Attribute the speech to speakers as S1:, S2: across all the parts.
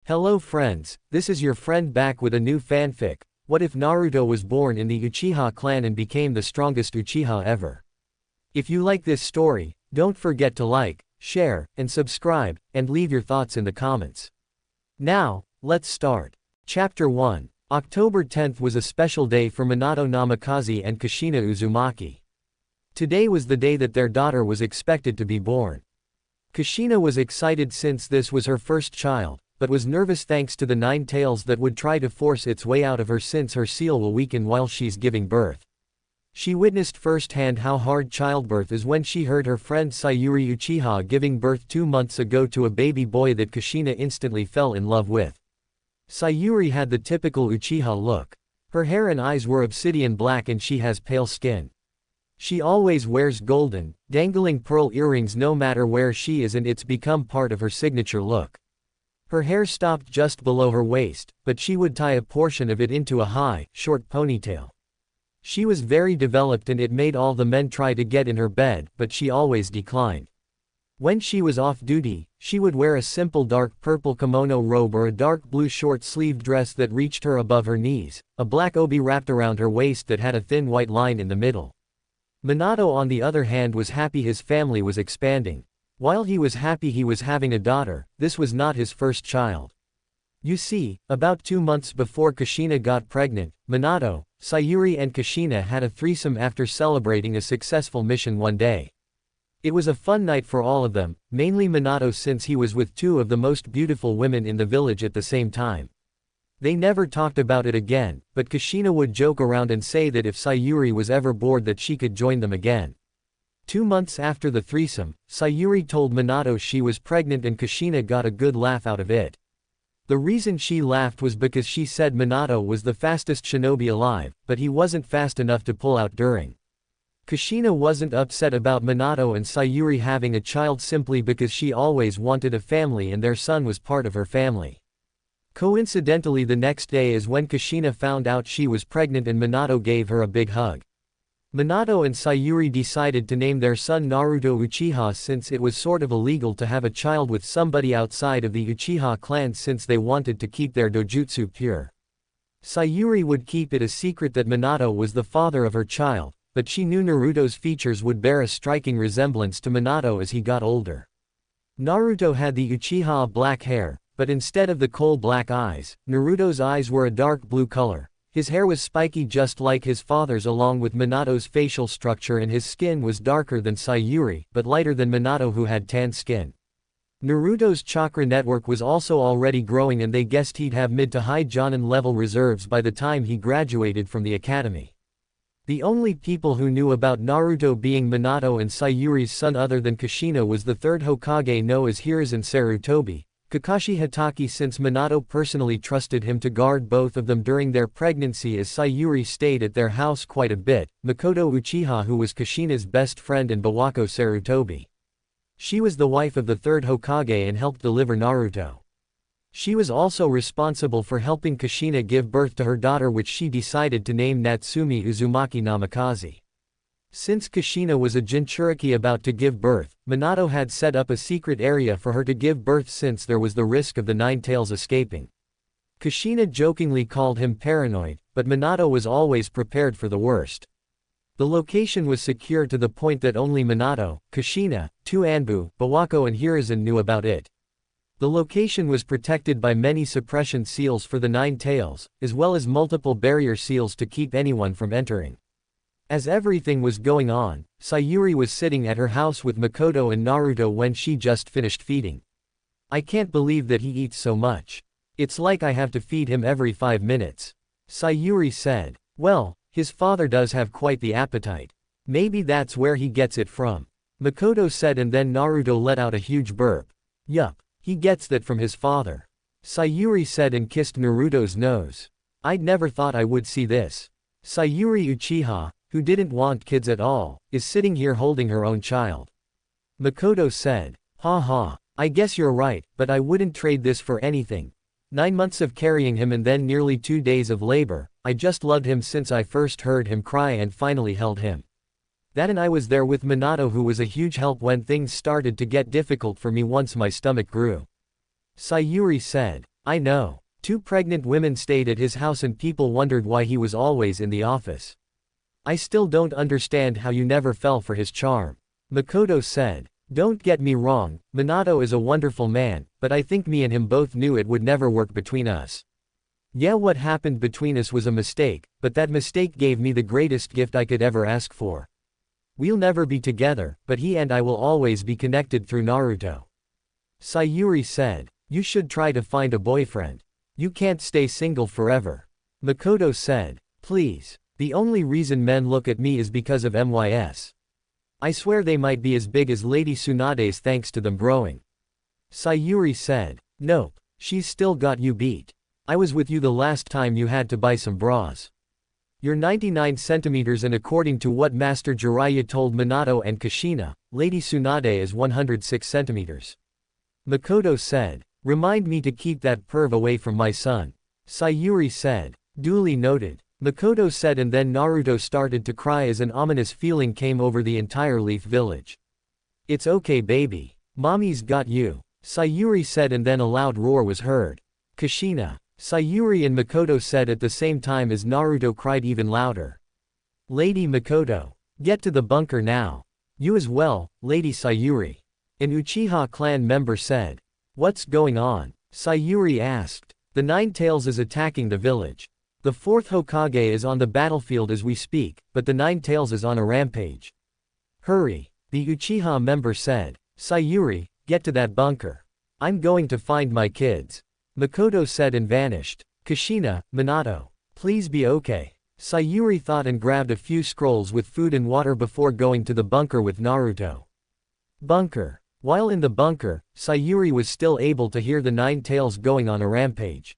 S1: Hello friends, this is your friend back with a new fanfic. What if Naruto was born in the Uchiha clan and became the strongest Uchiha ever? If you like this story, don't forget to like, share, and subscribe, and leave your thoughts in the comments. Now, let's start. Chapter 1. October 10th was a special day for Minato Namikaze and Kushina Uzumaki. Today was the day that their daughter was expected to be born. Kushina was excited since this was her first child, but was nervous thanks to the 9 tails that would try to force its way out of her since her seal will weaken while she's giving birth. She witnessed firsthand how hard childbirth is when she heard her friend Sayuri Uchiha giving birth 2 months ago to a baby boy that Kushina instantly fell in love with. Sayuri had the typical Uchiha look. Her hair and eyes were obsidian black and she has pale skin. She always wears golden, dangling pearl earrings no matter where she is, and it's become part of her signature look. Her hair stopped just below her waist, but she would tie a portion of it into a high, short ponytail. She was very developed and it made all the men try to get in her bed, but she always declined. When she was off duty, she would wear a simple dark purple kimono robe or a dark blue short-sleeved dress that reached her above her knees, a black obi wrapped around her waist that had a thin white line in the middle. Minato on the other hand was happy his family was expanding. While he was happy he was having a daughter, this was not his first child. You see, about 2 months before Kushina got pregnant, Minato, Sayuri and Kushina had a threesome after celebrating a successful mission one day. It was a fun night for all of them, mainly Minato since he was with 2 of the most beautiful women in the village at the same time. They never talked about it again, but Kushina would joke around and say that if Sayuri was ever bored that she could join them again. 2 months after the threesome, Sayuri told Minato she was pregnant and Kushina got a good laugh out of it. The reason she laughed was because she said Minato was the fastest shinobi alive, but he wasn't fast enough to pull out during. Kushina wasn't upset about Minato and Sayuri having a child simply because she always wanted a family and their son was part of her family. Coincidentally, the next day is when Kushina found out she was pregnant and Minato gave her a big hug. Minato and Sayuri decided to name their son Naruto Uchiha since it was sort of illegal to have a child with somebody outside of the Uchiha clan since they wanted to keep their dojutsu pure. Sayuri would keep it a secret that Minato was the father of her child, but she knew Naruto's features would bear a striking resemblance to Minato as he got older. Naruto had the Uchiha black hair, but instead of the coal black eyes, Naruto's eyes were a dark blue color. His hair was spiky just like his father's along with Minato's facial structure, and his skin was darker than Sayuri, but lighter than Minato who had tan skin. Naruto's chakra network was also already growing and they guessed he'd have mid to high Jonin level reserves by the time he graduated from the academy. The only people who knew about Naruto being Minato and Sayuri's son other than Kushina was the 3rd Hokage known as Hiruzen Sarutobi, Kakashi Hatake, since Minato personally trusted him to guard both of them during their pregnancy as Sayuri stayed at their house quite a bit, Makoto Uchiha who was Kushina's best friend and Bawako Sarutobi. She was the wife of the 3rd Hokage and helped deliver Naruto. She was also responsible for helping Kushina give birth to her daughter, which she decided to name Natsumi Uzumaki Namikaze. Since Kushina was a Jinchuriki about to give birth, Minato had set up a secret area for her to give birth since there was the risk of the 9 tails escaping. Kushina jokingly called him paranoid, but Minato was always prepared for the worst. The location was secure to the point that only Minato, Kushina, 2 Anbu, Bawako and Hiruzen knew about it. The location was protected by many suppression seals for the 9 tails, as well as multiple barrier seals to keep anyone from entering. As everything was going on, Sayuri was sitting at her house with Makoto and Naruto when she just finished feeding. "I can't believe that he eats so much. It's like I have to feed him every 5 minutes. Sayuri said. "Well, his father does have quite the appetite. Maybe that's where he gets it from," Makoto said, and then Naruto let out a huge burp. "Yup, he gets that from his father," Sayuri said and kissed Naruto's nose. "I'd never thought I would see this." Sayuri Uchiha, who didn't want kids at all, is sitting here holding her own child. Makoto said. "Ha ha, I guess you're right, but I wouldn't trade this for anything. 9 months of carrying him and then nearly 2 days of labor. I just loved him since I first heard him cry and finally held him. That, and I was there with Minato, who was a huge help when things started to get difficult for me once my stomach grew." Sayuri said. I know. 2 pregnant women stayed at his house and people wondered why he was always in the office. I still don't understand how you never fell for his charm. Makoto said. Don't get me wrong, Minato is a wonderful man, but I think me and him both knew it would never work between us. Yeah, what happened between us was a mistake, but that mistake gave me the greatest gift I could ever ask for. We'll never be together, but he and I will always be connected through Naruto. Sayuri said. You should try to find a boyfriend. You can't stay single forever. Makoto said. Please. The only reason men look at me is because of MYS. I swear they might be as big as Lady Tsunade's thanks to them growing. Sayuri said. Nope. She's still got you beat. I was with you the last time you had to buy some bras. You're 99 centimeters and according to what Master Jiraiya told Minato and Kushina, Lady Tsunade is 106 centimeters. Makoto said. Remind me to keep that perv away from my son. Sayuri said. Duly noted. Makoto said, and then Naruto started to cry as an ominous feeling came over the entire Leaf Village. It's okay baby. Mommy's got you. Sayuri said, and then a loud roar was heard. Kushina. Sayuri and Makoto said at the same time as Naruto cried even louder. Lady Makoto. Get to the bunker now. You as well, Lady Sayuri. An Uchiha clan member said. What's going on? Sayuri asked. The Nine Tails is attacking the village. The 4th Hokage is on the battlefield as we speak, but the Nine Tails is on a rampage. Hurry, the Uchiha member said. Sayuri, get to that bunker. I'm going to find my kids. Makoto said and vanished. Kushina, Minato. Please be okay. Sayuri thought and grabbed a few scrolls with food and water before going to the bunker with Naruto. Bunker. While in the bunker, Sayuri was still able to hear the Nine Tails going on a rampage.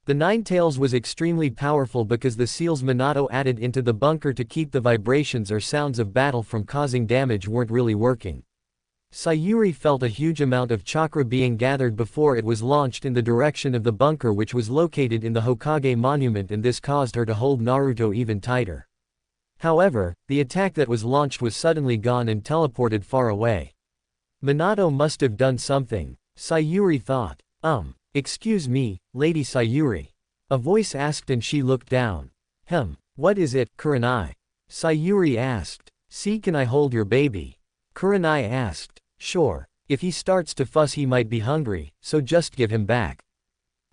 S1: The Nine Tails was extremely powerful because the seals Minato added into the bunker to keep the vibrations or sounds of battle from causing damage weren't really working. Sayuri felt a huge amount of chakra being gathered before it was launched in the direction of the bunker, which was located in the Hokage monument, and this caused her to hold Naruto even tighter. However, the attack that was launched was suddenly gone and teleported far away. Minato must have done something, Sayuri thought. Excuse me, Lady Sayuri. A voice asked and she looked down. What is it, Kurenai? Sayuri asked. See, can I hold your baby? Kurenai asked. Sure, if he starts to fuss he might be hungry, so just give him back.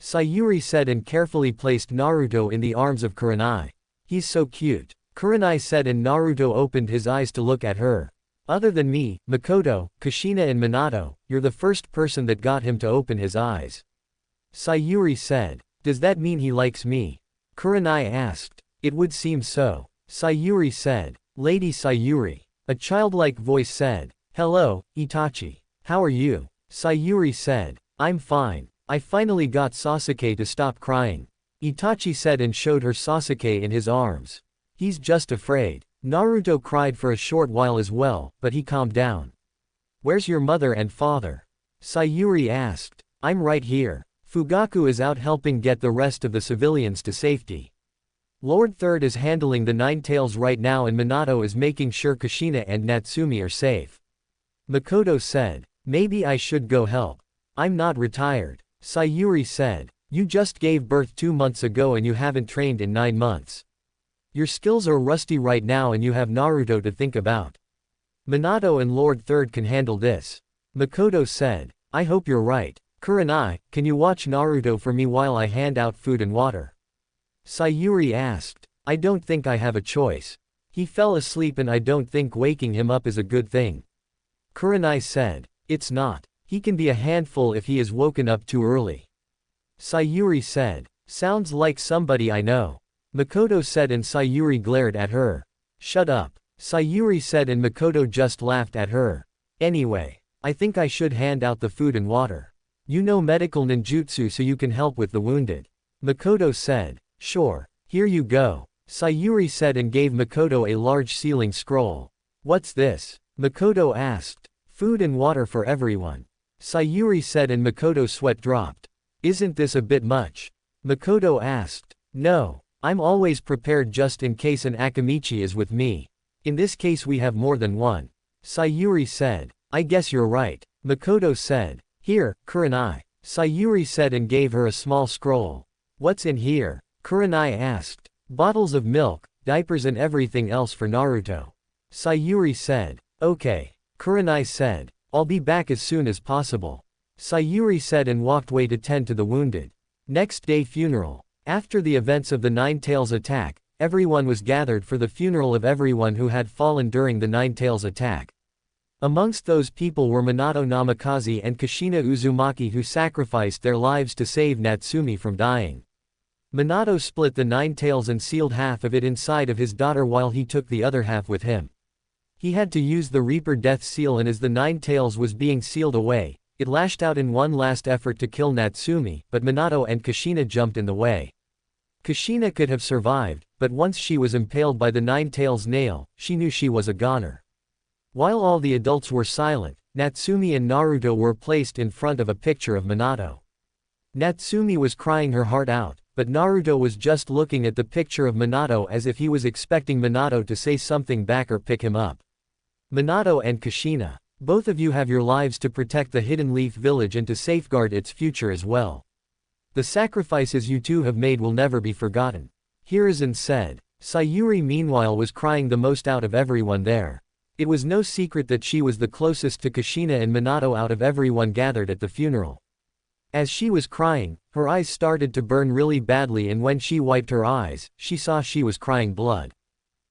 S1: Sayuri said and carefully placed Naruto in the arms of Kurenai. He's so cute. Kurenai said and Naruto opened his eyes to look at her. Other than me, Makoto, Kushina and Minato, you're the first person that got him to open his eyes. Sayuri said. Does that mean he likes me? Kurenai asked. It would seem so. Sayuri said. Lady Sayuri. A childlike voice said. Hello, Itachi. How are you? Sayuri said. I'm fine. I finally got Sasuke to stop crying. Itachi said and showed her Sasuke in his arms. He's just afraid. Naruto cried for a short while as well, but he calmed down. Where's your mother and father? Sayuri asked. I'm right here. Fugaku is out helping get the rest of the civilians to safety. Lord Third is handling the Nine Tails right now and Minato is making sure Kushina and Natsumi are safe. Makoto said. Maybe I should go help. I'm not retired. Sayuri said. You just gave birth 2 months ago and you haven't trained in 9 months. Your skills are rusty right now and you have Naruto to think about. Minato and Lord Third can handle this. Makoto said. I hope you're right. Kurenai, can you watch Naruto for me while I hand out food and water? Sayuri asked. I don't think I have a choice. He fell asleep and I don't think waking him up is a good thing. Kurenai said. It's not. He can be a handful if he is woken up too early. Sayuri said. Sounds like somebody I know. Makoto said and Sayuri glared at her. Shut up. Sayuri said and Makoto just laughed at her. Anyway, I think I should hand out the food and water. You know medical ninjutsu so you can help with the wounded. Makoto said. Sure, here you go. Sayuri said and gave Makoto a large sealing scroll. What's this? Makoto asked. Food and water for everyone. Sayuri said and Makoto's sweat dropped. Isn't this a bit much? Makoto asked. No, I'm always prepared just in case an Akamichi is with me. In this case we have more than one. Sayuri said. I guess you're right. Makoto said. Here, Kurenai. Sayuri said and gave her a small scroll. What's in here? Kurenai asked. Bottles of milk, diapers and everything else for Naruto. Sayuri said. Okay. Kurenai said. I'll be back as soon as possible. Sayuri said and walked away to tend to the wounded. Next day funeral. After the events of the Nine Tails attack, everyone was gathered for the funeral of everyone who had fallen during the Nine Tails attack. Amongst those people were Minato Namikaze and Kushina Uzumaki, who sacrificed their lives to save Natsumi from dying. Minato split the Nine Tails and sealed half of it inside of his daughter while he took the other half with him. He had to use the Reaper Death Seal, and as the Nine Tails was being sealed away, it lashed out in one last effort to kill Natsumi, but Minato and Kushina jumped in the way. Kushina could have survived, but once she was impaled by the Nine Tails nail, she knew she was a goner. While all the adults were silent, Natsumi and Naruto were placed in front of a picture of Minato. Natsumi was crying her heart out, but Naruto was just looking at the picture of Minato as if he was expecting Minato to say something back or pick him up. Minato and Kushina, both of you have your lives to protect the Hidden Leaf Village and to safeguard its future as well. The sacrifices you two have made will never be forgotten. Hiruzen said. Sayuri meanwhile was crying the most out of everyone there. It was no secret that she was the closest to Kushina and Minato out of everyone gathered at the funeral. As she was crying, her eyes started to burn really badly, and when she wiped her eyes, she saw she was crying blood.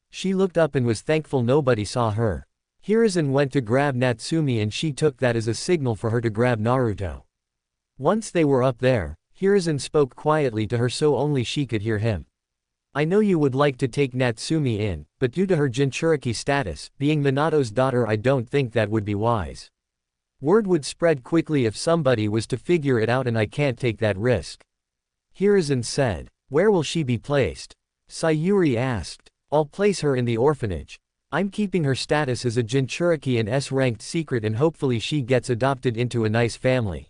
S1: She looked up and was thankful nobody saw her. Hiruzen went to grab Natsumi and she took that as a signal for her to grab Naruto. Once they were up there, Hiruzen spoke quietly to her so only she could hear him. I know you would like to take Natsumi in, but due to her Jinchuriki status, being Minato's daughter, I don't think that would be wise. Word would spread quickly if somebody was to figure it out, and I can't take that risk. Hiruzen said. Where will she be placed? Sayuri asked. I'll place her in the orphanage. I'm keeping her status as a Jinchuriki and S-ranked secret, and hopefully she gets adopted into a nice family.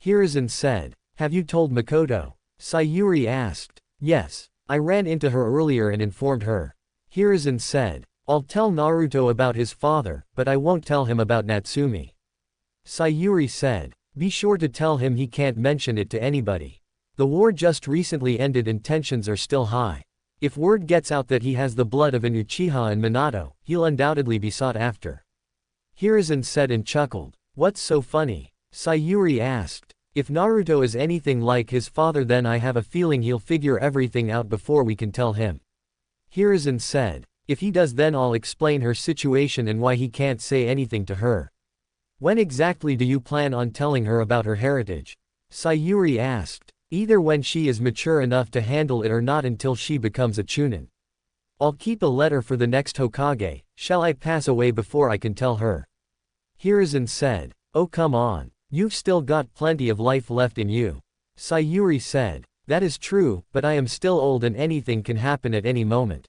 S1: Hiruzen said. Have you told Makoto? Sayuri asked. Yes. I ran into her earlier and informed her. Hiruzen said. I'll tell Naruto about his father, but I won't tell him about Natsumi. Sayuri said. Be sure to tell him he can't mention it to anybody. The war just recently ended and tensions are still high. If word gets out that he has the blood of an Uchiha and Minato, he'll undoubtedly be sought after. Hiruzen said and chuckled. What's so funny? Sayuri asked. If Naruto is anything like his father, then I have a feeling he'll figure everything out before we can tell him. Hiruzen said. If he does, then I'll explain her situation and why he can't say anything to her. When exactly do you plan on telling her about her heritage? Sayuri asked. Either when she is mature enough to handle it or not until she becomes a Chunin. I'll keep a letter for the next Hokage. Shall I pass away before I can tell her? Hiruzen said. Oh come on. You've still got plenty of life left in you. Sayuri said. That is true, but I am still old and anything can happen at any moment.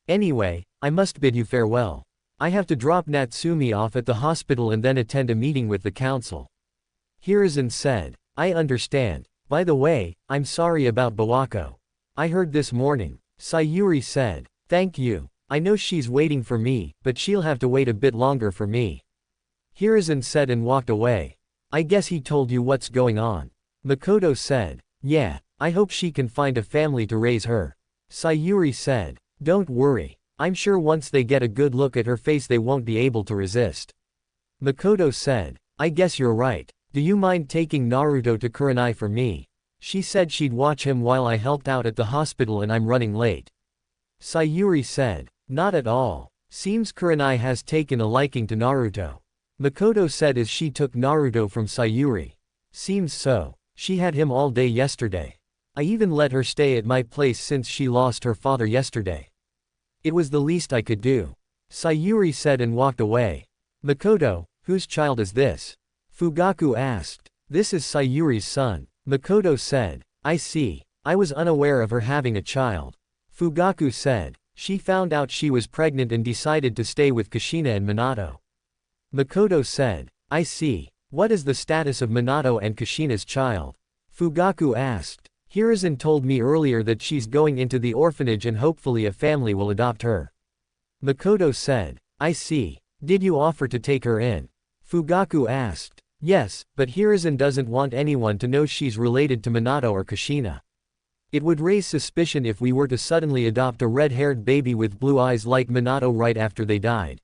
S1: Anyway, I must bid you farewell. I have to drop Natsumi off at the hospital and then attend a meeting with the council. Hiruzen said. I understand. By the way, I'm sorry about Bawako. I heard this morning. Sayuri said. Thank you. I know she's waiting for me, but she'll have to wait a bit longer for me. Hiruzen said and walked away. I guess he told you what's going on. Makoto said. Yeah, I hope she can find a family to raise her. Sayuri said. Don't worry. I'm sure once they get a good look at her face they won't be able to resist. Makoto said. I guess you're right. Do you mind taking Naruto to Kurenai for me? She said she'd watch him while I helped out at the hospital and I'm running late. Sayuri said. Not at all. Seems Kurenai has taken a liking to Naruto. Makoto said as she took Naruto from Sayuri. Seems so. She had him all day yesterday. I even let her stay at my place since she lost her father yesterday. It was the least I could do. Sayuri said and walked away. Makoto, whose child is this? Fugaku asked. This is Sayuri's son. Makoto said. I see. I was unaware of her having a child. Fugaku said. She found out she was pregnant and decided to stay with Kushina and Minato. Makoto said. I see. What is the status of Minato and Kushina's child? Fugaku asked. Hiruzen told me earlier that she's going into the orphanage and hopefully a family will adopt her. Makoto said. I see. Did you offer to take her in? Fugaku asked. Yes, but Hiruzen doesn't want anyone to know she's related to Minato or Kushina. It would raise suspicion if we were to suddenly adopt a red-haired baby with blue eyes like Minato right after they died.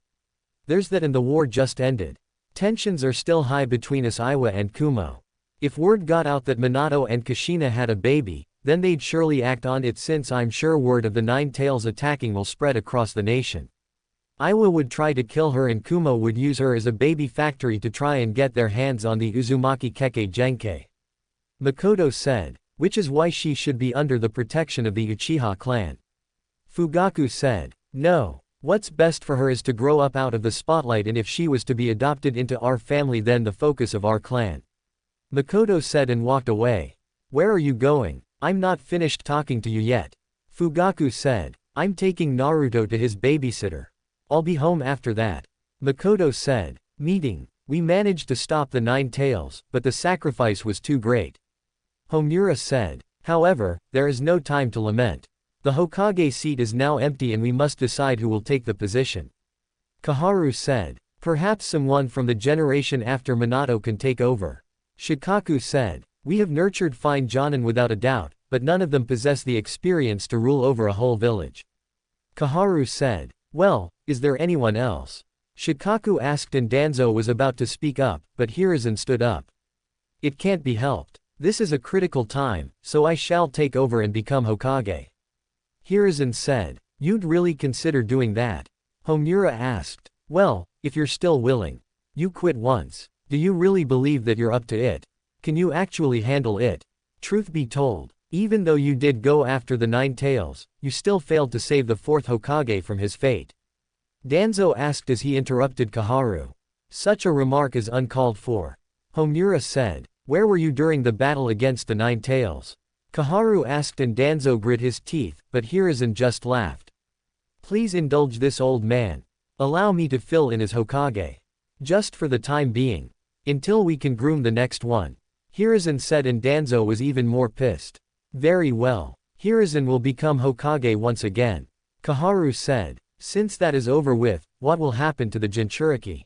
S1: There's that, and the war just ended. Tensions are still high between us, Iwa and Kumo. If word got out that Minato and Kushina had a baby, then they'd surely act on it, since I'm sure word of the Nine Tails attacking will spread across the nation. Iwa would try to kill her and Kumo would use her as a baby factory to try and get their hands on the Uzumaki Kekkei Genkei. Makoto said, which is why she should be under the protection of the Uchiha clan. Fugaku said, no. What's best for her is to grow up out of the spotlight, and if she was to be adopted into our family, then the focus of our clan. Makoto said and walked away. Where are you going? I'm not finished talking to you yet. Fugaku said, I'm taking Naruto to his babysitter. I'll be home after that. Makoto said, meeting. We managed to stop the Nine Tails, but the sacrifice was too great. Homura said, however, there is no time to lament. The Hokage seat is now empty and we must decide who will take the position. Kaharu said, perhaps someone from the generation after Minato can take over. Shikaku said, we have nurtured fine jonin without a doubt, but none of them possess the experience to rule over a whole village. Kaharu said, well, is there anyone else? Shikaku asked and Danzo was about to speak up, but Hiruzen stood up. It can't be helped. This is a critical time, so I shall take over and become Hokage. Hiruzen said, you'd really consider doing that? Homura asked, well, if you're still willing. You quit once. Do you really believe that you're up to it? Can you actually handle it? Truth be told, even though you did go after the Nine Tails, you still failed to save the fourth Hokage from his fate. Danzo asked as he interrupted Kaharu. Such a remark is uncalled for. Homura said, where were you during the battle against the Nine Tails? Kaharu asked and Danzo grit his teeth, but Hiruzen just laughed. Please indulge this old man. Allow me to fill in as Hokage. Just for the time being. Until we can groom the next one. Hiruzen said and Danzo was even more pissed. Very well. Hiruzen will become Hokage once again. Kaharu said, since that is over with, what will happen to the Jinchuriki?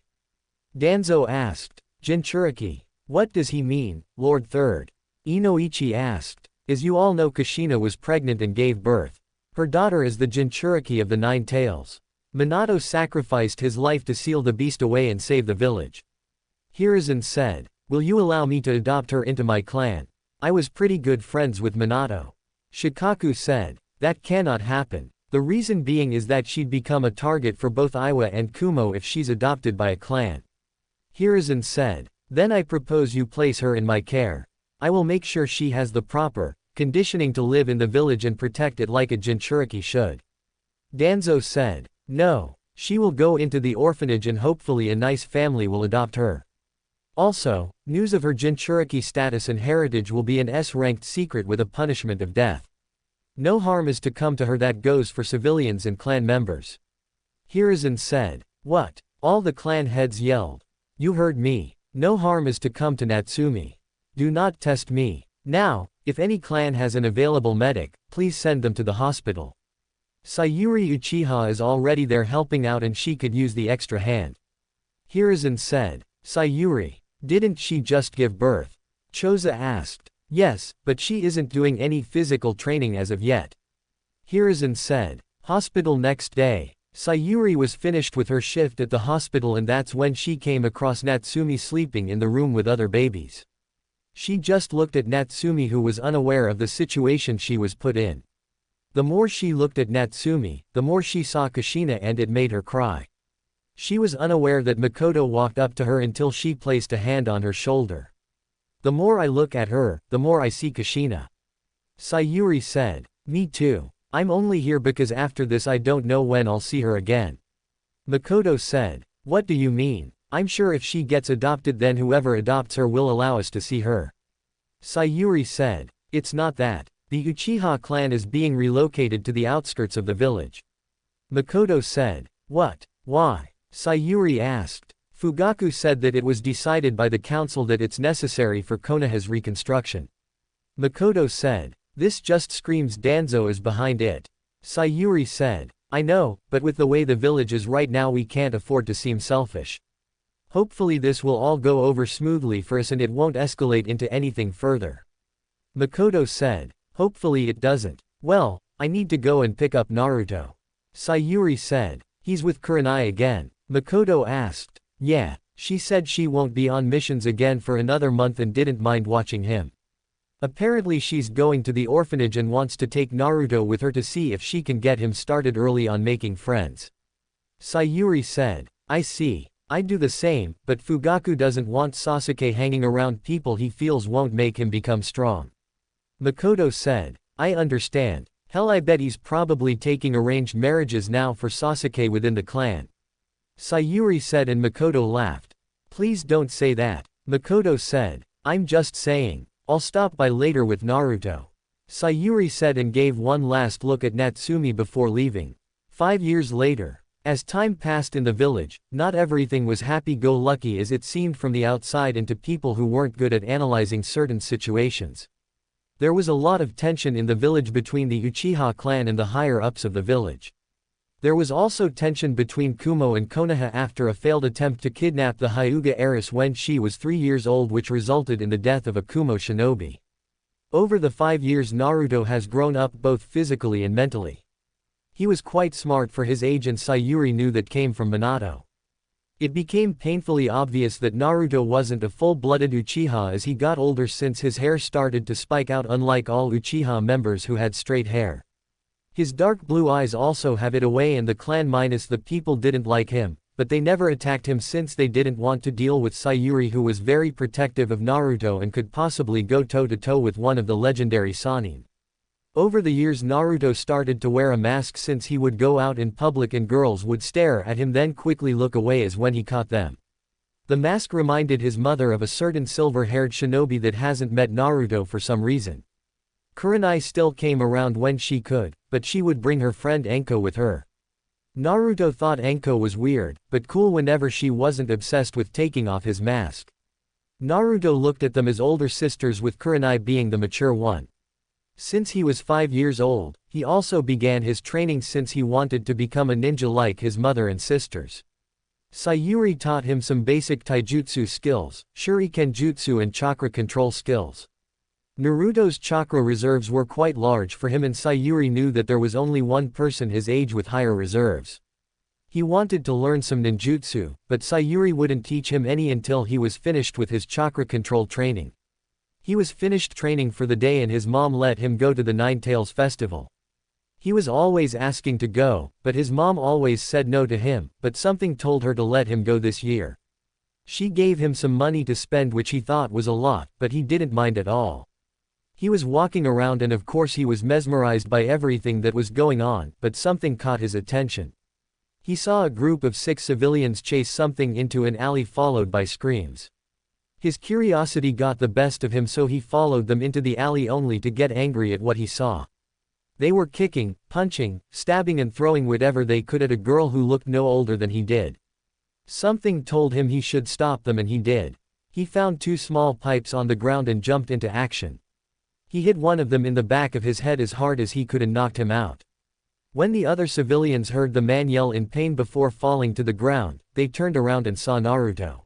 S1: Danzo asked, Jinchuriki? What does he mean, Lord Third? Inoichi asked, as you all know, Kushina was pregnant and gave birth. Her daughter is the Jinchuriki of the Nine Tails. Minato sacrificed his life to seal the beast away and save the village. Hiruzen said, will you allow me to adopt her into my clan? I was pretty good friends with Minato. Shikaku said, that cannot happen. The reason being is that she'd become a target for both Iwa and Kumo if she's adopted by a clan. Hiruzen said, then I propose you place her in my care. I will make sure she has the proper conditioning to live in the village and protect it like a Jinchuriki should. Danzo said, no, she will go into the orphanage and hopefully a nice family will adopt her. Also, news of her Jinchuriki status and heritage will be an S-ranked secret with a punishment of death. No harm is to come to her. That goes for civilians and clan members. Hiruzen said, what? All the clan heads yelled. You heard me. No harm is to come to Natsumi. Do not test me. Now, if any clan has an available medic, please send them to the hospital. Sayuri Uchiha is already there helping out and she could use the extra hand. Hiruzen said, Sayuri, didn't she just give birth? Choza asked. Yes, but she isn't doing any physical training as of yet. Hiruzen said, hospital next day. Sayuri was finished with her shift at the hospital and that's when she came across Natsumi sleeping in the room with other babies. She just looked at Natsumi, who was unaware of the situation she was put in. The more she looked at Natsumi, the more she saw Kushina and it made her cry. She was unaware that Makoto walked up to her until she placed a hand on her shoulder. The more I look at her, the more I see Kushina. Sayuri said, me too. I'm only here because after this I don't know when I'll see her again. Makoto said, what do you mean? I'm sure if she gets adopted then whoever adopts her will allow us to see her. Sayuri said, it's not that. The Uchiha clan is being relocated to the outskirts of the village. Makoto said, what? Why? Sayuri asked. Fugaku said that it was decided by the council that it's necessary for Konoha's reconstruction. Makoto said, this just screams Danzo is behind it. Sayuri said, I know, but with the way the village is right now we can't afford to seem selfish. Hopefully this will all go over smoothly for us and it won't escalate into anything further. Makoto said. Hopefully it doesn't. Well, I need to go and pick up Naruto. Sayuri said. He's with Kurenai again. Makoto asked. Yeah, she said she won't be on missions again for another month and didn't mind watching him. Apparently she's going to the orphanage and wants to take Naruto with her to see if she can get him started early on making friends. Sayuri said. I see. I'd do the same, but Fugaku doesn't want Sasuke hanging around people he feels won't make him become strong. Makoto said. I understand. Hell, I bet he's probably taking arranged marriages now for Sasuke within the clan. Sayuri said, and Makoto laughed. Please don't say that. Makoto said. I'm just saying. I'll stop by later with Naruto. Sayuri said and gave one last look at Natsumi before leaving. 5 years later. As time passed in the village, not everything was happy-go-lucky as it seemed from the outside and to people who weren't good at analyzing certain situations. There was a lot of tension in the village between the Uchiha clan and the higher-ups of the village. There was also tension between Kumo and Konoha after a failed attempt to kidnap the Hyuga heiress when she was 3 years old, which resulted in the death of a Kumo shinobi. Over the 5 years, Naruto has grown up both physically and mentally. He was quite smart for his age, and Sayuri knew that came from Minato. It became painfully obvious that Naruto wasn't a full-blooded Uchiha as he got older, since his hair started to spike out unlike all Uchiha members who had straight hair. His dark blue eyes also have it away, and the clan minus the people didn't like him, but they never attacked him since they didn't want to deal with Sayuri, who was very protective of Naruto and could possibly go toe-to-toe with one of the legendary Sannin. Over the years, Naruto started to wear a mask since he would go out in public and girls would stare at him then quickly look away as when he caught them. The mask reminded his mother of a certain silver-haired shinobi that hasn't met Naruto for some reason. Kurenai still came around when she could, but she would bring her friend Enko with her. Naruto thought Enko was weird, but cool whenever she wasn't obsessed with taking off his mask. Naruto looked at them as older sisters, with Kurenai being the mature one. Since he was 5 years old, he also began his training since he wanted to become a ninja like his mother and sisters. Sayuri taught him some basic taijutsu skills, shuriken jutsu and chakra control skills. Naruto's chakra reserves were quite large for him, and Sayuri knew that there was only one person his age with higher reserves. He wanted to learn some ninjutsu, but Sayuri wouldn't teach him any until he was finished with his chakra control training. He was finished training for the day and his mom let him go to the Nine Tails festival. He was always asking to go, but his mom always said no to him, but something told her to let him go this year. She gave him some money to spend, which he thought was a lot, but he didn't mind at all. He was walking around and of course he was mesmerized by everything that was going on, but something caught his attention. He saw a group of 6 civilians chase something into an alley followed by screams. His curiosity got the best of him, so he followed them into the alley only to get angry at what he saw. They were kicking, punching, stabbing and throwing whatever they could at a girl who looked no older than he did. Something told him he should stop them, and he did. He found 2 small pipes on the ground and jumped into action. He hit one of them in the back of his head as hard as he could and knocked him out. When the other civilians heard the man yell in pain before falling to the ground, they turned around and saw Naruto.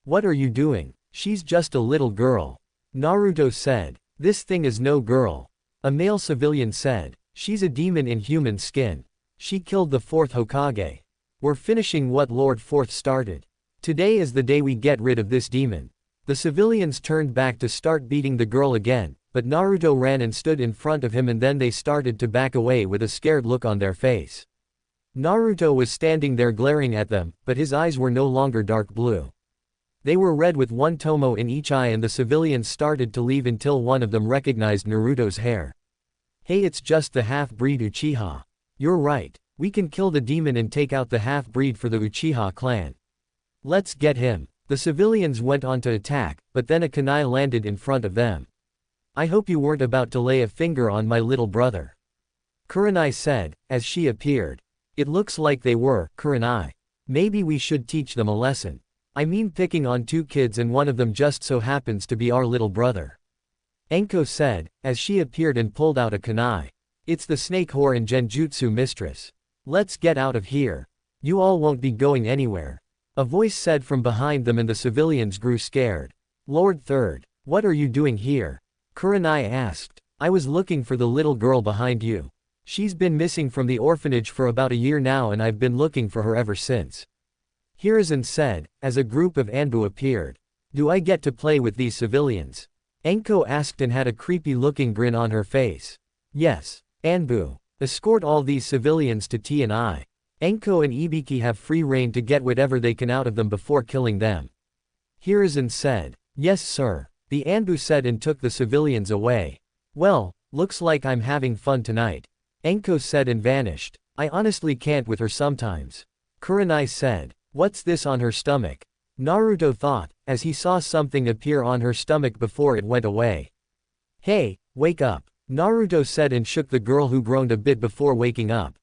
S1: "What are you doing? She's just a little girl." Naruto said. "This thing is no girl." A male civilian said. "She's a demon in human skin. She killed the 4th Hokage. We're finishing what Lord 4th started. Today is the day we get rid of this demon." The civilians turned back to start beating the girl again, but Naruto ran and stood in front of him, and then they started to back away with a scared look on their face. Naruto was standing there glaring at them, but his eyes were no longer dark blue. They were red with 1 tomo in each eye, and the civilians started to leave until one of them recognized Naruto's hair. "Hey, it's just the half-breed Uchiha. You're right. We can kill the demon and take out the half-breed for the Uchiha clan. Let's get him." The civilians went on to attack, but then a kunai landed in front of them. "I hope you weren't about to lay a finger on my little brother," Kurenai said, as she appeared. "It looks like they were, Kurenai. Maybe we should teach them a lesson. I mean, picking on 2 kids and one of them just so happens to be our little brother," Enko said, as she appeared and pulled out a kunai. "It's the snake whore and genjutsu mistress. Let's get out of here. You all won't be going anywhere. A voice said from behind them and the civilians grew scared. Lord Third, what are you doing here? Kurenai asked. I was looking for the little girl behind you. She's been missing from the orphanage for about a year now and I've been looking for her ever since. Hiruzen said, as a group of Anbu appeared. Do I get to play with these civilians? Anko asked and had a creepy-looking grin on her face. Yes. Anbu. Escort all these civilians to T&I. Anko and Ibiki have free rein to get whatever they can out of them before killing them. Hiruzen said. Yes sir. The Anbu said and took the civilians away. Well, looks like I'm having fun tonight. Anko said and vanished. I honestly can't with her sometimes. Kurenai said. What's this on her stomach? Naruto thought, as he saw something appear on her stomach before it went away. Hey, wake up. Naruto said and shook the girl who groaned a bit before waking up.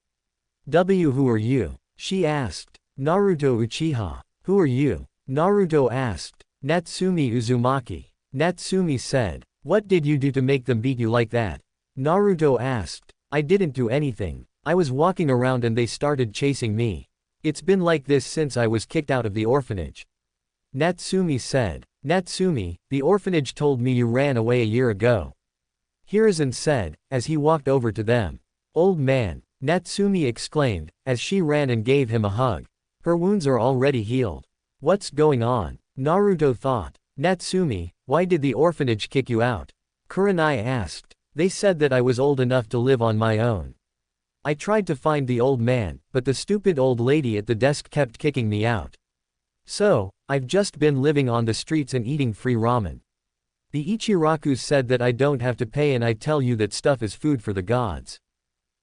S1: Who are you? She asked. Naruto Uchiha. Who are you? Naruto asked. Natsumi Uzumaki. Natsumi said. What did you do to make them beat you like that? Naruto asked. I didn't do anything. I was walking around and they started chasing me. It's been like this since I was kicked out of the orphanage. Natsumi said. Natsumi, the orphanage told me you ran away a year ago. Hiruzen said, as he walked over to them. Old man, Natsumi exclaimed, as she ran and gave him a hug. Her wounds are already healed. What's going on? Naruto thought. Natsumi, why did the orphanage kick you out? Kurenai asked. They said that I was old enough to live on my own. I tried to find the old man, but the stupid old lady at the desk kept kicking me out. So, I've just been living on the streets and eating free ramen. The Ichirakus said that I don't have to pay and I tell you that stuff is food for the gods.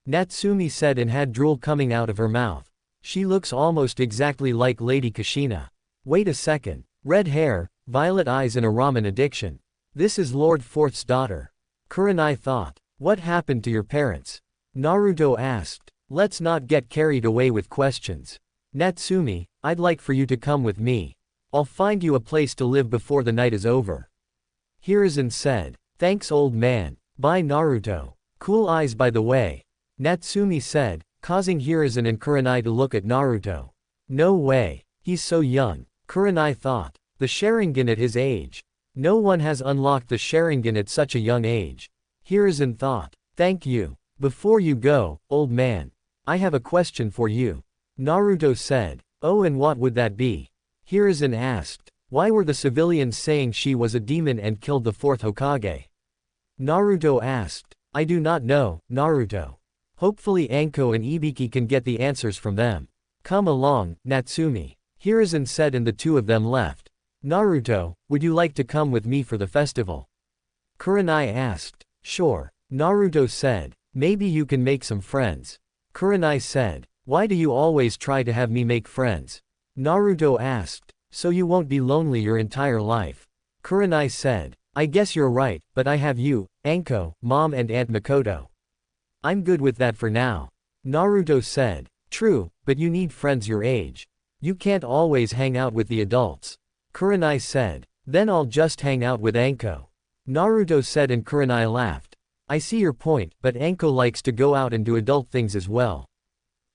S1: Natsumi said and had drool coming out of her mouth. She looks almost exactly like Lady Kushina. Wait a second. Red hair, violet eyes and a ramen addiction. This is Lord Fourth's daughter. Kurenai thought. What happened to your parents? Naruto asked. Let's not get carried away with questions. Natsumi, I'd like for you to come with me. I'll find you a place to live before the night is over. Hiruzen said. Thanks old man. Bye Naruto. Cool eyes by the way. Natsumi said, causing Hiruzen and Kurenai to look at Naruto. No way. He's so young. Kurenai thought. The Sharingan at his age. No one has unlocked the Sharingan at such a young age. Hiruzen thought. Thank you. Before you go, old man. I have a question for you. Naruto said. Oh and what would that be? Hiruzen asked. Why were the civilians saying she was a demon and killed the fourth Hokage? Naruto asked. I do not know, Naruto. Hopefully Anko and Ibiki can get the answers from them. Come along, Natsumi. Hiruzen said and the two of them left. Naruto, would you like to come with me for the festival? Kurenai asked. Sure. Naruto said. Maybe you can make some friends. Kurenai said. Why do you always try to have me make friends? Naruto asked. So you won't be lonely your entire life. Kurenai said. I guess you're right, but I have you, Anko, Mom and Aunt Makoto. I'm good with that for now. Naruto said. True, but you need friends your age. You can't always hang out with the adults. Kurenai said. Then I'll just hang out with Anko. Naruto said and Kurenai laughed. I see your point, but Anko likes to go out and do adult things as well.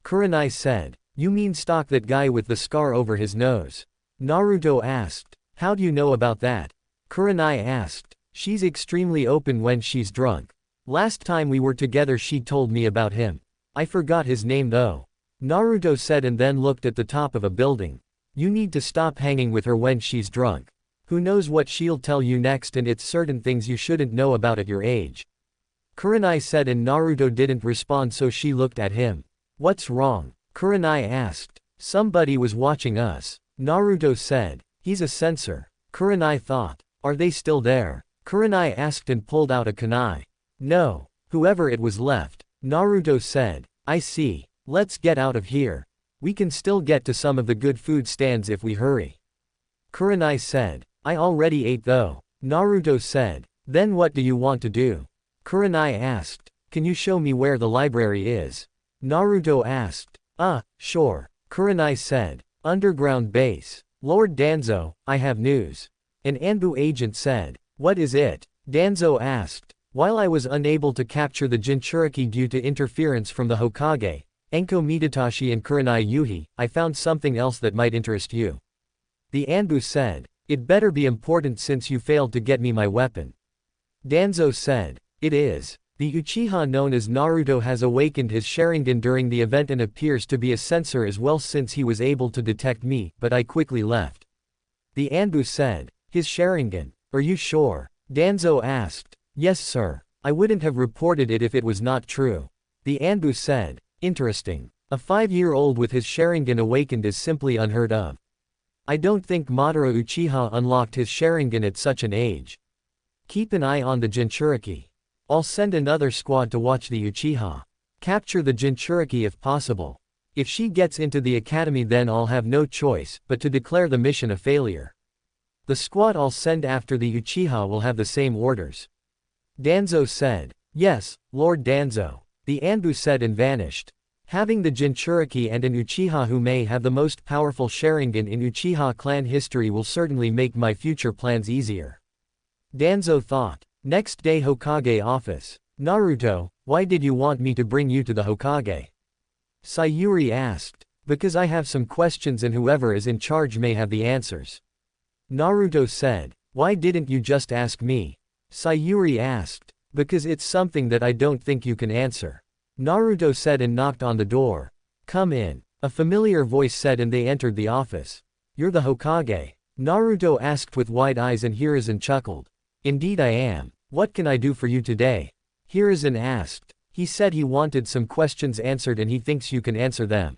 S1: Kurenai said. You mean stalk that guy with the scar over his nose? Naruto asked. How do you know about that? Kurenai asked. She's extremely open when she's drunk. Last time we were together she told me about him. I forgot his name though. Naruto said and then looked at the top of a building. You need to stop hanging with her when she's drunk. Who knows what she'll tell you next and it's certain things you shouldn't know about at your age. Kurenai said and Naruto didn't respond so she looked at him. What's wrong? Kurenai asked. Somebody was watching us. Naruto said. He's a censor. Kurenai thought. Are they still there? Kurenai asked and pulled out a kunai. No. Whoever it was left. Naruto said. I see. Let's get out of here. We can still get to some of the good food stands if we hurry. Kurenai said. I already ate though. Naruto said. Then what do you want to do? Kurenai asked. Can you show me where the library is? Naruto asked. Sure. Kurenai said. Underground base. Lord Danzo, I have news. An Anbu agent said. What is it? Danzo asked. While I was unable to capture the Jinchuriki due to interference from the Hokage, Anko Mitatashi and Kurenai Yuhi, I found something else that might interest you. The Anbu said. It better be important since you failed to get me my weapon. Danzo said. It is. The Uchiha known as Naruto has awakened his Sharingan during the event and appears to be a sensor as well since he was able to detect me, but I quickly left. The Anbu said. His Sharingan. Are you sure? Danzo asked. Yes sir. I wouldn't have reported it if it was not true. The Anbu said. Interesting. A 5-year-old with his Sharingan awakened is simply unheard of. I don't think Madara Uchiha unlocked his Sharingan at such an age. Keep an eye on the Jinchuriki. I'll send another squad to watch the Uchiha. Capture the Jinchuriki if possible. If she gets into the academy then I'll have no choice but to declare the mission a failure. The squad I'll send after the Uchiha will have the same orders. Danzo said. Yes, Lord Danzo. The Anbu said and vanished. Having the Jinchuriki and an Uchiha who may have the most powerful Sharingan in Uchiha clan history will certainly make my future plans easier. Danzo thought. Next day Hokage office. Naruto, why did you want me to bring you to the Hokage? Sayuri asked. Because I have some questions and whoever is in charge may have the answers. Naruto said. Why didn't you just ask me? Sayuri asked. Because it's something that I don't think you can answer. Naruto said and knocked on the door. Come in. A familiar voice said and they entered the office. You're the Hokage? Naruto asked with wide eyes and Hiruzen chuckled. Indeed I am. What can I do for you today? Hiruzen asked. He said he wanted some questions answered and he thinks you can answer them.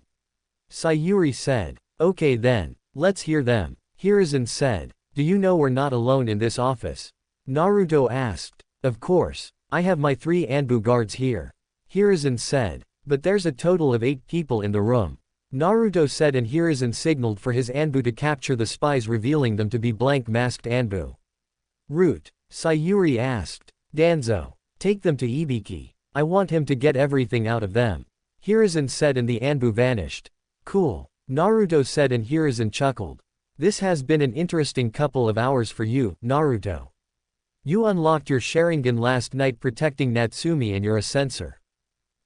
S1: Sayuri said. Okay then, let's hear them. Hiruzen said. Do you know we're not alone in this office? Naruto asked. Of course. I have my 3 Anbu guards here. Hiruzen said. But there's a total of 8 people in the room. Naruto said and Hiruzen signaled for his Anbu to capture the spies revealing them to be blank masked Anbu. Root. Sayuri asked. Danzo. Take them to Ibiki. I want him to get everything out of them. Hiruzen said and the Anbu vanished. Cool. Naruto said and Hiruzen chuckled. This has been an interesting couple of hours for you, Naruto. You unlocked your Sharingan last night protecting Natsumi and you're a censor.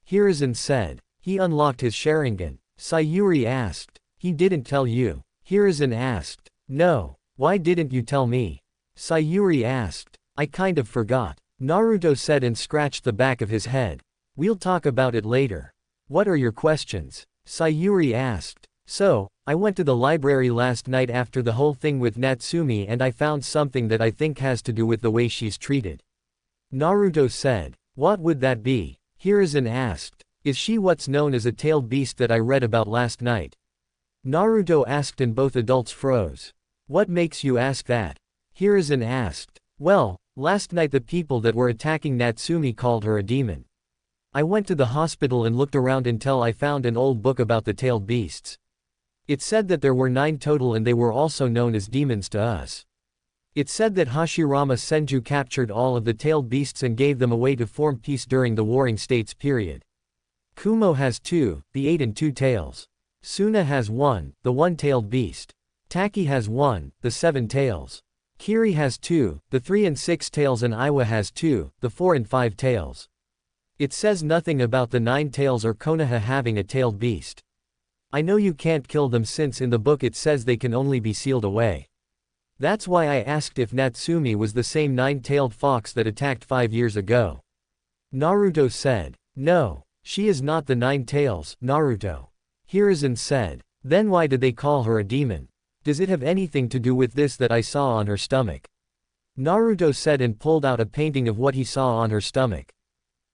S1: Hiruzen said. He unlocked his Sharingan. Sayuri asked. He didn't tell you. Hiruzen asked. No. Why didn't you tell me? Sayuri asked. I kind of forgot. Naruto said and scratched the back of his head. We'll talk about it later. What are your questions? Sayuri asked. So, I went to the library last night after the whole thing with Natsumi and I found something that I think has to do with the way she's treated. Naruto said. What would that be? Hiruzen asked. Is she what's known as a tailed beast that I read about last night? Naruto asked and both adults froze. What makes you ask that? Hiruzen asked. Well, last night the people that were attacking Natsumi called her a demon. I went to the hospital and looked around until I found an old book about the tailed beasts. It said that there were 9 total and they were also known as demons to us. It said that Hashirama Senju captured all of the tailed beasts and gave them away to form peace during the Warring States period. Kumo has 2, the 8 and 2 tails. Suna has 1, the 1-tailed beast. Taki has 1, the 7 tails. Kiri has 2, the 3 and 6 tails and Iwa has 2, the 4 and 5 tails. It says nothing about the 9 tails or Konoha having a tailed beast. I know you can't kill them since in the book it says they can only be sealed away. That's why I asked if Natsumi was the same 9-tailed fox that attacked 5 years ago. Naruto said. No, she is not the 9 tails, Naruto. Hiruzen said. Then why did they call her a demon? Does it have anything to do with this that I saw on her stomach? Naruto said and pulled out a painting of what he saw on her stomach.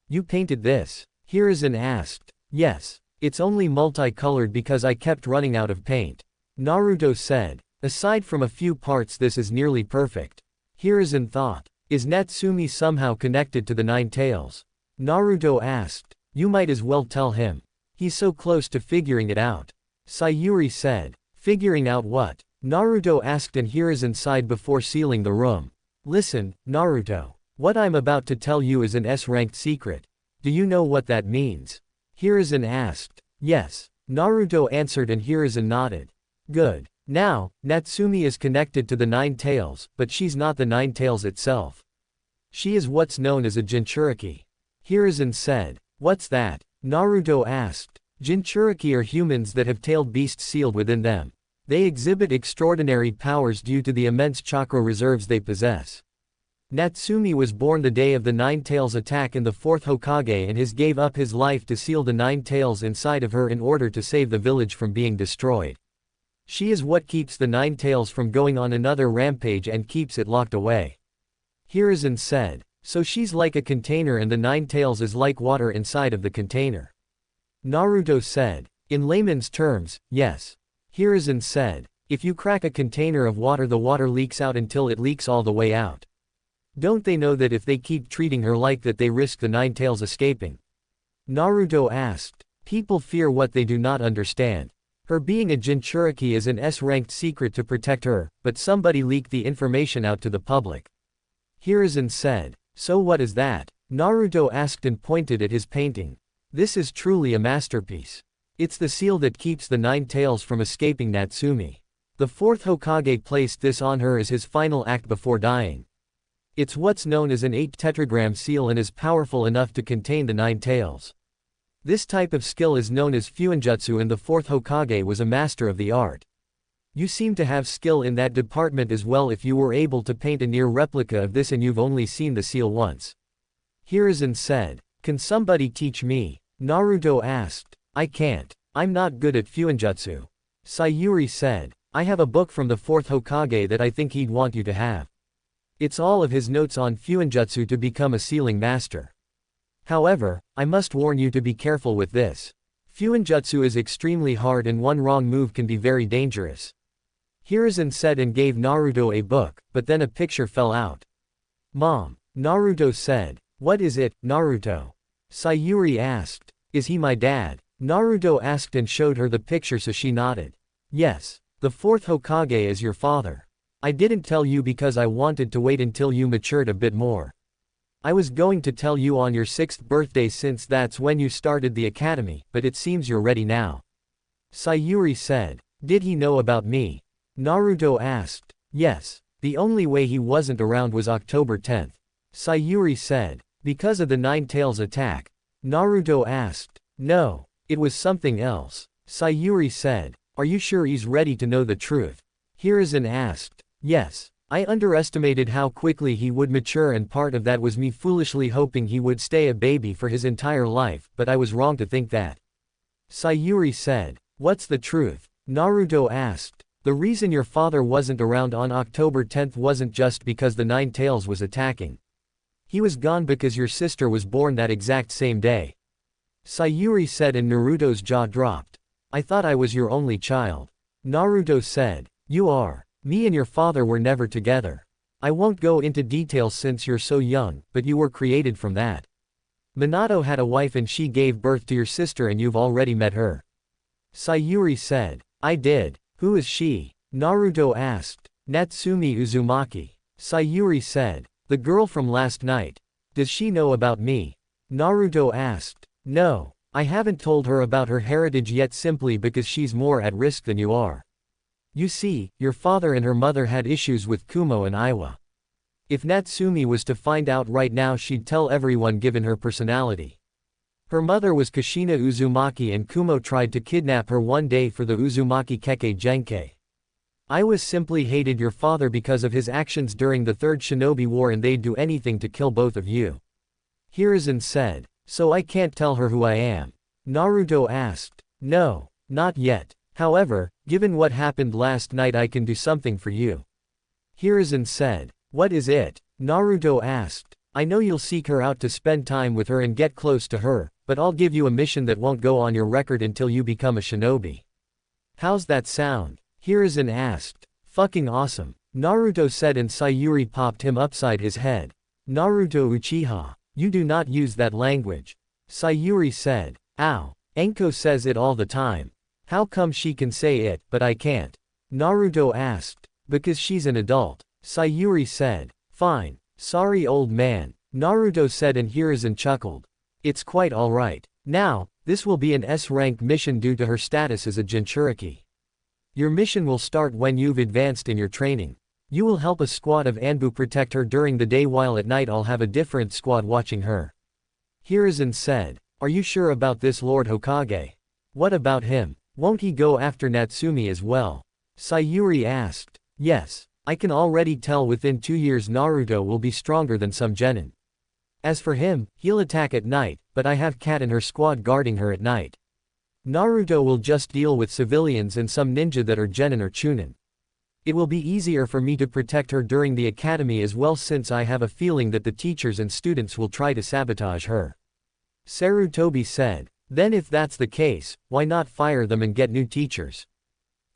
S1: You painted this? Hiruzen asked. Yes. It's only multicolored because I kept running out of paint. Naruto said. Aside from a few parts this is nearly perfect. Hiruzen thought. Is Natsumi somehow connected to the 9 tails? Naruto asked. You might as well tell him. He's so close to figuring it out. Sayuri said. Figuring out what? Naruto asked and Hiruzen sighed before sealing the room. Listen, Naruto. What I'm about to tell you is an S-ranked secret. Do you know what that means? Hiruzen asked. Yes. Naruto answered and Hiruzen nodded. Good. Now, Natsumi is connected to the 9 tails, but she's not the 9 tails itself. She is what's known as a Jinchuriki. Hiruzen said. What's that? Naruto asked. Jinchuriki are humans that have tailed beasts sealed within them. They exhibit extraordinary powers due to the immense chakra reserves they possess. Natsumi was born the day of the Nine Tails attack in the 4th Hokage and gave up his life to seal the Nine Tails inside of her in order to save the village from being destroyed. She is what keeps the Nine Tails from going on another rampage and keeps it locked away. Hiruzen said. So she's like a container and the Nine Tails is like water inside of the container. Naruto said. In layman's terms, yes. Hiruzen said. If you crack a container of water, the water leaks out until it leaks all the way out. Don't they know that if they keep treating her like that they risk the Nine Tails escaping? Naruto asked. People fear what they do not understand. Her being a Jinchuriki is an S-ranked secret to protect her, but somebody leaked the information out to the public. Hiruzen said. So what is that? Naruto asked and pointed at his painting. This is truly a masterpiece. It's the seal that keeps the Nine Tails from escaping Natsumi. The 4th Hokage placed this on her as his final act before dying. It's what's known as an 8-tetragram seal and is powerful enough to contain the Nine Tails. This type of skill is known as Fuinjutsu and the 4th Hokage was a master of the art. You seem to have skill in that department as well if you were able to paint a near replica of this and you've only seen the seal once. Hiruzen said. Can somebody teach me? Naruto asked. I can't. I'm not good at Fuinjutsu. Sayuri said. I have a book from the 4th Hokage that I think he'd want you to have. It's all of his notes on Fuinjutsu to become a sealing master. However, I must warn you to be careful with this. Fuinjutsu is extremely hard and one wrong move can be very dangerous. Hiruzen said and gave Naruto a book, but then a picture fell out. Mom. Naruto said. What is it, Naruto? Sayuri asked. Is he my dad? Naruto asked and showed her the picture so she nodded. Yes. The 4th Hokage is your father. I didn't tell you because I wanted to wait until you matured a bit more. I was going to tell you on your 6th birthday since that's when you started the academy, but it seems you're ready now. Sayuri said. Did he know about me? Naruto asked. Yes. The only way he wasn't around was October 10th. Sayuri said. Because of the Nine Tails attack? Naruto asked. No. It was something else. Sayuri said. Are you sure he's ready to know the truth? Hiruzen asked. Yes. I underestimated how quickly he would mature and part of that was me foolishly hoping he would stay a baby for his entire life, but I was wrong to think that. Sayuri said. What's the truth? Naruto asked. The reason your father wasn't around on October 10th wasn't just because the Nine Tails was attacking. He was gone because your sister was born that exact same day. Sayuri said and Naruto's jaw dropped. I thought I was your only child. Naruto said. You are. Me and your father were never together. I won't go into details since you're so young, but you were created from that. Minato had a wife and she gave birth to your sister and you've already met her. Sayuri said. I did. Who is she? Naruto asked. Natsumi Uzumaki. Sayuri said. The girl from last night. Does she know about me? Naruto asked. No. I haven't told her about her heritage yet simply because she's more at risk than you are. You see, your father and her mother had issues with Kumo and Iwa. If Natsumi was to find out right now she'd tell everyone given her personality. Her mother was Kushina Uzumaki and Kumo tried to kidnap her one day for the Uzumaki Kekkei Genkei. Iwa simply hated your father because of his actions during the Third Shinobi War and they'd do anything to kill both of you. Hiruzen said. So I can't tell her who I am? Naruto asked. No, not yet. However, given what happened last night I can do something for you. Hiruzen said. What is it? Naruto asked. I know you'll seek her out to spend time with her and get close to her, but I'll give you a mission that won't go on your record until you become a shinobi. How's that sound? Hiruzen asked. Fucking awesome. Naruto said and Sayuri popped him upside his head. Naruto Uchiha. You do not use that language. Sayuri said. Ow. Enko says it all the time. How come she can say it, but I can't? Naruto asked. Because she's an adult. Sayuri said. Fine. Sorry old man. Naruto said and Hiruzen chuckled. It's quite alright. Now, this will be an S-rank mission due to her status as a Jinchuriki. Your mission will start when you've advanced in your training. You will help a squad of Anbu protect her during the day while at night I'll have a different squad watching her. Hiruzen said. Are you sure about this Lord Hokage? What about him? Won't he go after Natsumi as well? Sayuri asked. Yes. I can already tell within 2 years Naruto will be stronger than some genin. As for him, he'll attack at night, but I have Kat and her squad guarding her at night. Naruto will just deal with civilians and some ninja that are genin or chunin. It will be easier for me to protect her during the academy as well since I have a feeling that the teachers and students will try to sabotage her. Sarutobi said. Then if that's the case, why not fire them and get new teachers?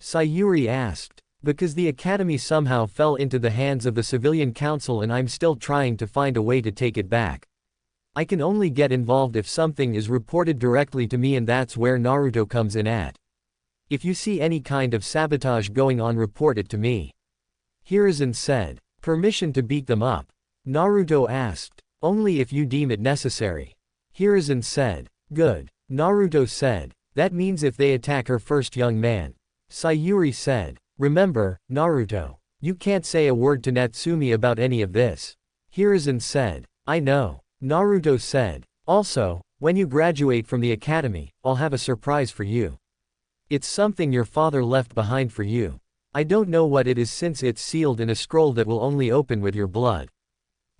S1: Sayuri asked. Because the academy somehow fell into the hands of the civilian council and I'm still trying to find a way to take it back. I can only get involved if something is reported directly to me and that's where Naruto comes in at. If you see any kind of sabotage going on report it to me. Hiruzen said. Permission to beat them up? Naruto asked. Only if you deem it necessary. Hiruzen said. Good. Naruto said. That means if they attack her first, young man. Sayuri said. Remember, Naruto. You can't say a word to Natsumi about any of this. Hiruzen said. I know. Naruto said. Also, when you graduate from the academy, I'll have a surprise for you. It's something your father left behind for you. I don't know what it is since it's sealed in a scroll that will only open with your blood.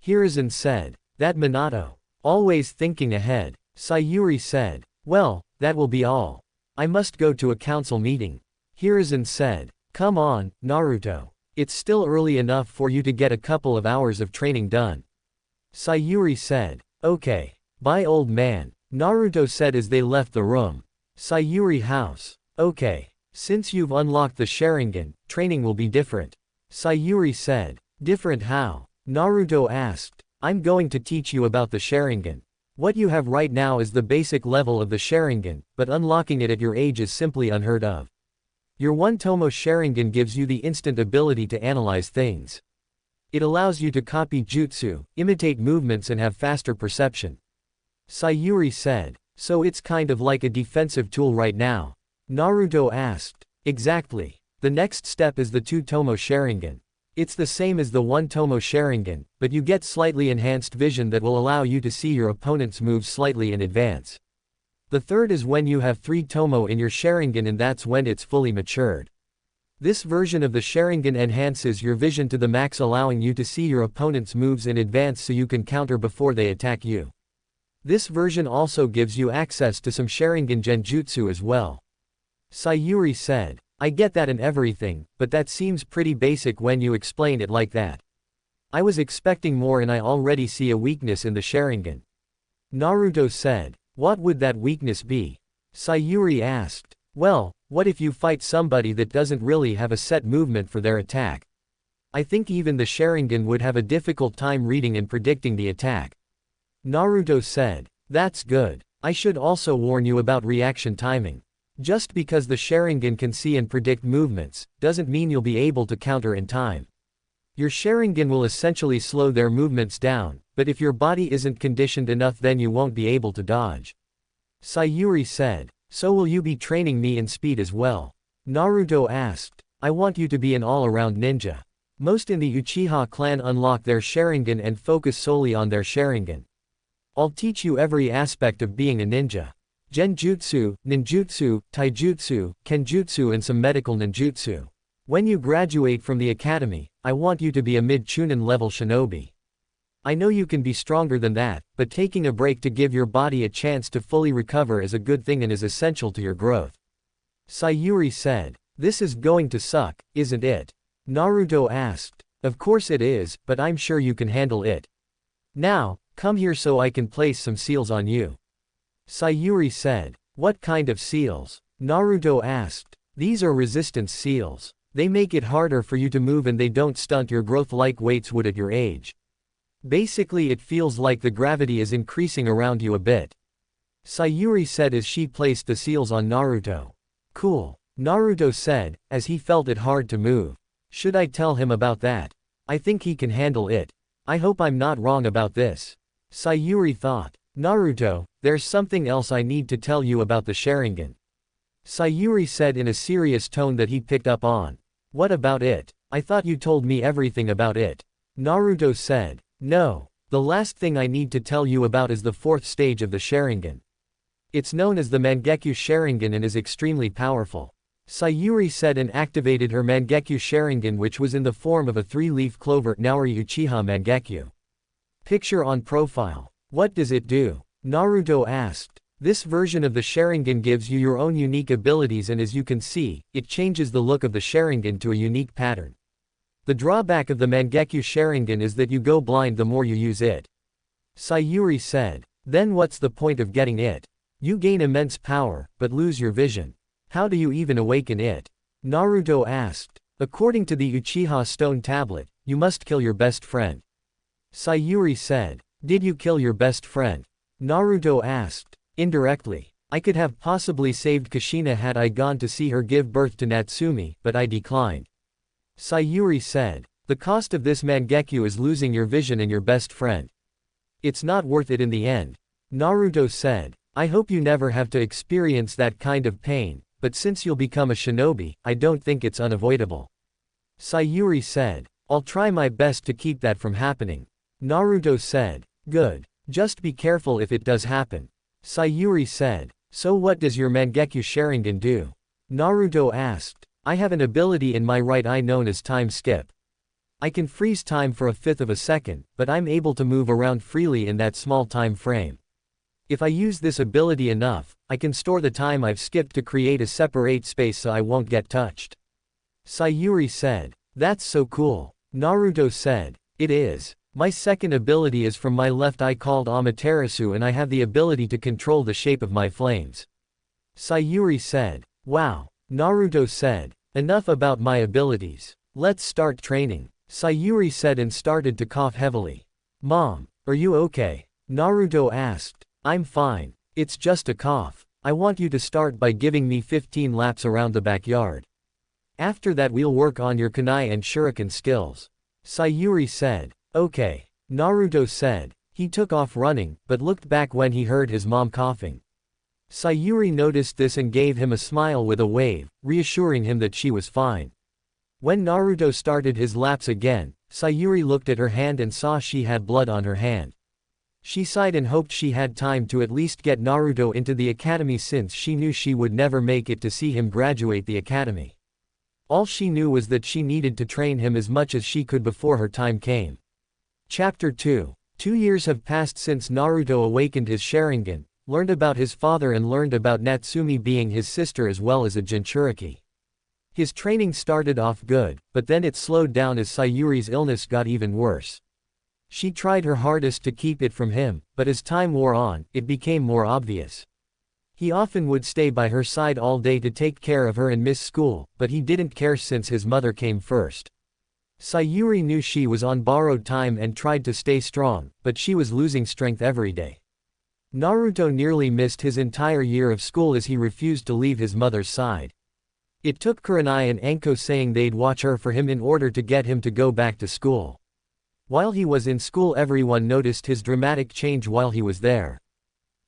S1: Hiruzen said. That Minato. Always thinking ahead. Sayuri said. Well, that will be all. I must go to a council meeting. Hiruzen said. Come on, Naruto. It's still early enough for you to get a couple of hours of training done. Sayuri said. Okay. Bye old man. Naruto said as they left the room. Sayuri house. Okay. Since you've unlocked the Sharingan, training will be different. Sayuri said. Different how? Naruto asked. I'm going to teach you about the Sharingan. What you have right now is the basic level of the Sharingan, but unlocking it at your age is simply unheard of. Your one-tomo Sharingan gives you the instant ability to analyze things. It allows you to copy jutsu, imitate movements and have faster perception. Sayuri said. So it's kind of like a defensive tool right now? Naruto asked. Exactly. The next step is the two-tomo Sharingan. It's the same as the one-tomo Sharingan, but you get slightly enhanced vision that will allow you to see your opponent's moves slightly in advance. The third is when you have 3 tomo in your Sharingan and that's when it's fully matured. This version of the Sharingan enhances your vision to the max, allowing you to see your opponent's moves in advance so you can counter before they attack you. This version also gives you access to some Sharingan genjutsu as well. Sayuri said. I get that and everything, but that seems pretty basic when you explain it like that. I was expecting more and I already see a weakness in the Sharingan. Naruto said. What would that weakness be? Sayuri asked. Well, what if you fight somebody that doesn't really have a set movement for their attack? I think even the Sharingan would have a difficult time reading and predicting the attack. Naruto said. That's good. I should also warn you about reaction timing. Just because the Sharingan can see and predict movements, doesn't mean you'll be able to counter in time. Your Sharingan will essentially slow their movements down, but if your body isn't conditioned enough then you won't be able to dodge. Sayuri said. So will you be training me in speed as well? Naruto asked. I want you to be an all-around ninja. Most in the Uchiha clan unlock their Sharingan and focus solely on their Sharingan. I'll teach you every aspect of being a ninja. Genjutsu, ninjutsu, taijutsu, kenjutsu and some medical ninjutsu. When you graduate from the academy, I want you to be a mid-chunin level shinobi. I know you can be stronger than that, but taking a break to give your body a chance to fully recover is a good thing and is essential to your growth. Sayuri said. This is going to suck, isn't it? Naruto asked. Of course it is, but I'm sure you can handle it. Now, come here so I can place some seals on you. Sayuri said. What kind of seals? Naruto asked. These are resistance seals. They make it harder for you to move and they don't stunt your growth like weights would at your age. Basically it feels like the gravity is increasing around you a bit. Sayuri said as she placed the seals on Naruto. Cool. Naruto said, as he felt it hard to move. Should I tell him about that? I think he can handle it. I hope I'm not wrong about this. Sayuri thought. Naruto, there's something else I need to tell you about the Sharingan. Sayuri said in a serious tone that he picked up on. What about it? I thought you told me everything about it. Naruto said. No. The last thing I need to tell you about is the 4th stage of the Sharingan. It's known as the Mangekyō Sharingan and is extremely powerful. Sayuri said and activated her Mangekyō Sharingan, which was in the form of a 3-leaf clover. Naori Uchiha Mangekyō. Picture on profile. What does it do? Naruto asked. This version of the Sharingan gives you your own unique abilities, and as you can see, it changes the look of the Sharingan to a unique pattern. The drawback of the Mangekyō Sharingan is that you go blind the more you use it. Sayuri said. Then what's the point of getting it? You gain immense power, but lose your vision. How do you even awaken it? Naruto asked. According to the Uchiha stone tablet, you must kill your best friend. Sayuri said. Did you kill your best friend? Naruto asked. Indirectly. I could have possibly saved Kushina had I gone to see her give birth to Natsumi, but I declined. Sayuri said. The cost of this Mangekyō is losing your vision and your best friend. It's not worth it in the end. Naruto said. I hope you never have to experience that kind of pain, but since you'll become a shinobi, I don't think it's unavoidable. Sayuri said. I'll try my best to keep that from happening. Naruto said. Good. Just be careful if it does happen. Sayuri said. So what does your Mangekyō Sharingan do? Naruto asked. I have an ability in my right eye known as time skip. I can freeze time for 1/5 of a second, but I'm able to move around freely in that small time frame. If I use this ability enough, I can store the time I've skipped to create a separate space so I won't get touched. Sayuri said. That's so cool. Naruto said. It is. My second ability is from my left eye called Amaterasu, and I have the ability to control the shape of my flames. Sayuri said. Wow. Naruto said. Enough about my abilities. Let's start training. Sayuri said and started to cough heavily. Mom, are you okay? Naruto asked. I'm fine. It's just a cough. I want you to start by giving me 15 laps around the backyard. After that we'll work on your kunai and shuriken skills. Sayuri said. Okay. Naruto said. He took off running, but looked back when he heard his mom coughing. Sayuri noticed this and gave him a smile with a wave, reassuring him that she was fine. When Naruto started his laps again, Sayuri looked at her hand and saw she had blood on her hand. She sighed and hoped she had time to at least get Naruto into the academy, since she knew she would never make it to see him graduate the academy. All she knew was that she needed to train him as much as she could before her time came. Chapter 2. 2 years have passed since Naruto awakened his Sharingan, learned about his father and learned about Natsumi being his sister as well as a Jinchuriki. His training started off good, but then it slowed down as Sayuri's illness got even worse. She tried her hardest to keep it from him, but as time wore on, it became more obvious. He often would stay by her side all day to take care of her and miss school, but he didn't care since his mother came first. Sayuri knew she was on borrowed time and tried to stay strong, but she was losing strength every day. Naruto nearly missed his entire year of school as he refused to leave his mother's side. It took Kurenai and Anko saying they'd watch her for him in order to get him to go back to school. While he was in school, everyone noticed his dramatic change while he was there.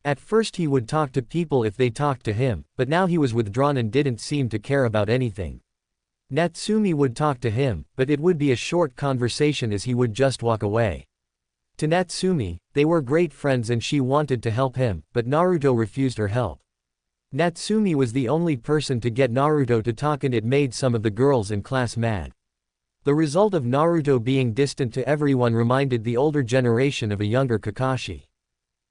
S1: At first he would talk to people if they talked to him, but now he was withdrawn and didn't seem to care about anything. Natsumi would talk to him, but it would be a short conversation as he would just walk away. To Natsumi, they were great friends and she wanted to help him, but Naruto refused her help. Natsumi was the only person to get Naruto to talk, and it made some of the girls in class mad. The result of Naruto being distant to everyone reminded the older generation of a younger Kakashi.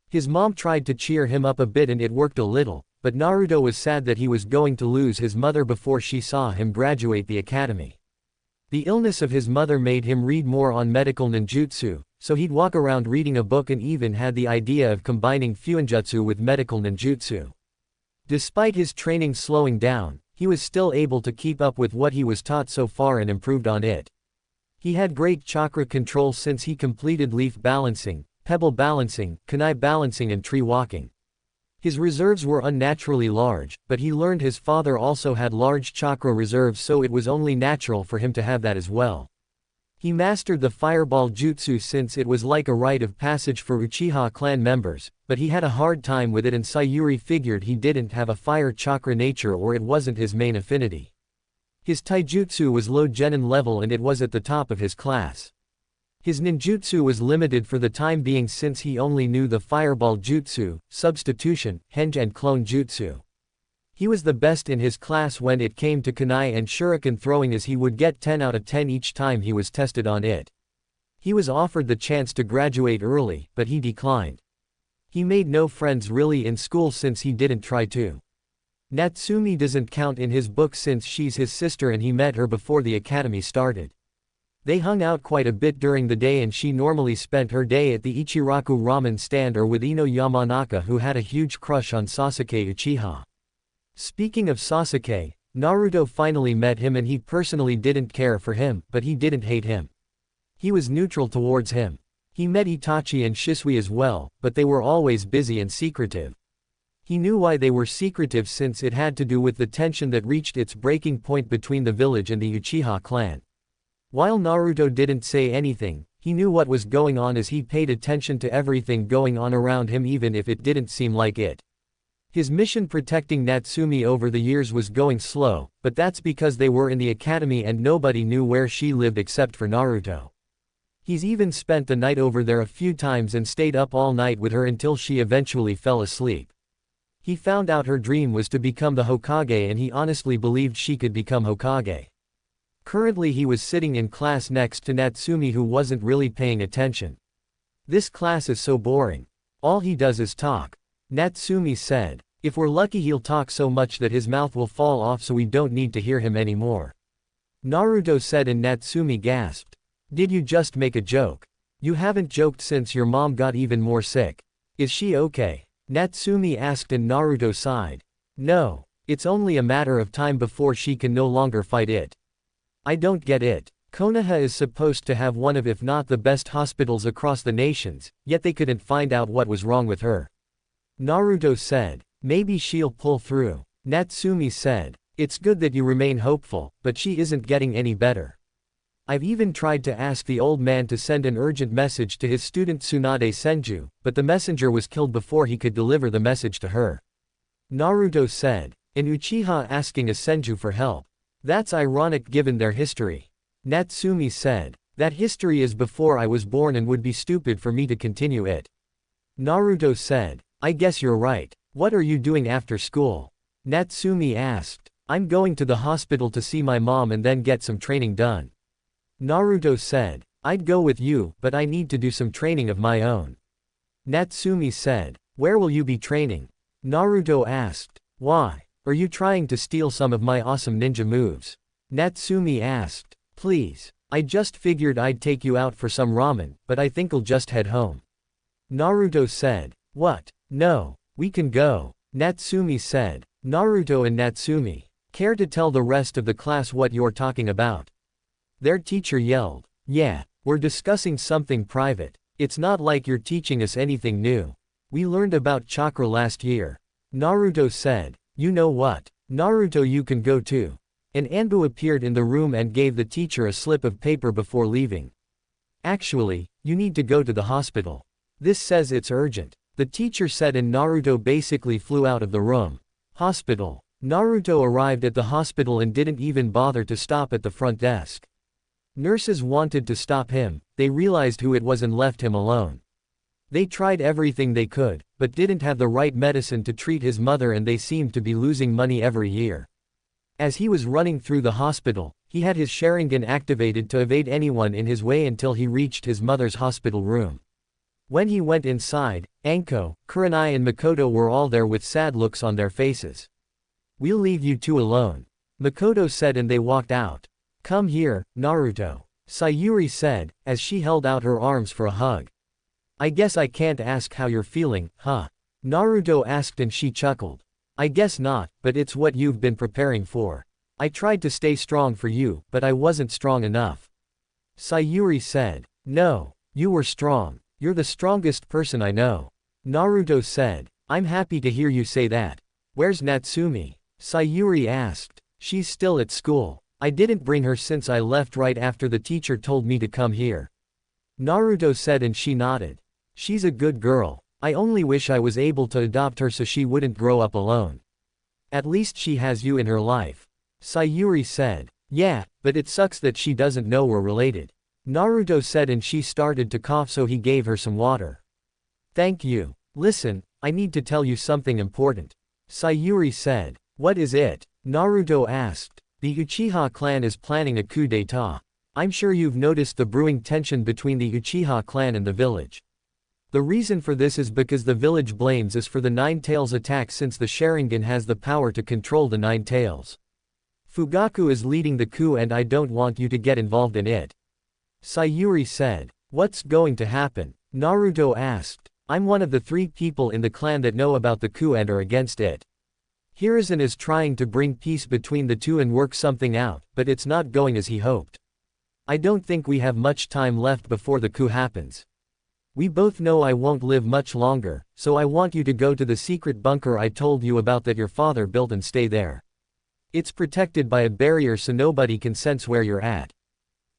S1: His mom tried to cheer him up a bit and it worked a little, but Naruto was sad that he was going to lose his mother before she saw him graduate the academy. The illness of his mother made him read more on medical ninjutsu, so he'd walk around reading a book and even had the idea of combining fuinjutsu with medical ninjutsu. Despite his training slowing down, he was still able to keep up with what he was taught so far and improved on it. He had great chakra control since he completed leaf balancing, pebble balancing, kunai balancing and tree walking. His reserves were unnaturally large, but he learned his father also had large chakra reserves, so it was only natural for him to have that as well. He mastered the fireball jutsu since it was like a rite of passage for Uchiha clan members, but he had a hard time with it and Sayuri figured he didn't have a fire chakra nature or it wasn't his main affinity. His taijutsu was low genin level and it was at the top of his class. His ninjutsu was limited for the time being since he only knew the fireball jutsu, substitution, henge and clone jutsu. He was the best in his class when it came to kunai and shuriken throwing, as he would get 10 out of 10 each time he was tested on it. He was offered the chance to graduate early, but he declined. He made no friends really in school since he didn't try to. Natsumi doesn't count in his book since she's his sister and he met her before the academy started. They hung out quite a bit during the day and she normally spent her day at the Ichiraku ramen stand or with Ino Yamanaka, who had a huge crush on Sasuke Uchiha. Speaking of Sasuke, Naruto finally met him and he personally didn't care for him, but he didn't hate him. He was neutral towards him. He met Itachi and Shisui as well, but they were always busy and secretive. He knew why they were secretive since it had to do with the tension that reached its breaking point between the village and the Uchiha clan. While Naruto didn't say anything, he knew what was going on as he paid attention to everything going on around him even if it didn't seem like it. His mission protecting Natsumi over the years was going slow, but that's because they were in the academy and nobody knew where she lived except for Naruto. He's even spent the night over there a few times and stayed up all night with her until she eventually fell asleep. He found out her dream was to become the Hokage and he honestly believed she could become Hokage. Currently he was sitting in class next to Natsumi, who wasn't really paying attention. "This class is so boring. All he does is talk," Natsumi said. "If we're lucky he'll talk so much that his mouth will fall off so we don't need to hear him anymore," Naruto said, and Natsumi gasped. "Did you just make a joke? You haven't joked since your mom got even more sick. Is she okay?" Natsumi asked and Naruto sighed. "No. It's only a matter of time before she can no longer fight it. I don't get it. Konoha is supposed to have one of, if not the best hospitals across the nations, yet they couldn't find out what was wrong with her," Naruto said. "Maybe she'll pull through," Natsumi said. "It's good that you remain hopeful, but she isn't getting any better. I've even tried to ask the old man to send an urgent message to his student Tsunade Senju, but the messenger was killed before he could deliver the message to her," Naruto said. "An Uchiha asking a Senju for help. That's ironic given their history," Natsumi said. "That history is before I was born and would be stupid for me to continue it," Naruto said. "I guess you're right. What are you doing after school?" Natsumi asked. "I'm going to the hospital to see my mom and then get some training done," Naruto said. "I'd go with you, but I need to do some training of my own," Natsumi said. "Where will you be training?" Naruto asked. "Why? Are you trying to steal some of my awesome ninja moves?" Natsumi asked. "Please. I just figured I'd take you out for some ramen, but I think I'll just head home," Naruto said. "What? No. We can go," Natsumi said. Naruto and Natsumi, care to tell the rest of the class what you're talking about?" Their teacher yelled. "Yeah, we're discussing something private. It's not like you're teaching us anything new. We learned about chakra last year," Naruto said. "You know what? Naruto, you can go too." An Anbu appeared in the room and gave the teacher a slip of paper before leaving. "Actually, you need to go to the hospital. This says it's urgent," the teacher said, and Naruto basically flew out of the room. Hospital. Naruto arrived at the hospital and didn't even bother to stop at the front desk. Nurses wanted to stop him, they realized who it was and left him alone. They tried everything they could, but didn't have the right medicine to treat his mother, and they seemed to be losing money every year. As he was running through the hospital, he had his Sharingan activated to evade anyone in his way until he reached his mother's hospital room. When he went inside, Anko, Kurenai and Makoto were all there with sad looks on their faces. "We'll leave you two alone," Makoto said, and they walked out. "Come here, Naruto," Sayuri said, as she held out her arms for a hug. "I guess I can't ask how you're feeling, huh?" Naruto asked, and she chuckled. "I guess not, but it's what you've been preparing for. I tried to stay strong for you, but I wasn't strong enough," Sayuri said. "No, you were strong. You're the strongest person I know," Naruto said. "I'm happy to hear you say that. Where's Natsumi?" Sayuri asked. "She's still at school. I didn't bring her since I left right after the teacher told me to come here," Naruto said, and she nodded. "She's a good girl. I only wish I was able to adopt her so she wouldn't grow up alone. At least she has you in her life," Sayuri said. "Yeah, but it sucks that she doesn't know we're related," Naruto said, and she started to cough, so he gave her some water. "Thank you. Listen, I need to tell you something important," Sayuri said. What is it? Naruto asked. The Uchiha clan is planning a coup d'état. I'm sure you've noticed the brewing tension between the Uchiha clan and the village. The reason for this is because the village blames us for the Nine Tails attack since the Sharingan has the power to control the Nine Tails. Fugaku is leading the coup and I don't want you to get involved in it. Sayuri said. What's going to happen? Naruto asked. I'm one of the 3 people in the clan that know about the coup and are against it. Hiruzen is trying to bring peace between the two and work something out, but it's not going as he hoped. I don't think we have much time left before the coup happens. We both know I won't live much longer, so I want you to go to the secret bunker I told you about that your father built and stay there. It's protected by a barrier so nobody can sense where you're at.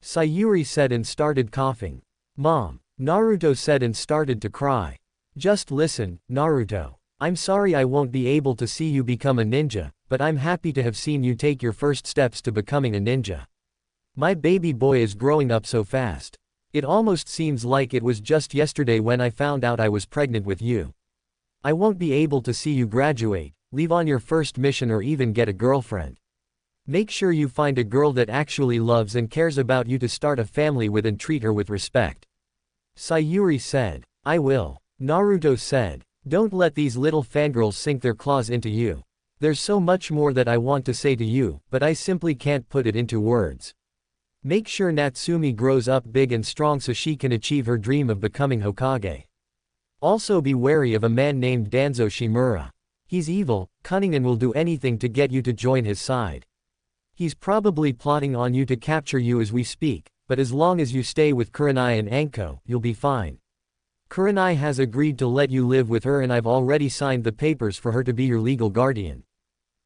S1: Sayuri said and started coughing. Mom, Naruto said and started to cry. Just listen, Naruto. I'm sorry I won't be able to see you become a ninja, but I'm happy to have seen you take your first steps to becoming a ninja. My baby boy is growing up so fast. It almost seems like it was just yesterday when I found out I was pregnant with you. I won't be able to see you graduate, leave on your first mission or even get a girlfriend. Make sure you find a girl that actually loves and cares about you to start a family with and treat her with respect. Sayuri said. I will. Naruto said. Don't let these little fangirls sink their claws into you. There's so much more that I want to say to you, but I simply can't put it into words. Make sure Natsumi grows up big and strong so she can achieve her dream of becoming Hokage. Also be wary of a man named Danzo Shimura. He's evil, cunning and will do anything to get you to join his side. He's probably plotting on you to capture you as we speak, but as long as you stay with Kurenai and Anko, you'll be fine. Kurenai has agreed to let you live with her and I've already signed the papers for her to be your legal guardian.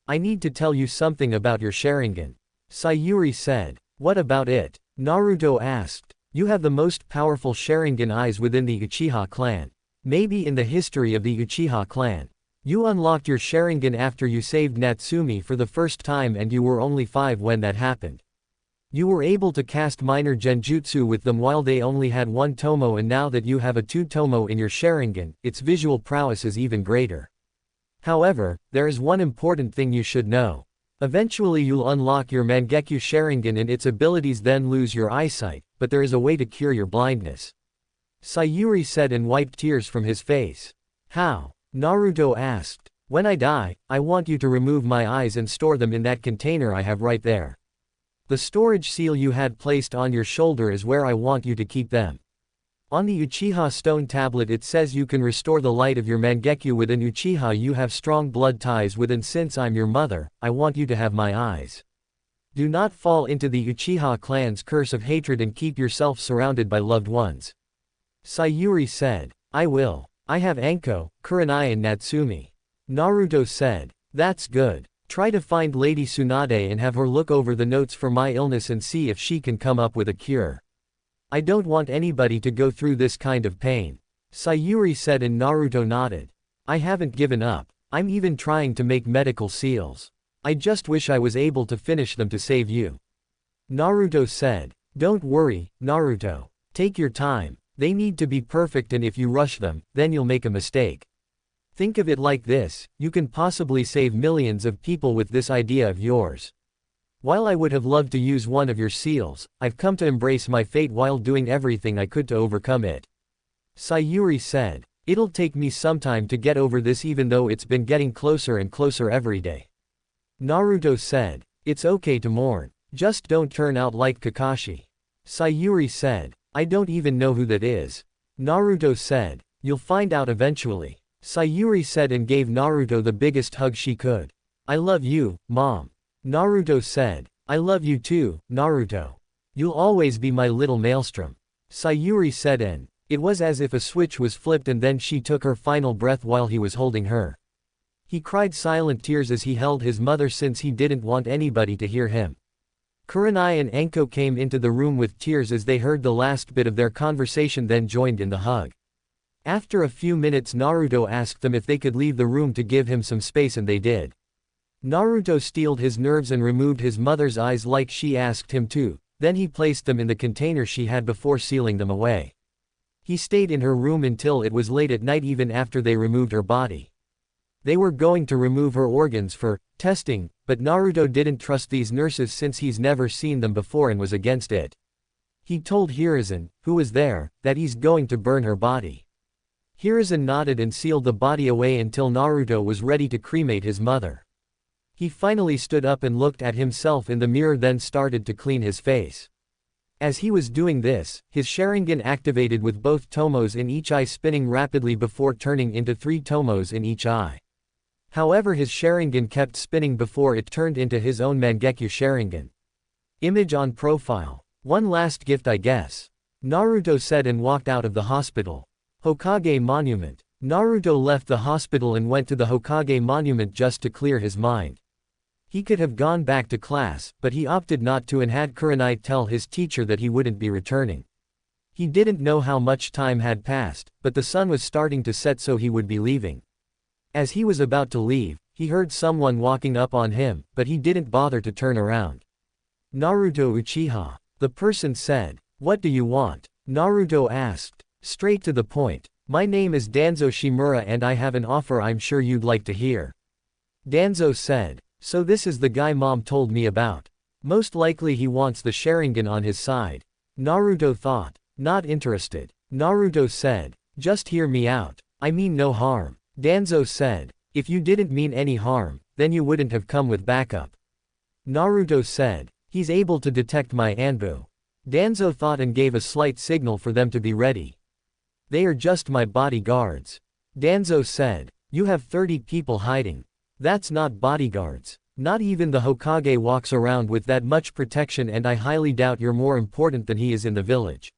S1: I need to tell you something about your Sharingan. Sayuri said. What about it? Naruto asked. You have the most powerful Sharingan eyes within the Uchiha clan. Maybe in the history of the Uchiha clan. You unlocked your Sharingan after you saved Natsumi for the first time and you were only 5 when that happened. You were able to cast minor genjutsu with them while they only had 1 tomo, and now that you have a 2 tomo in your Sharingan, its visual prowess is even greater. However, there is one important thing you should know. Eventually you'll unlock your Mangekyō Sharingan and its abilities then lose your eyesight, but there is a way to cure your blindness. Sayuri said and wiped tears from his face. How? Naruto asked. When I die, I want you to remove my eyes and store them in that container I have right there. The storage seal you had placed on your shoulder is where I want you to keep them. On the Uchiha stone tablet it says you can restore the light of your Mangekyō within Uchiha. You have strong blood ties with, and since I'm your mother, I want you to have my eyes. Do not fall into the Uchiha clan's curse of hatred and keep yourself surrounded by loved ones. Sayuri said. I will. I have Anko, Kurenai and Natsumi. Naruto said. That's good. Try to find Lady Tsunade and have her look over the notes for my illness and see if she can come up with a cure. I don't want anybody to go through this kind of pain. Sayuri said and Naruto nodded. I haven't given up. I'm even trying to make medical seals. I just wish I was able to finish them to save you. Naruto said. Don't worry, Naruto. Take your time. They need to be perfect and if you rush them, then you'll make a mistake. Think of it like this, you can possibly save millions of people with this idea of yours. While I would have loved to use one of your seals, I've come to embrace my fate while doing everything I could to overcome it. Sayuri said. It'll take me some time to get over this even though it's been getting closer and closer every day. Naruto said. It's okay to mourn. Just don't turn out like Kakashi. Sayuri said. I don't even know who that is. Naruto said. You'll find out eventually. Sayuri said and gave Naruto the biggest hug she could. I love you, Mom. Naruto said. I love you too, Naruto. You'll always be my little maelstrom. Sayuri said and it was as if a switch was flipped and then she took her final breath while he was holding her. He cried silent tears as he held his mother since he didn't want anybody to hear him. Kurenai and Anko came into the room with tears as they heard the last bit of their conversation then joined in the hug. After a few minutes Naruto asked them if they could leave the room to give him some space and they did. Naruto steeled his nerves and removed his mother's eyes like she asked him to, then he placed them in the container she had before sealing them away. He stayed in her room until it was late at night even after they removed her body. They were going to remove her organs for testing, but Naruto didn't trust these nurses since he's never seen them before and was against it. He told Hiruzen, who was there, that he's going to burn her body. Hiruzen nodded and sealed the body away until Naruto was ready to cremate his mother. He finally stood up and looked at himself in the mirror, then started to clean his face. As he was doing this, his Sharingan activated with both tomos in each eye spinning rapidly before turning into 3 tomos in each eye. However, his Sharingan kept spinning before it turned into his own Mangekyō Sharingan. Image on profile. One last gift, I guess. Naruto said and walked out of the hospital. Hokage Monument. Naruto left the hospital and went to the Hokage Monument just to clear his mind. He could have gone back to class, but he opted not to and had Kurenai tell his teacher that he wouldn't be returning. He didn't know how much time had passed, but the sun was starting to set, so he would be leaving. As he was about to leave, he heard someone walking up on him, but he didn't bother to turn around. Naruto Uchiha. The person said, "What do you want?" Naruto asked. Straight to the point. "My name is Danzo Shimura and I have an offer I'm sure you'd like to hear." Danzo said, "So this is the guy Mom told me about. Most likely he wants the Sharingan on his side." Naruto thought. Not interested. Naruto said, "Just hear me out. I mean no harm." Danzo said, "If you didn't mean any harm, then you wouldn't have come with backup." Naruto said, "He's able to detect my Anbu." Danzo thought and gave a slight signal for them to be ready. "They are just my bodyguards." Danzo said, "You have 30 people hiding. That's not bodyguards. Not even the Hokage walks around with that much protection and I highly doubt you're more important than he is in the village.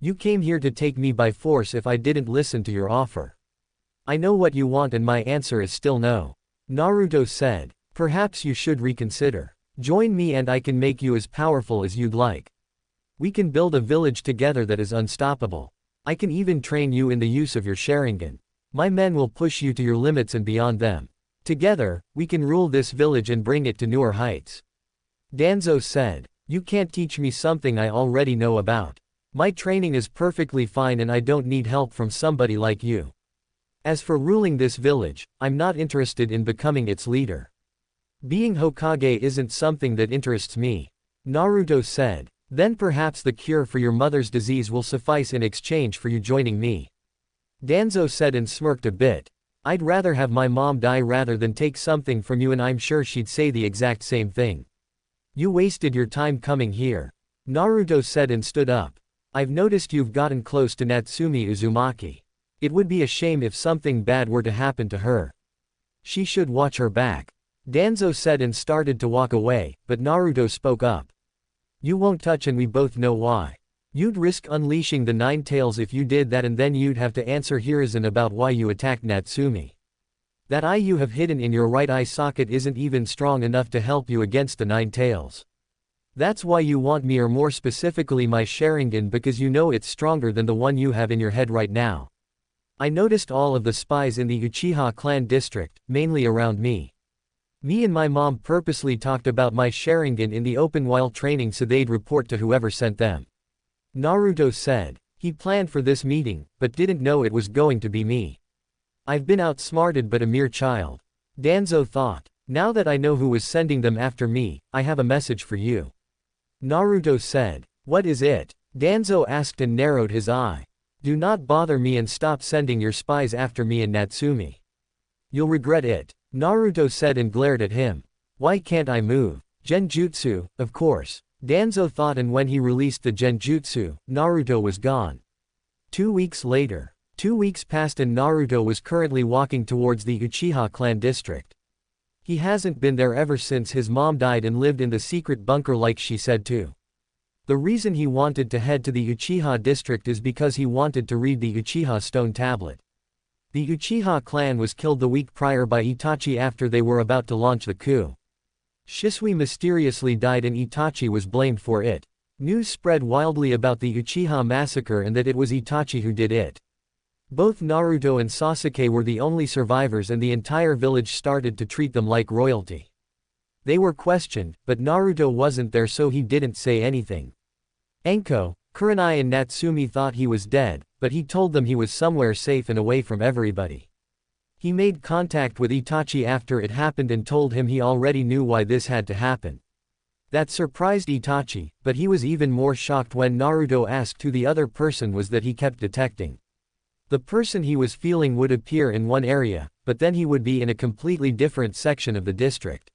S1: You came here to take me by force if I didn't listen to your offer. I know what you want and my answer is still no." Naruto said, "Perhaps you should reconsider. Join me and I can make you as powerful as you'd like. We can build a village together that is unstoppable. I can even train you in the use of your Sharingan. My men will push you to your limits and beyond them. Together, we can rule this village and bring it to newer heights." Danzo said, "You can't teach me something I already know about. My training is perfectly fine and I don't need help from somebody like you. As for ruling this village, I'm not interested in becoming its leader. Being Hokage isn't something that interests me." Naruto said, "Then perhaps the cure for your mother's disease will suffice in exchange for you joining me." Danzo said and smirked a bit. "I'd rather have my mom die rather than take something from you and I'm sure she'd say the exact same thing. You wasted your time coming here." Naruto said and stood up. "I've noticed you've gotten close to Natsumi Uzumaki. It would be a shame if something bad were to happen to her. She should watch her back." Danzo said and started to walk away, but Naruto spoke up. "You won't touch and we both know why. You'd risk unleashing the 9 tails if you did that and then you'd have to answer Hiruzen about why you attacked Natsumi. That eye you have hidden in your right eye socket isn't even strong enough to help you against the 9 tails. That's why you want me, or more specifically my Sharingan, because you know it's stronger than the one you have in your head right now. I noticed all of the spies in the Uchiha clan district, mainly around me. Me and my mom purposely talked about my Sharingan in the open while training so they'd report to whoever sent them." Naruto said. He planned for this meeting, but didn't know it was going to be me. I've been outsmarted but a mere child. Danzo thought. Now that I know who was sending them after me, I have a message for you. Naruto said. What is it? Danzo asked and narrowed his eye. Do not bother me and stop sending your spies after me and Natsumi. You'll regret it. Naruto said and glared at him. Why can't I move? Genjutsu, of course. Danzo thought, and when he released the Genjutsu, Naruto was gone. 2 weeks later. 2 weeks passed and Naruto was currently walking towards the Uchiha clan district. He hasn't been there ever since his mom died and lived in the secret bunker like she said to. The reason he wanted to head to the Uchiha district is because he wanted to read the Uchiha stone tablet. The Uchiha clan was killed the week prior by Itachi after they were about to launch the coup. Shisui mysteriously died and Itachi was blamed for it. News spread wildly about the Uchiha massacre and that it was Itachi who did it. Both Naruto and Sasuke were the only survivors and the entire village started to treat them like royalty. They were questioned, but Naruto wasn't there so he didn't say anything. Enko, Kurenai and Natsumi thought he was dead, but he told them he was somewhere safe and away from everybody. He made contact with Itachi after it happened and told him he already knew why this had to happen. That surprised Itachi, but he was even more shocked when Naruto asked who the other person was that he kept detecting. The person he was feeling would appear in one area, but then he would be in a completely different section of the district.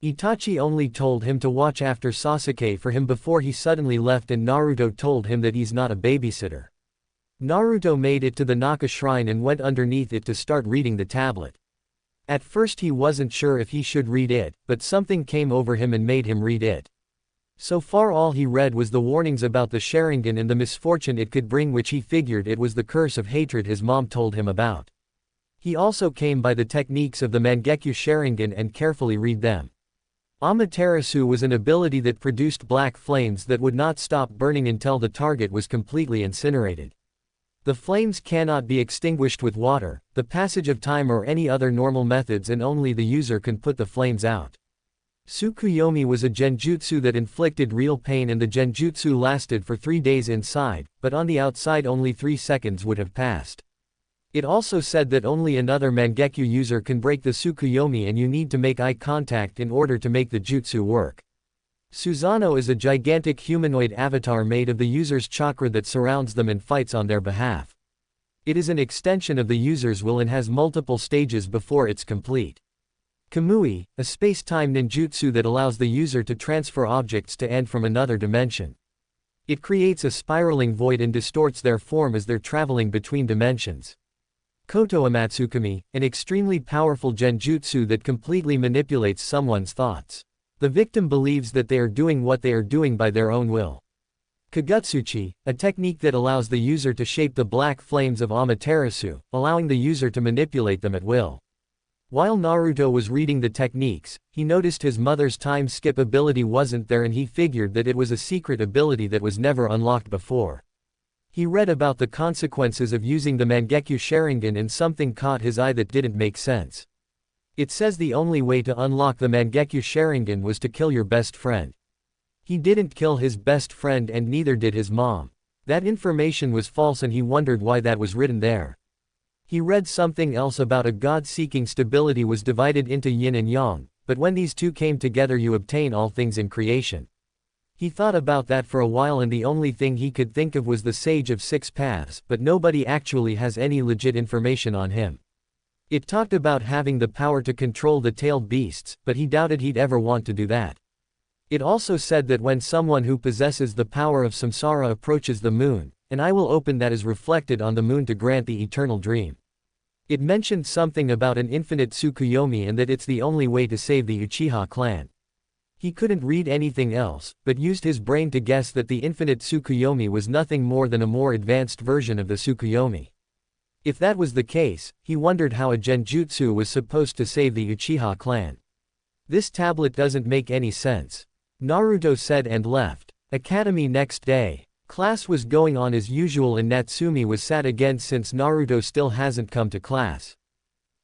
S1: Itachi only told him to watch after Sasuke for him before he suddenly left, and Naruto told him that he's not a babysitter. Naruto made it to the Naka shrine and went underneath it to start reading the tablet. At first he wasn't sure if he should read it, but something came over him and made him read it. So far all he read was the warnings about the Sharingan and the misfortune it could bring, which he figured it was the curse of hatred his mom told him about. He also came by the techniques of the Mangekyō Sharingan and carefully read them. Amaterasu was an ability that produced black flames that would not stop burning until the target was completely incinerated. The flames cannot be extinguished with water, the passage of time or any other normal methods, and only the user can put the flames out. Tsukuyomi was a genjutsu that inflicted real pain, and the genjutsu lasted for 3 days inside, but on the outside only 3 seconds would have passed. It also said that only another Mangekyō user can break the Tsukuyomi, and you need to make eye contact in order to make the jutsu work. Susanoo is a gigantic humanoid avatar made of the user's chakra that surrounds them and fights on their behalf. It is an extension of the user's will and has multiple stages before it's complete. Kamui, a space-time ninjutsu that allows the user to transfer objects to and from another dimension. It creates a spiraling void and distorts their form as they're traveling between dimensions. Koto Amatsukami, an extremely powerful genjutsu that completely manipulates someone's thoughts. The victim believes that they are doing what they are doing by their own will. Kagutsuchi, a technique that allows the user to shape the black flames of Amaterasu, allowing the user to manipulate them at will. While Naruto was reading the techniques, he noticed his mother's time skip ability wasn't there, and he figured that it was a secret ability that was never unlocked before. He read about the consequences of using the Mangekyō Sharingan and something caught his eye that didn't make sense. It says the only way to unlock the Mangekyō Sharingan was to kill your best friend. He didn't kill his best friend, and neither did his mom. That information was false, and he wondered why that was written there. He read something else about a god seeking stability was divided into yin and yang, but when these two came together you obtain all things in creation. He thought about that for a while, and the only thing he could think of was the Sage of Six Paths, but nobody actually has any legit information on him. It talked about having the power to control the tailed beasts, but he doubted he'd ever want to do that. It also said that when someone who possesses the power of samsara approaches the moon, an eye will open that is reflected on the moon to grant the eternal dream. It mentioned something about an infinite Tsukuyomi and that it's the only way to save the Uchiha clan. He couldn't read anything else, but used his brain to guess that the infinite Tsukuyomi was nothing more than a more advanced version of the Tsukuyomi. If that was the case, he wondered how a genjutsu was supposed to save the Uchiha clan. This tablet doesn't make any sense. Naruto said and left. Academy next day. Class was going on as usual, and Natsumi was sad again since Naruto still hasn't come to class.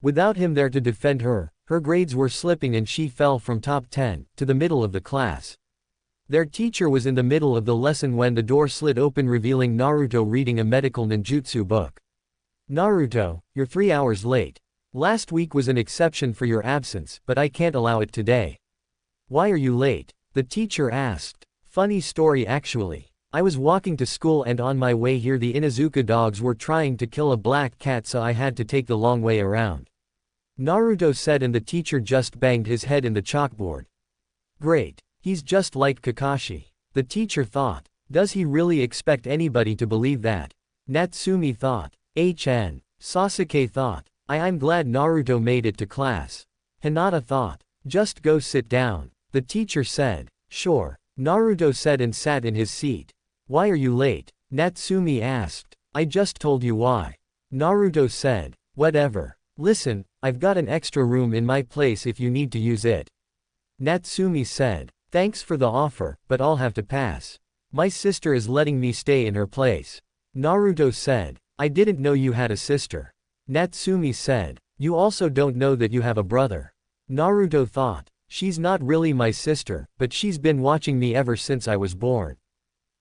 S1: Without him there to defend her, her grades were slipping and she fell from top 10 to the middle of the class. Their teacher was in the middle of the lesson when the door slid open, revealing Naruto reading a medical ninjutsu book. Naruto, you're 3 hours late. Last week was an exception for your absence, but I can't allow it today. Why are you late? The teacher asked. Funny story actually. I was walking to school and on my way here the Inuzuka dogs were trying to kill a black cat, so I had to take the long way around. Naruto said, and the teacher just banged his head in the chalkboard. Great. He's just like Kakashi. The teacher thought. Does he really expect anybody to believe that? Natsumi thought. Sasuke thought. I'm glad Naruto made it to class. Hinata thought. Just go sit down. The teacher said. Sure. Naruto said and sat in his seat. Why are you late? Natsumi asked. I just told you why. Naruto said. Whatever. Listen, I've got an extra room in my place if you need to use it. Natsumi said. Thanks for the offer, but I'll have to pass. My sister is letting me stay in her place. Naruto said. I didn't know you had a sister. Natsumi said. You also don't know that you have a brother. Naruto thought. She's not really my sister, but she's been watching me ever since I was born.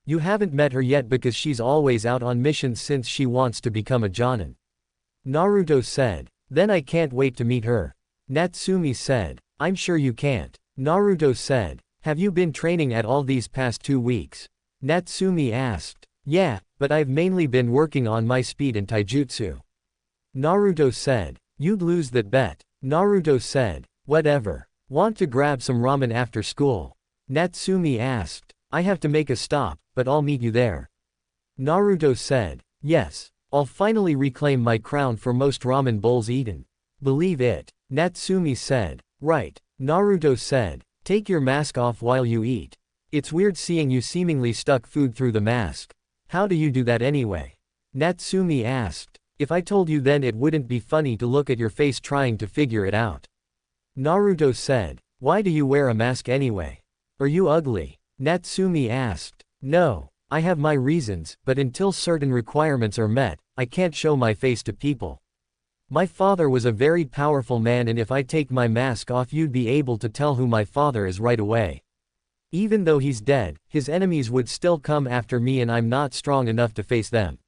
S1: You haven't met her yet because she's always out on missions since she wants to become a Jonin. Naruto said. Then I can't wait to meet her. Natsumi said. I'm sure you can't. Naruto said. Have you been training at all these past 2 weeks? Natsumi asked. Yeah, but I've mainly been working on my speed and taijutsu. Naruto said. You'd lose that bet. Naruto said. Whatever. Want to grab some ramen after school? Natsumi asked. I have to make a stop, but I'll meet you there. Naruto said. Yes. I'll finally reclaim my crown for most ramen bowls eaten. Believe it. Natsumi said. Right. Naruto said. Take your mask off while you eat. It's weird seeing you seemingly stuck food through the mask. How do you do that anyway? Natsumi asked. If I told you then it wouldn't be funny to look at your face trying to figure it out. Naruto said. Why do you wear a mask anyway? Are you ugly? Natsumi asked. No. I have my reasons, but until certain requirements are met, I can't show my face to people. My father was a very powerful man, and if I take my mask off you'd be able to tell who my father is right away. Even though he's dead, his enemies would still come after me and I'm not strong enough to face them.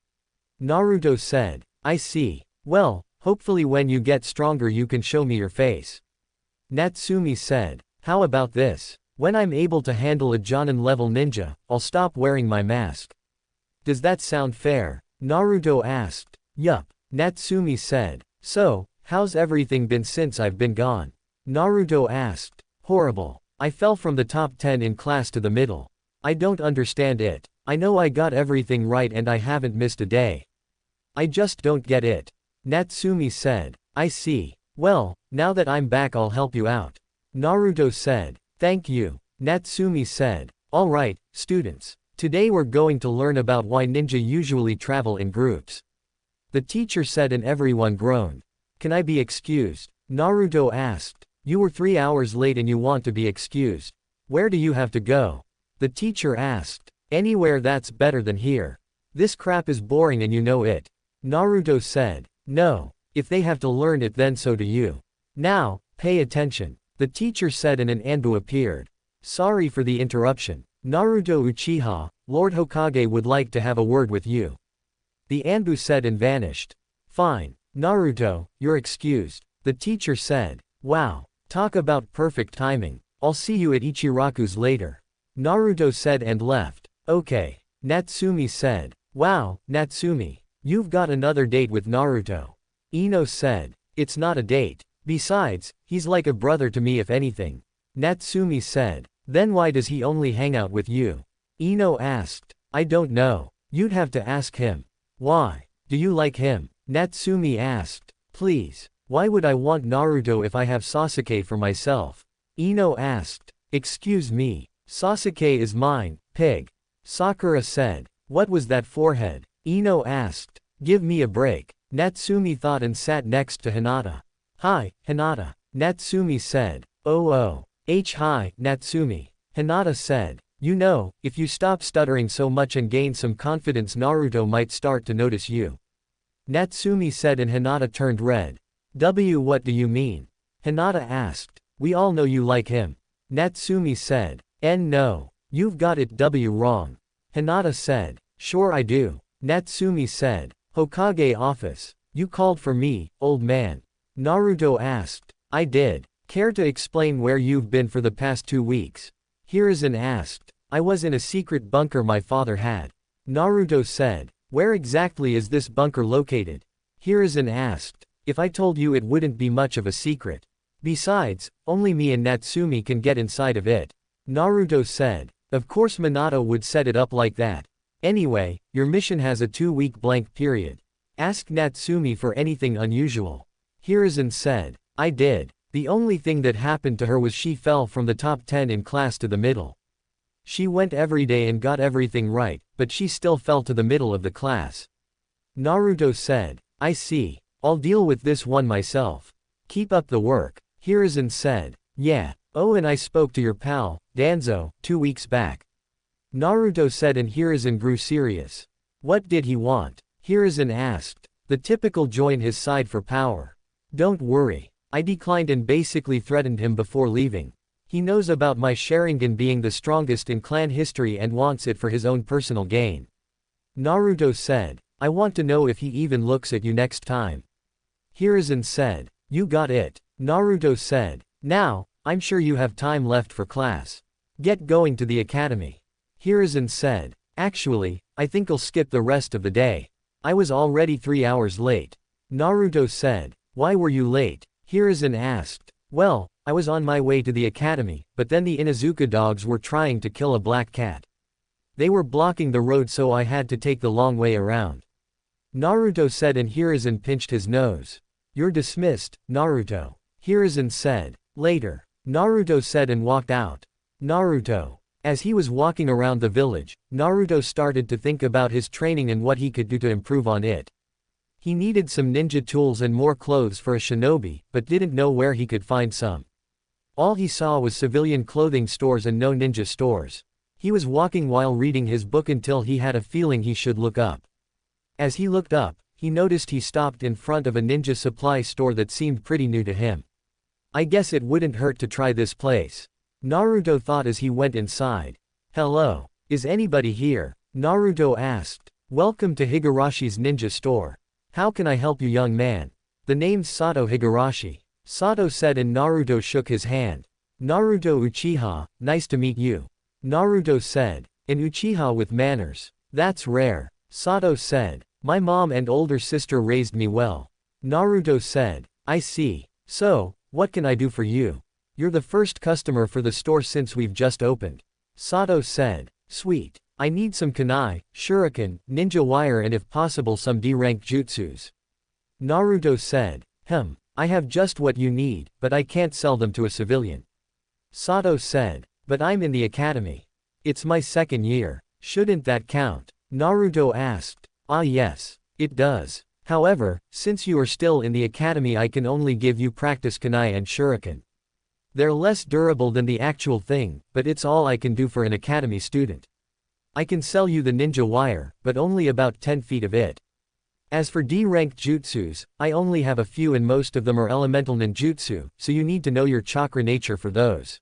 S1: Naruto said. I see. Well, hopefully when you get stronger you can show me your face. Natsumi said. How about this? When I'm able to handle a Jonin level ninja, I'll stop wearing my mask. Does that sound fair? Naruto asked. Yup. Natsumi said. So, how's everything been since I've been gone? Naruto asked. Horrible. I fell from the top 10 in class to the middle. I don't understand it. I know I got everything right and I haven't missed a day. I just don't get it. Natsumi said. I see. Well, now that I'm back I'll help you out. Naruto said. Thank you. Natsumi said. Alright, students. Today we're going to learn about why ninja usually travel in groups. The teacher said and everyone groaned. Can I be excused? Naruto asked. You were 3 hours late and you want to be excused. Where do you have to go? The teacher asked. Anywhere that's better than here. This crap is boring and you know it. Naruto said. No. If they have to learn it then so do you. Now, pay attention. The teacher said and an Anbu appeared. Sorry for the interruption. Naruto Uchiha, Lord Hokage would like to have a word with you. The Anbu said and vanished. Fine. Naruto, you're excused. The teacher said. Wow. Talk about perfect timing. I'll see you at Ichiraku's later. Naruto said and left. Okay. Natsumi said. Wow, Natsumi. You've got another date with Naruto. Ino said. It's not a date. Besides, he's like a brother to me if anything. Natsumi said. Then why does he only hang out with you? Ino asked. I don't know. You'd have to ask him. Why? Do you like him? Natsumi asked. Please. Why would I want Naruto if I have Sasuke for myself? Ino asked. Excuse me. Sasuke is mine, pig. Sakura said. What was that forehead? Ino asked. Give me a break. Natsumi thought and sat next to Hinata. Hi, Hinata. Natsumi said. Oh. Hi, Natsumi. Hinata said. You know, if you stop stuttering so much and gain some confidence Naruto might start to notice you. Natsumi said and Hinata turned red. What do you mean? Hinata asked. We all know you like him. Natsumi said. No. You've got it wrong. Hinata said. Sure I do. Natsumi said. Hokage office. You called for me, old man. Naruto asked. I did. Care to explain where you've been for the past 2 weeks? Hiruzen asked. I was in a secret bunker my father had. Naruto said. Where exactly is this bunker located? Hiruzen asked. If I told you it wouldn't be much of a secret. Besides, only me and Natsumi can get inside of it. Naruto said. Of course Minato would set it up like that. Anyway, your mission has a 2-week blank period. Ask Natsumi for anything unusual. Hiruzen said. I did. The only thing that happened to her was she fell from the top 10 in class to the middle. She went every day and got everything right, but she still fell to the middle of the class. Naruto said. I see. I'll deal with this one myself. Keep up the work. Hiruzen said. Yeah. Oh, and I spoke to your pal, Danzo, 2 weeks back. Naruto said and Hiruzen grew serious. What did he want? Hiruzen asked. The typical join his side for power. Don't worry. I declined and basically threatened him before leaving. He knows about my Sharingan being the strongest in clan history and wants it for his own personal gain. Naruto said. I want to know if he even looks at you next time. Hiruzen said. You got it. Naruto said. Now, I'm sure you have time left for class. Get going to the academy. Hiruzen said. Actually, I think I'll skip the rest of the day. I was already 3 hours late. Naruto said. Why were you late? Hiruzen asked. Well, I was on my way to the academy, but then the Inuzuka dogs were trying to kill a black cat. They were blocking the road, so I had to take the long way around. Naruto said, and Hiruzen pinched his nose. You're dismissed, Naruto. Hiruzen said. Later. Naruto said and walked out. Naruto. As he was walking around the village, Naruto started to think about his training and what he could do to improve on it. He needed some ninja tools and more clothes for a shinobi, but didn't know where he could find some. All he saw was civilian clothing stores and no ninja stores. He was walking while reading his book until he had a feeling he should look up. As he looked up, he noticed he stopped in front of a ninja supply store that seemed pretty new to him. I guess it wouldn't hurt to try this place. Naruto thought as he went inside. Hello. Is anybody here? Naruto asked. Welcome to Higarashi's ninja store. How can I help you, young man? The name's Sato Higurashi. Sato said, and Naruto shook his hand. Naruto Uchiha, nice to meet you. Naruto said. An Uchiha with manners. That's rare. Sato said. My mom and older sister raised me well. Naruto said. I see. So, what can I do for you? You're the first customer for the store since we've just opened. Sato said. Sweet. I need some kunai, shuriken, ninja wire, and if possible some D-rank jutsus. Naruto said. I have just what you need, but I can't sell them to a civilian. Sato said. But I'm in the academy. It's my second year. Shouldn't that count? Naruto asked. Ah yes, it does. However, since you are still in the academy, I can only give you practice kunai and shuriken. They're less durable than the actual thing, but it's all I can do for an academy student. I can sell you the ninja wire, but only about 10 feet of it. As for D-ranked jutsus, I only have a few and most of them are elemental ninjutsu, so you need to know your chakra nature for those.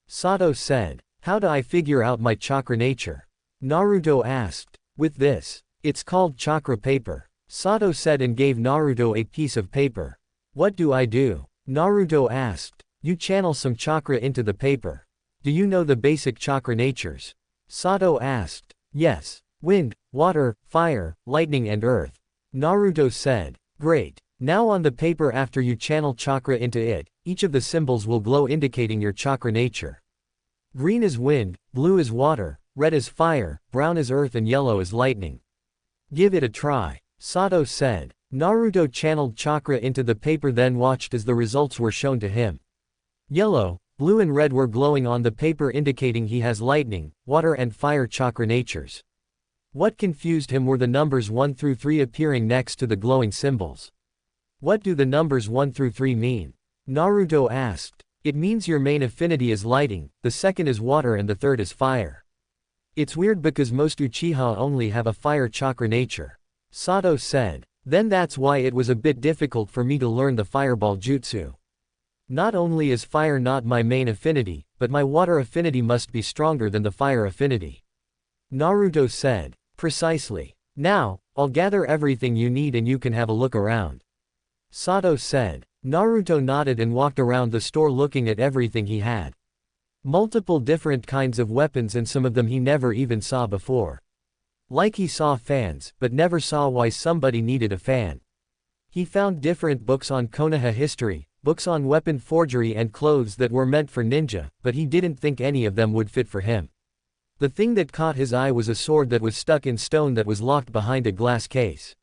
S1: Sato said. How do I figure out my chakra nature? Naruto asked. With this. It's called chakra paper. Sato said and gave Naruto a piece of paper. What do I do? Naruto asked. You channel some chakra into the paper. Do you know the basic chakra natures? Sato asked. Yes. Wind, water, fire, lightning and earth. Naruto said. Great. Now on the paper, after you channel chakra into it, each of the symbols will glow indicating your chakra nature. Green is wind, blue is water, red is fire, brown is earth and yellow is lightning. Give it a try. Sato said. Naruto channeled chakra into the paper, then watched as the results were shown to him. Yellow, blue and red were glowing on the paper, indicating he has lightning, water and fire chakra natures. What confused him were the numbers 1 through 3 appearing next to the glowing symbols. What do the numbers 1 through 3 mean? Naruto asked. It means your main affinity is lighting, the second is water and the third is fire. It's weird because most Uchiha only have a fire chakra nature. Sato said. Then that's why it was a bit difficult for me to learn the fireball jutsu. Not only is fire not my main affinity, but my water affinity must be stronger than the fire affinity. Naruto said. Precisely. Now, I'll gather everything you need and you can have a look around. Sato said. Naruto nodded and walked around the store looking at everything he had. Multiple different kinds of weapons, and some of them he never even saw before. Like he saw fans, but never saw why somebody needed a fan. He found different books on Konoha history, books on weapon forgery and clothes that were meant for ninja, but he didn't think any of them would fit for him. The thing that caught his eye was a sword that was stuck in stone that was locked behind a glass case.